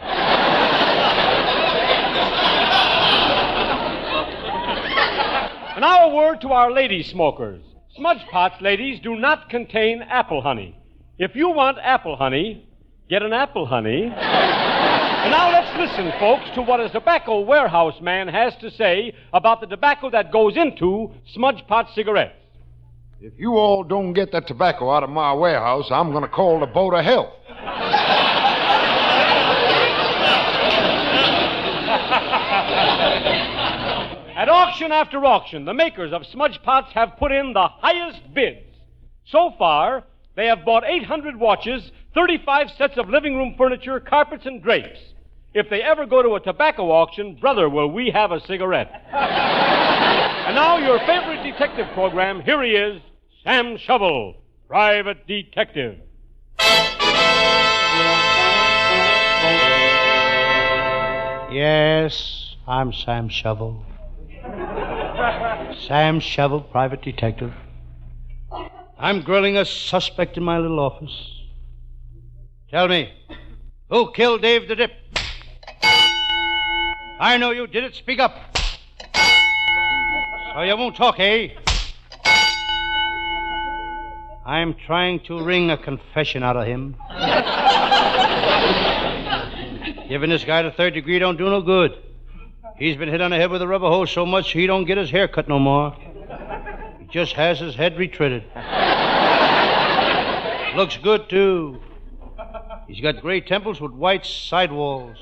And now a word to our lady smokers. Smudge Pots, ladies, do not contain apple honey. If you want apple honey, get an apple honey. And now let's listen, folks, to what a tobacco warehouse man has to say about the tobacco that goes into Smudge Pot cigarettes. If you all don't get that tobacco out of my warehouse, I'm going to call the Board of Health. At auction after auction, the makers of Smudge Pots have put in the highest bids. So far, they have bought 800 watches, 35 sets of living room furniture, carpets, and drapes. If they ever go to a tobacco auction, brother, will we have a cigarette. And now your favorite detective program. Here he is, Sam Shovel, private detective. Yes, I'm Sam Shovel. Sam Shovel, private detective. I'm grilling a suspect in my little office. Tell me, who killed Dave the Dip? I know you did it. Speak up. So you won't talk, eh? I'm trying to wring a confession out of him. Giving this guy the third degree don't do no good. He's been hit on the head with a rubber hose so much he don't get his hair cut no more. He just has his head retreaded. Looks good, too. He's got gray temples with white sidewalls.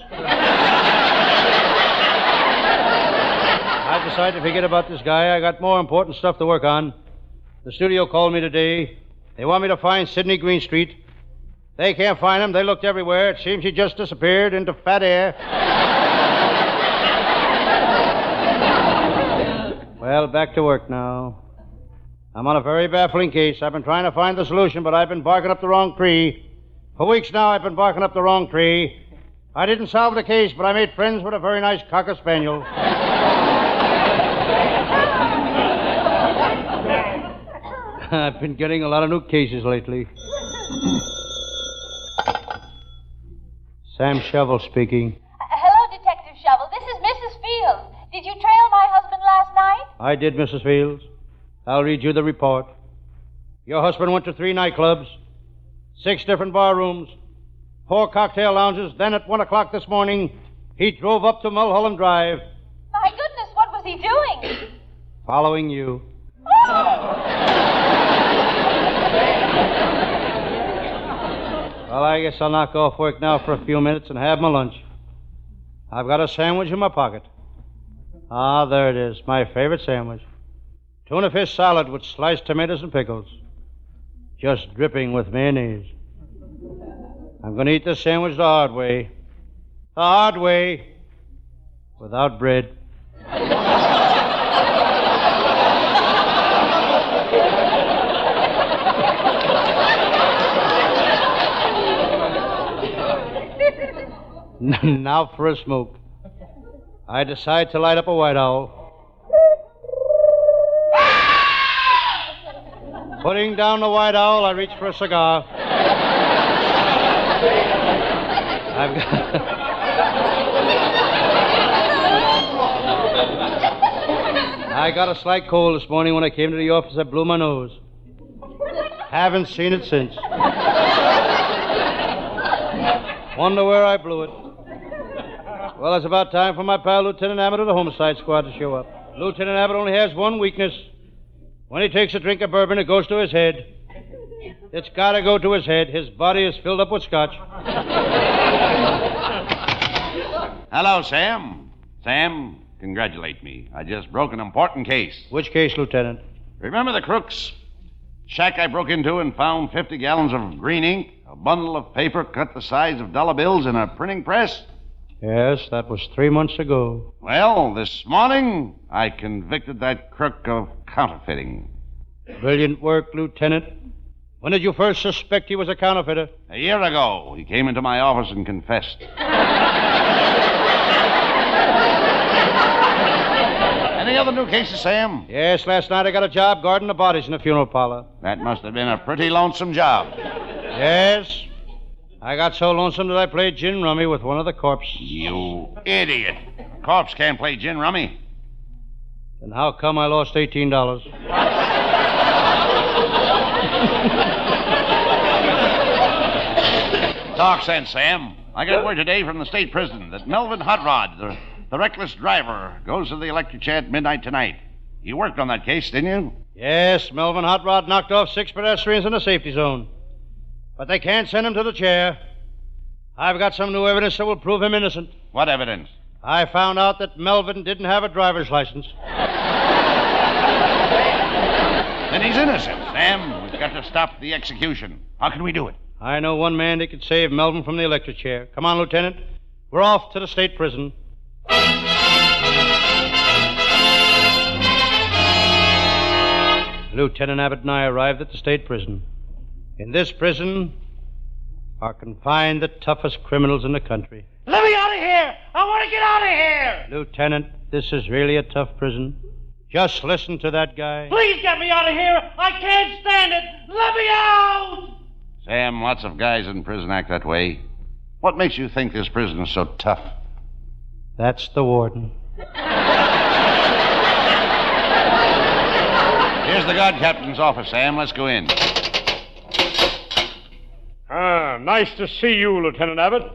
I decided to forget about this guy. I got more important stuff to work on. The studio called me today. They want me to find Sidney Greenstreet. They can't find him. They looked everywhere. It seems he just disappeared into fat air. Well, back to work now. I'm on a very baffling case. I've been trying to find the solution, but I've been barking up the wrong tree. For weeks now, I've been barking up the wrong tree. I didn't solve the case, but I made friends with a very nice cocker spaniel. I've been getting a lot of new cases lately. Sam Shovel speaking. Hello, Detective Shovel. This is Mrs. Fields. Did you trail my husband last night? I did, Mrs. Fields. I'll read you the report. Your husband went to 3 nightclubs, 6 different bar rooms, 4 cocktail lounges. Then at 1 o'clock this morning, he drove up to Mulholland Drive. My goodness, what was he doing? Following you. Well, I guess I'll knock off work now for a few minutes and have my lunch. I've got a sandwich in my pocket. Ah, there it is, my favorite sandwich. Tuna fish salad with sliced tomatoes and pickles. Just dripping with mayonnaise. I'm going to eat this sandwich the hard way. The hard way. Without bread. Now for a smoke. I decide to light up a White Owl. Putting down the White Owl, I reach for a cigar. I've got... I got a slight cold this morning when I came to the office. I blew my nose. Haven't seen it since. Wonder where I blew it. Well, it's about time for my pal Lieutenant Abbott of the Homicide Squad to show up. Lieutenant Abbott only has one weakness. When he takes a drink of bourbon, it goes to his head. It's got to go to his head. His body is filled up with scotch. Hello, Sam. Sam, congratulate me. I just broke an important case. Which case, Lieutenant? Remember the crooks? Shack I broke into and found 50 gallons of green ink, a bundle of paper cut the size of dollar bills in a printing press? Yes, that was 3 months ago. Well, this morning, I convicted that crook of counterfeiting. Brilliant work, Lieutenant. When did you first suspect he was a counterfeiter? A year ago, he came into my office and confessed. Any other new cases, Sam? Yes, last night I got a job guarding the bodies in a funeral parlor. That must have been a pretty lonesome job. Yes. I got so lonesome that I played gin rummy with one of the corpses. You idiot. Corpse can't play gin rummy. Then how come I lost $18? Talk sense, Sam. I got word today from the state prison that Melvin Hot Rod, the reckless driver, goes to the electric chair at midnight tonight. You worked on that case, didn't you? Yes, Melvin Hot Rod knocked off 6 pedestrians in a safety zone. But they can't send him to the chair. I've got some new evidence that will prove him innocent. What evidence? I found out that Melvin didn't have a driver's license. Then he's innocent, Sam. We've got to stop the execution. How can we do it? I know one man that could save Melvin from the electric chair. Come on, Lieutenant. We're off to the state prison. Lieutenant Abbott and I arrived at the state prison. In this prison are confined the toughest criminals in the country. Let me out of here! I want to get out of here! Lieutenant, this is really a tough prison. Just listen to that guy. Please get me out of here! I can't stand it! Let me out! Sam, lots of guys in prison act that way. What makes you think this prison is so tough? That's the warden. Here's the guard captain's office, Sam. Let's go in. Nice to see you, Lieutenant Abbott.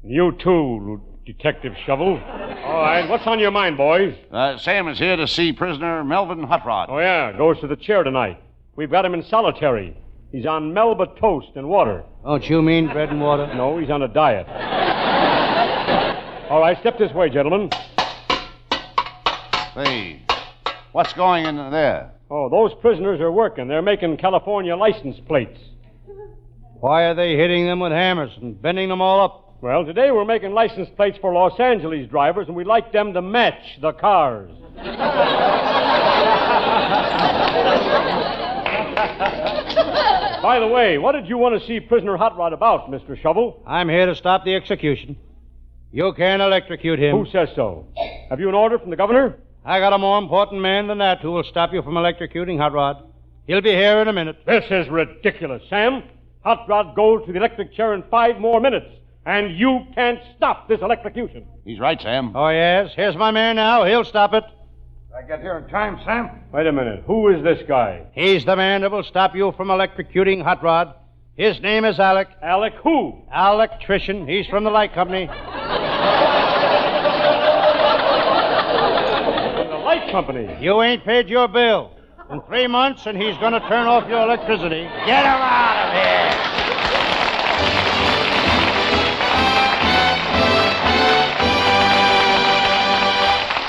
You too, Detective Shovel. All right, what's on your mind, boys? Sam is here to see prisoner Melvin Hot Rod. Oh, yeah, goes to the chair tonight. We've got him in solitary. He's on Melba toast and water. Don't you mean bread and water? No, he's on a diet. All right, step this way, gentlemen. Hey, what's going in there? Oh, those prisoners are working. They're making California license plates. Why are they hitting them with hammers and bending them all up? Well, today we're making license plates for Los Angeles drivers, and we'd like them to match the cars. By the way, what did you want to see prisoner Hot Rod about, Mr. Shovel? I'm here to stop the execution. You can't electrocute him. Who says so? Have you an order from the governor? I got a more important man than that who will stop you from electrocuting Hot Rod. He'll be here in a minute. This is ridiculous, Sam. Hot Rod goes to the electric chair in 5 more minutes, and you can't stop this electrocution. He's right, Sam. Oh, yes? Here's my man now. He'll stop it. I get here in time, Sam? Wait a minute. Who is this guy? He's the man that will stop you from electrocuting Hot Rod. His name is Alec. Alec who? Electrician. He's from the light company. The light company? You ain't paid your bill. In 3 months, and he's going to turn off your electricity. Get him out of here!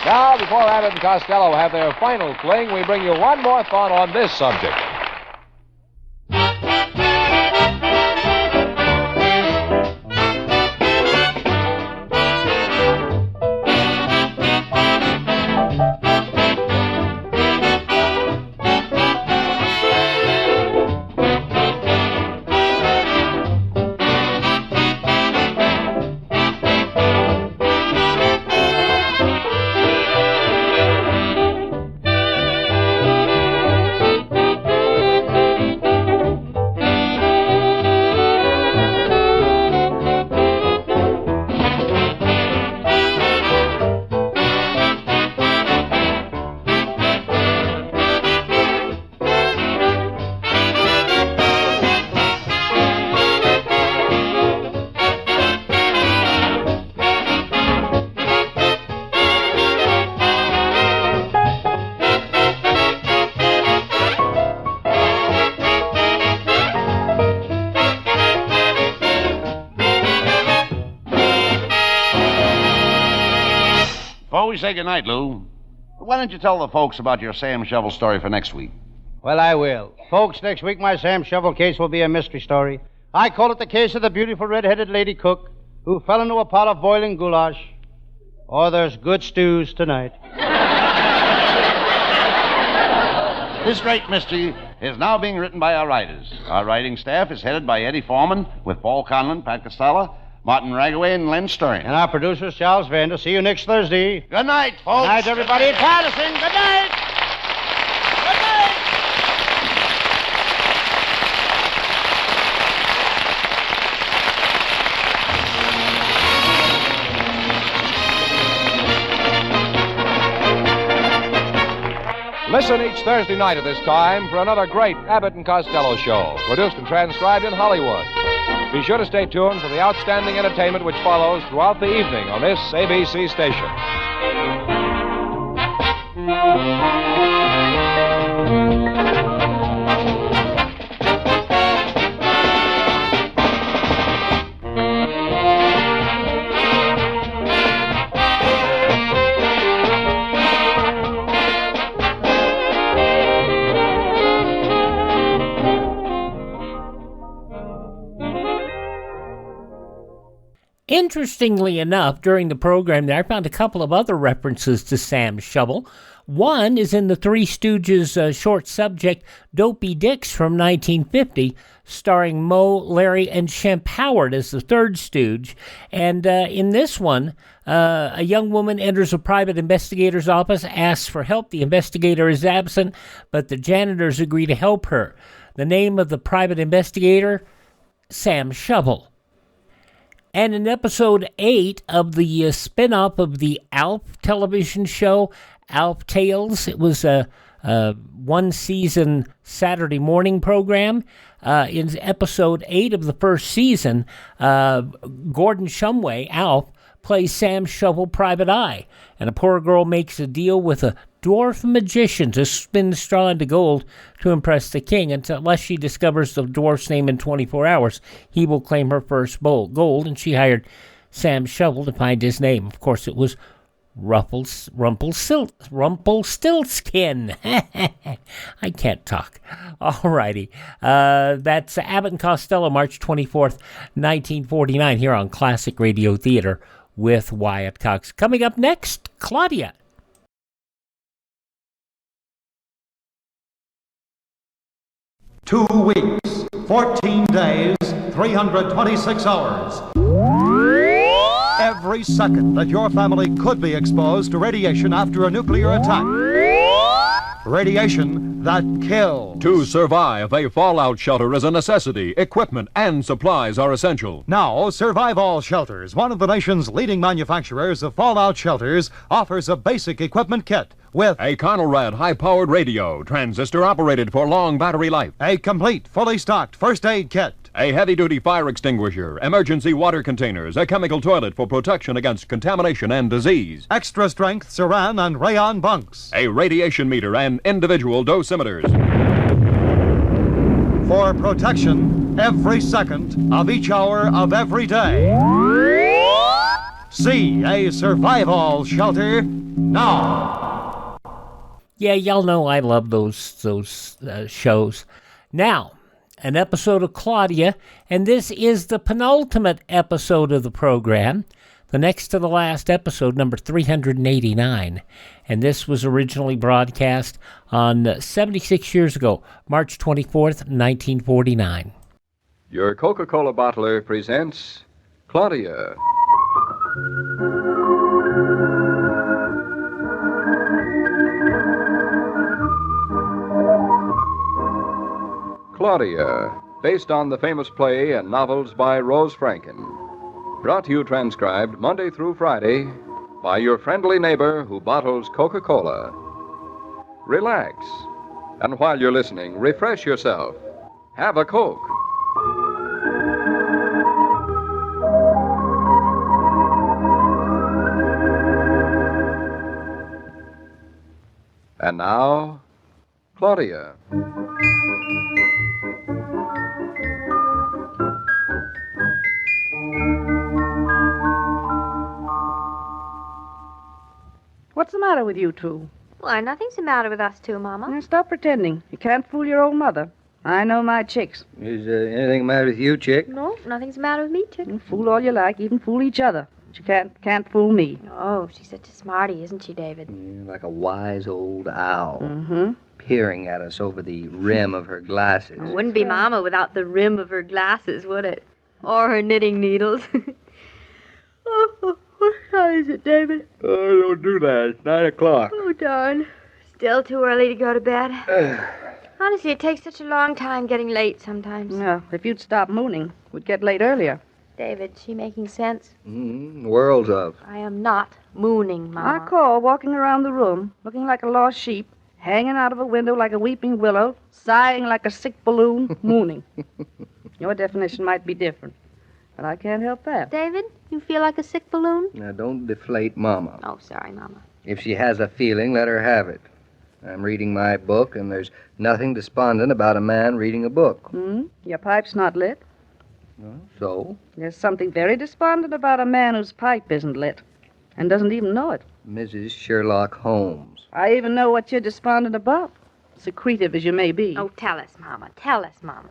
Now, before Abbott and Costello have their final fling, we bring you one more thought on this subject. we say goodnight, Lou, why don't you tell the folks about your Sam Shovel story for next week? Well, I will. Folks, next week my Sam Shovel case will be a mystery story. I call it the case of the beautiful red-headed lady cook who fell into a pot of boiling goulash. Oh, there's good stews tonight. This great mystery is now being written by our writers. Our writing staff is headed by Eddie Foreman with Paul Conlon, Pat Costello, Martin Ragaway, and Len Stern. And our producer is Charles Vander. See you next Thursday. Good night, folks. Good night, everybody at Patterson. Good night. Listen each Thursday night at this time for another great Abbott and Costello show, produced and transcribed in Hollywood. Be sure to stay tuned for the outstanding entertainment which follows throughout the evening on this ABC station. Interestingly enough, during the program there, I found a couple of other references to Sam Shovel. One is in the Three Stooges short subject, Dopey Dix from 1950, starring Moe, Larry, and Shemp Howard as the third stooge. And in this one, a young woman enters a private investigator's office, asks for help. The investigator is absent, but the janitors agree to help her. The name of the private investigator, Sam Shovel. And in episode 8 of the spin-off of the Alf television show, Alf Tales, it was a one-season Saturday morning program. In episode 8 of the first season, Gordon Shumway, Alf, plays Sam Shovel Private Eye, and a poor girl makes a deal with a dwarf magician to spin the straw into gold to impress the king, unless she discovers the dwarf's name in 24 hours. He will claim her first gold, and she hired Sam Shovel to find his name. Of course, it was Rumpelstiltskin. I can't talk. All righty. That's Abbott and Costello, March 24th, 1949, here on Classic Radio Theater with Wyatt Cox. Coming up next, Claudia. Two weeks, 14 days, 326 hours. Every second that your family could be exposed to radiation after a nuclear attack. Radiation that kills. To survive, a fallout shelter is a necessity. Equipment and supplies are essential. Now, Survival Shelters, one of the nation's leading manufacturers of fallout shelters, offers a basic equipment kit with a Conelrad high-powered radio, transistor operated for long battery life, a complete, fully stocked first aid kit, a heavy-duty fire extinguisher, emergency water containers, a chemical toilet for protection against contamination and disease, extra-strength Saran and Rayon bunks, a radiation meter, and individual dosimeters. For protection every second of each hour of every day. See a Survival Shelter now. Yeah, y'all know I love those shows. Now, an episode of Claudia, and this is the penultimate episode of the program, the next to the last episode, number 389. And this was originally broadcast on 76 years ago, March 24th, 1949. Your Coca-Cola bottler presents Claudia. Claudia, based on the famous play and novels by Rose Franken. Brought to you transcribed Monday through Friday by your friendly neighbor who bottles Coca-Cola. Relax, and while you're listening, refresh yourself. Have a Coke. And now, Claudia. What's the matter with you two? Why, nothing's the matter with us two, Mama. Now, stop pretending. You can't fool your old mother. I know my chicks. Is anything the matter with you, chick? No, nothing's the matter with me, Chick. You fool all you like, even fool each other. But you can't fool me. Oh, she's such a smarty, isn't she, David? Yeah, like a wise old owl. Mm-hmm. Peering at us over the rim of her glasses. It wouldn't be Mama without the rim of her glasses, would it? Or her knitting needles. Oh, what time is it, David? Oh, don't do that. It's 9 o'clock. Oh, darn. Still too early to go to bed. Honestly, it takes such a long time getting late sometimes. Yeah, if you'd stop mooning, we'd get late earlier. David, she making sense? Worlds of. I am not mooning, Mama. I call walking around the room, looking like a lost sheep, hanging out of a window like a weeping willow, sighing like a sick balloon, mooning. Your definition might be different, but I can't help that. David, you feel like a sick balloon? Now, don't deflate Mama. Oh, sorry, Mama. If she has a feeling, let her have it. I'm reading my book, and there's nothing despondent about a man reading a book. Your pipe's not lit? So? There's something very despondent about a man whose pipe isn't lit, and doesn't even know it. Mrs. Sherlock Holmes. I even know what you're despondent about, secretive as you may be. Oh, tell us, Mama. Tell us, Mama.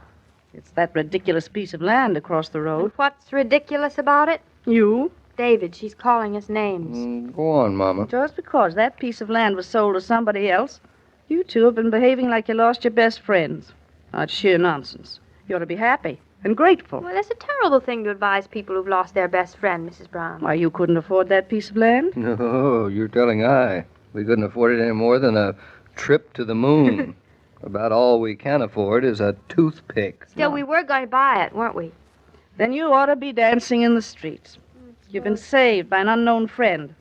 It's that ridiculous piece of land across the road. And what's ridiculous about it? You? David, she's calling us names. Go on, Mama. Just because that piece of land was sold to somebody else, you two have been behaving like you lost your best friends. That's sheer nonsense. You ought to be happy and grateful. Well, that's a terrible thing to advise people who've lost their best friend, Mrs. Brown. Why, you couldn't afford that piece of land? No, you're telling I. We couldn't afford it any more than a trip to the moon. About all we can afford is a toothpick. Still, we were going to buy it, weren't we? Then you ought to be dancing in the streets. You've been saved by an unknown friend.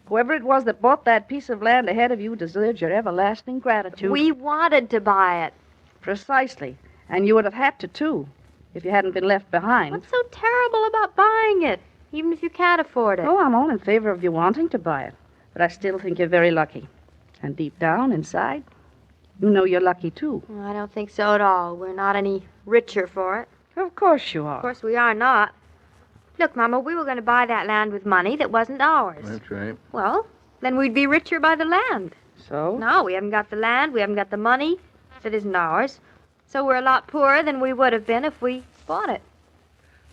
Whoever it was that bought that piece of land ahead of you deserves your everlasting gratitude. We wanted to buy it. Precisely. And you would have had to, too, if you hadn't been left behind. What's so terrible about buying it, even if you can't afford it? Oh, I'm all in favor of you wanting to buy it. But I still think you're very lucky. And deep down, inside, you know you're lucky, too. Well, I don't think so at all. We're not any richer for it. Of course you are. Of course we are not. Look, Mama, we were going to buy that land with money that wasn't ours. That's right. Well, then we'd be richer by the land. So? No, we haven't got the land. We haven't got the money that isn't ours. So we're a lot poorer than we would have been if we bought it.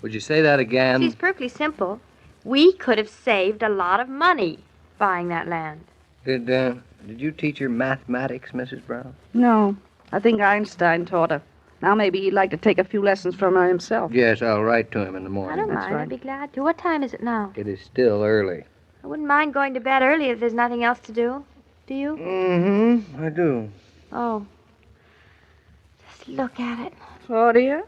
Would you say that again? See, it's perfectly simple. We could have saved a lot of money buying that land. Did you teach her mathematics, Mrs. Brown? No. I think Einstein taught her. Now maybe he'd like to take a few lessons from her himself. Yes, I'll write to him in the I morning. don't That's mind. right. I'd be glad to. What time is it now? It is still early. I wouldn't mind going to bed early if there's nothing else to do. Do you? Mm-hmm. I do. Oh. Just look at it. Claudia,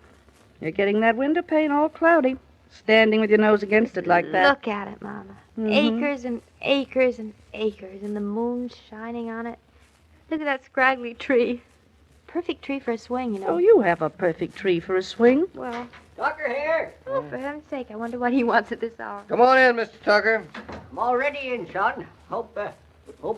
you're getting that window pane all cloudy. Standing with your nose against it like that. Look at it, Mama. Acres and acres and acres, and the moon shining on it. Look at that scraggly tree. Perfect tree for a swing, you know. Oh, you have a perfect tree for a swing. Well, Tucker here. oh, for heaven's sake, I wonder what he wants at this hour. Come on in, Mr. Tucker. I'm already in, son. Hope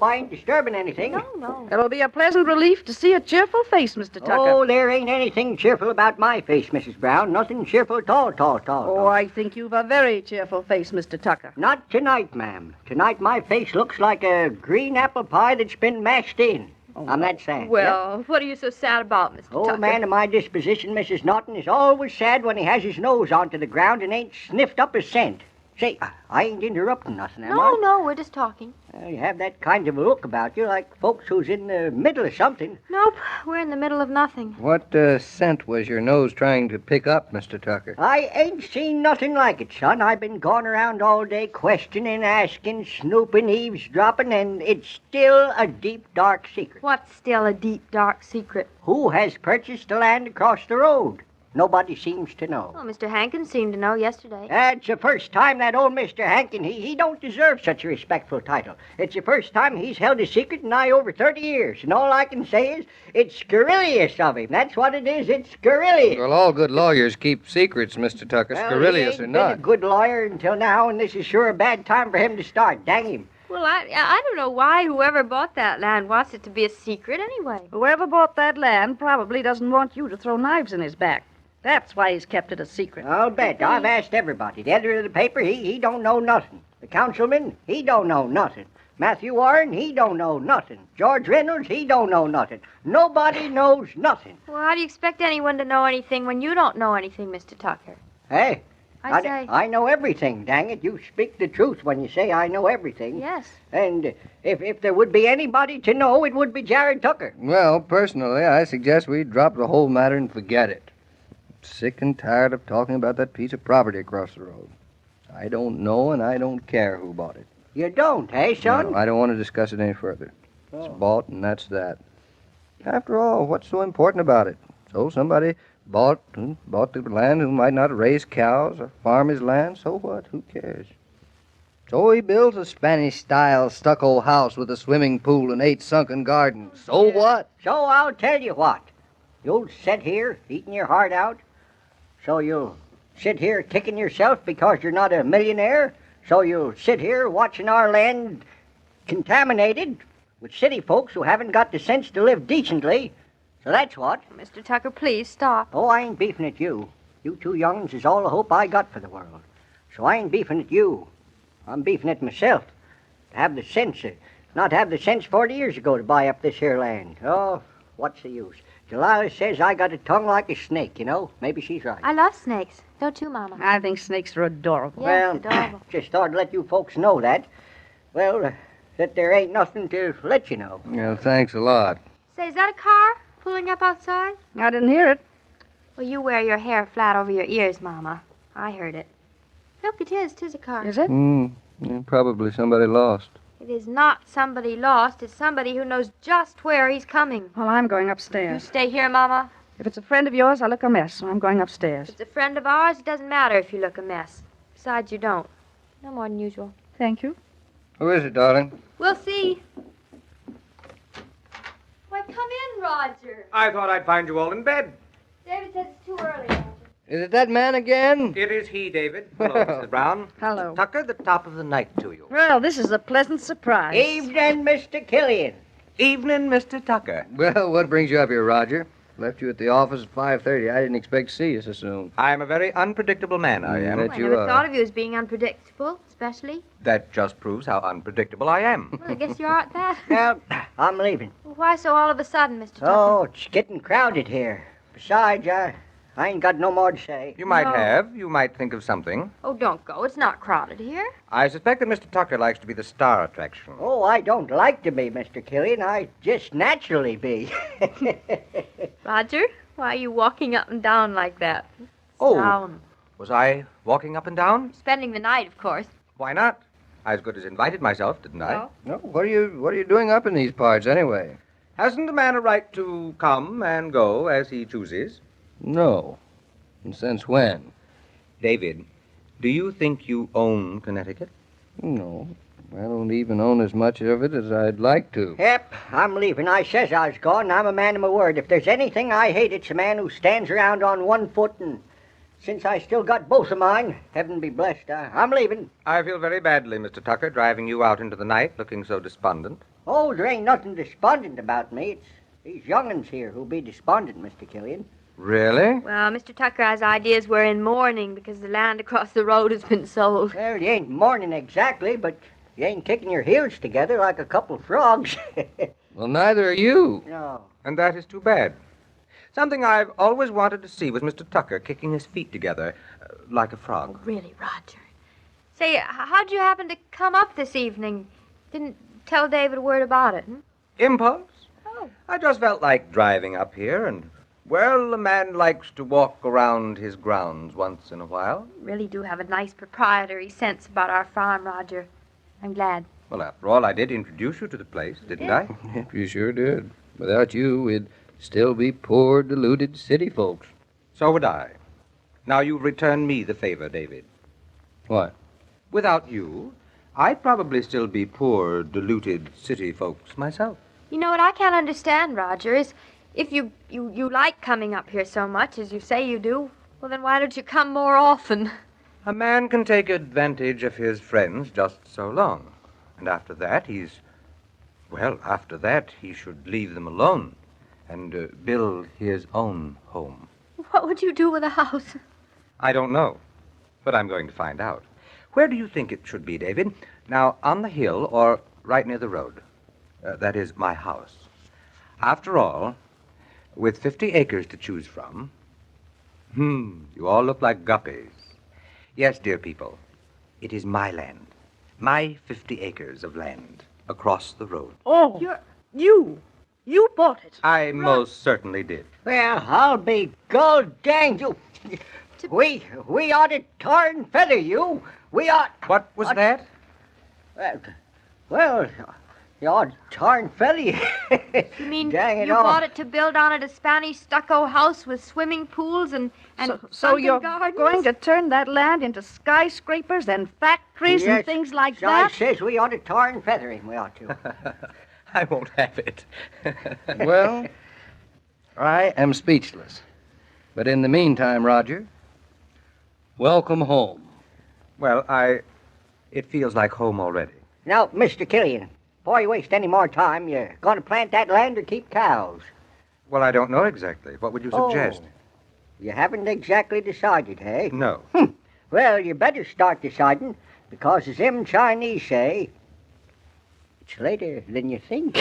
I ain't disturbing anything. No. It'll be a pleasant relief to see a cheerful face, Mr. Tucker. Oh, there ain't anything cheerful about my face, Mrs. Brown. Nothing cheerful at all. Oh, I think you've a very cheerful face, Mr. Tucker. Not tonight, ma'am. Tonight my face looks like a green apple pie that's been mashed in. I'm that sad. Well, what are you so sad about, Mr. Oh, Tucker? man of my disposition, Mrs. Norton, is always sad when he has his nose onto the ground and ain't sniffed up a scent. Say, I ain't interrupting nothing, am I? No, we're just talking. You have that kind of a look about you, like folks who's in the middle of something. Nope, we're in the middle of nothing. What scent was your nose trying to pick up, Mr. Tucker? I ain't seen nothing like it, son. I've been going around all day questioning, asking, snooping, eavesdropping, and it's still a deep, dark secret. What's still a deep, dark secret? Who has purchased the land across the road? Nobody seems to know. Well, Mr. Hankins seemed to know yesterday. It's the first time that old Mr. Hankin, he don't deserve such a respectful title. It's the first time he's held a secret in nigh over 30 years, and all I can say is it's scurrilous of him. That's what it is. It's scurrilous. Well, all good lawyers keep secrets, Mr. Tucker, scurrilous he or ain't not. been a good lawyer until now, and this is sure a bad time for him to start. Dang him. Well, I don't know why whoever bought that land wants it to be a secret anyway. Whoever bought that land probably doesn't want you to throw knives in his back. That's why he's kept it a secret. I'll bet. I've asked everybody. The editor of the paper, he don't know nothing. The councilman, he don't know nothing. Matthew Warren, he don't know nothing. George Reynolds, he don't know nothing. Nobody knows nothing. Well, how do you expect anyone to know anything when you don't know anything, Mr. Tucker? Hey, I know everything, dang it. You speak the truth when you say I know everything. Yes. And if there would be anybody to know, it would be Jared Tucker. Well, personally, I suggest we drop the whole matter and forget it. I'm sick and tired of talking about that piece of property across the road. I don't know, and I don't care who bought it. You don't, eh, son? No, I don't want to discuss it any further. It's bought, and that's that. After all, what's so important about it? So somebody bought the land who might not raise cows or farm his land. So what? Who cares? So he builds a Spanish-style stucco house with a swimming pool and 8 sunken gardens. So what? So I'll tell you what. You'll sit here eating your heart out. So you'll sit here kicking yourself because you're not a millionaire. So you'll sit here watching our land contaminated with city folks who haven't got the sense to live decently. So that's what. Mr. Tucker, please stop. Oh, I ain't beefing at you. You two young'uns is all the hope I got for the world. So I ain't beefing at you. I'm beefing at myself. To have the sense, not have the sense 40 years ago to buy up this here land. Oh, what's the use? Delilah says I got a tongue like a snake, you know. Maybe she's right. I love snakes. Don't you, Mama? I think snakes are adorable. Well, adorable. Just thought I'd let you folks know that. Well, that there ain't nothing to let you know. Well, thanks a lot. Say, is that a car pulling up outside? I didn't hear it. Well, you wear your hair flat over your ears, Mama. I heard it. Look, it is. 'Tis a car. Is it? Yeah, probably somebody lost. It is not somebody lost. It's somebody who knows just where he's coming. Well, I'm going You upstairs. stay here, Mama. If it's a friend of yours, I look a mess, so I'm going upstairs. If it's a friend of ours, it doesn't matter if you look a mess. Besides, you don't. No more than usual. Thank you. Who is it, darling? We'll see. Why, come in, Roger. I thought I'd find you all in bed. David says it's too early, Roger. Is it that man again? It is he, David. Hello, Mrs. Brown. Hello. Tucker, the top of the night to you. Well, this is a pleasant surprise. Evening, Mr. Killian. Evening, Mr. Tucker. Well, what brings you up here, Roger? Left you at the office at 5:30. I didn't expect to see you so soon. I'm a very unpredictable man, I am. That I you never are. thought of you as being unpredictable, especially. That just proves how unpredictable I am. Well, I guess you are at that. Well, I'm leaving. Well, why so all of a sudden, Mr. Tucker? Oh, it's getting crowded here. Besides, I ain't got no more to say. You might No. have. You might think of something. Oh, don't go. It's not crowded here. I suspect that Mr. Tucker likes to be the star attraction. Oh, I don't like to be, Mr. Killian. I just naturally be. Roger, why are you walking up and down like that? Oh. Down. Was I walking up and down? Spending the night, of course. Why not? I as good as invited myself, didn't I? No. No, what are you doing up in these parts anyway? Hasn't a man a right to come and go as he chooses? No. And since when? David, do you think you own Connecticut? No. I don't even own as much of it as I'd like to. Yep, I'm leaving. I says I was gone, and I'm a man of my word. If there's anything I hate, it's a man who stands around on one foot, and since I still got both of mine, heaven be blessed, I'm leaving. I feel very badly, Mr. Tucker, driving you out into the night looking so despondent. Oh, there ain't nothing despondent about me. It's these young'uns here who'll be despondent, Mr. Killian. Really? Well, Mr. Tucker's ideas were in mourning because the land across the road has been sold. Well, you ain't mourning exactly, but you ain't kicking your heels together like a couple frogs. Well, neither are you. No. And that is too bad. Something I've always wanted to see was Mr. Tucker kicking his feet together like a frog. Oh, really, Roger? Say, how'd you happen to come up this evening? Didn't tell David a word about it, hmm? Impulse? Oh. I just felt like driving up here, and, well, a man likes to walk around his grounds once in a while. You really do have a nice proprietary sense about our farm, Roger. I'm glad. Well, after all, I did introduce you to the place, didn't I? You sure did. Without you, we'd still be poor, deluded city folks. So would I. Now you've returned me the favor, David. What? Without you, I'd probably still be poor, deluded city folks myself. You know what I can't understand, Roger, is if you like coming up here so much as you say you do, well, then why don't you come more often? A man can take advantage of his friends just so long. And after that, he should leave them alone and build his own home. What would you do with a house? I don't know, but I'm going to find out. Where do you think it should be, David? Now, on the hill or right near the road. That is my house. After all, with 50 acres to choose from, you all look like guppies. Yes, dear people, it is my land. My 50 acres of land across the road. Oh, you bought it. I most certainly did. Well, I'll be god dang you. We ought to tar and feather you. We ought... What was that? Well, you ought to tar and feather you. You mean Dang it you all. bought it to build on it a Spanish stucco house with swimming pools and So sunken you're gardens? going to turn that land into skyscrapers and factories and Yes, things like so that? I says we ought to tar and feather him. We ought to. I won't have it. Well, I am speechless. But in the meantime, Roger, welcome home. Well, it feels like home already. Now, Mr. Killian, before you waste any more time, you're going to plant that land or keep cows? Well, I don't know exactly. What would you suggest? Oh, you haven't exactly decided, hey? No. Well, you better start deciding, because as them Chinese say, it's later than you think.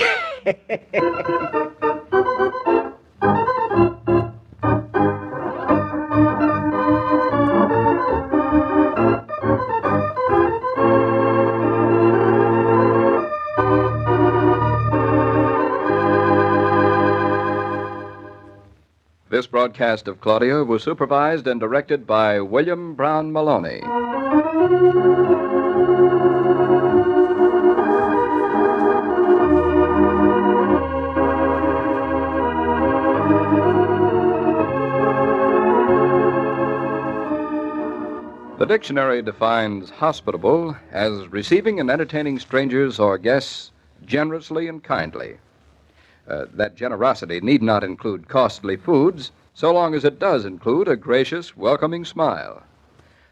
This broadcast of Claudia was supervised and directed by William Brown Maloney. The dictionary defines hospitable as receiving and entertaining strangers or guests generously and kindly. That generosity need not include costly foods, so long as it does include a gracious, welcoming smile.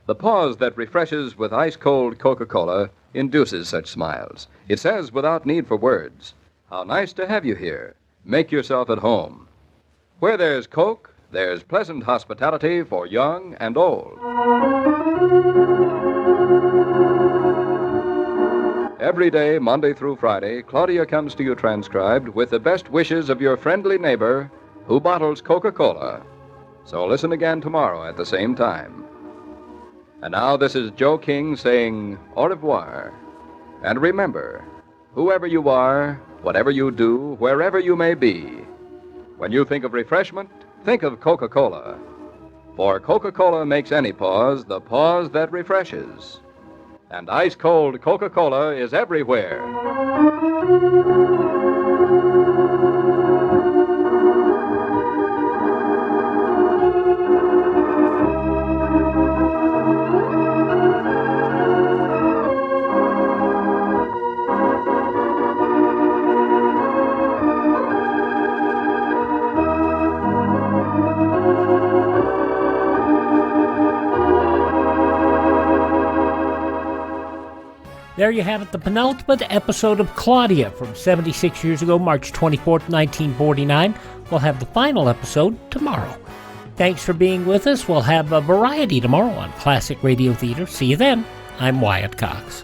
The pause that refreshes with ice-cold Coca-Cola induces such smiles. It says, without need for words, "How nice to have you here. Make yourself at home." Where there's Coke, there's pleasant hospitality for young and old. Every day, Monday through Friday, Claudia comes to you transcribed with the best wishes of your friendly neighbor who bottles Coca-Cola. So listen again tomorrow at the same time. And now this is Joe King saying au revoir. And remember, whoever you are, whatever you do, wherever you may be, when you think of refreshment, think of Coca-Cola. For Coca-Cola makes any pause the pause that refreshes. And ice-cold Coca-Cola is everywhere. There you have it, the penultimate episode of Claudia from 76 years ago, March 24th, 1949. We'll have the final episode tomorrow. Thanks for being with us. We'll have a variety tomorrow on Classic Radio Theater. See you then. I'm Wyatt Cox.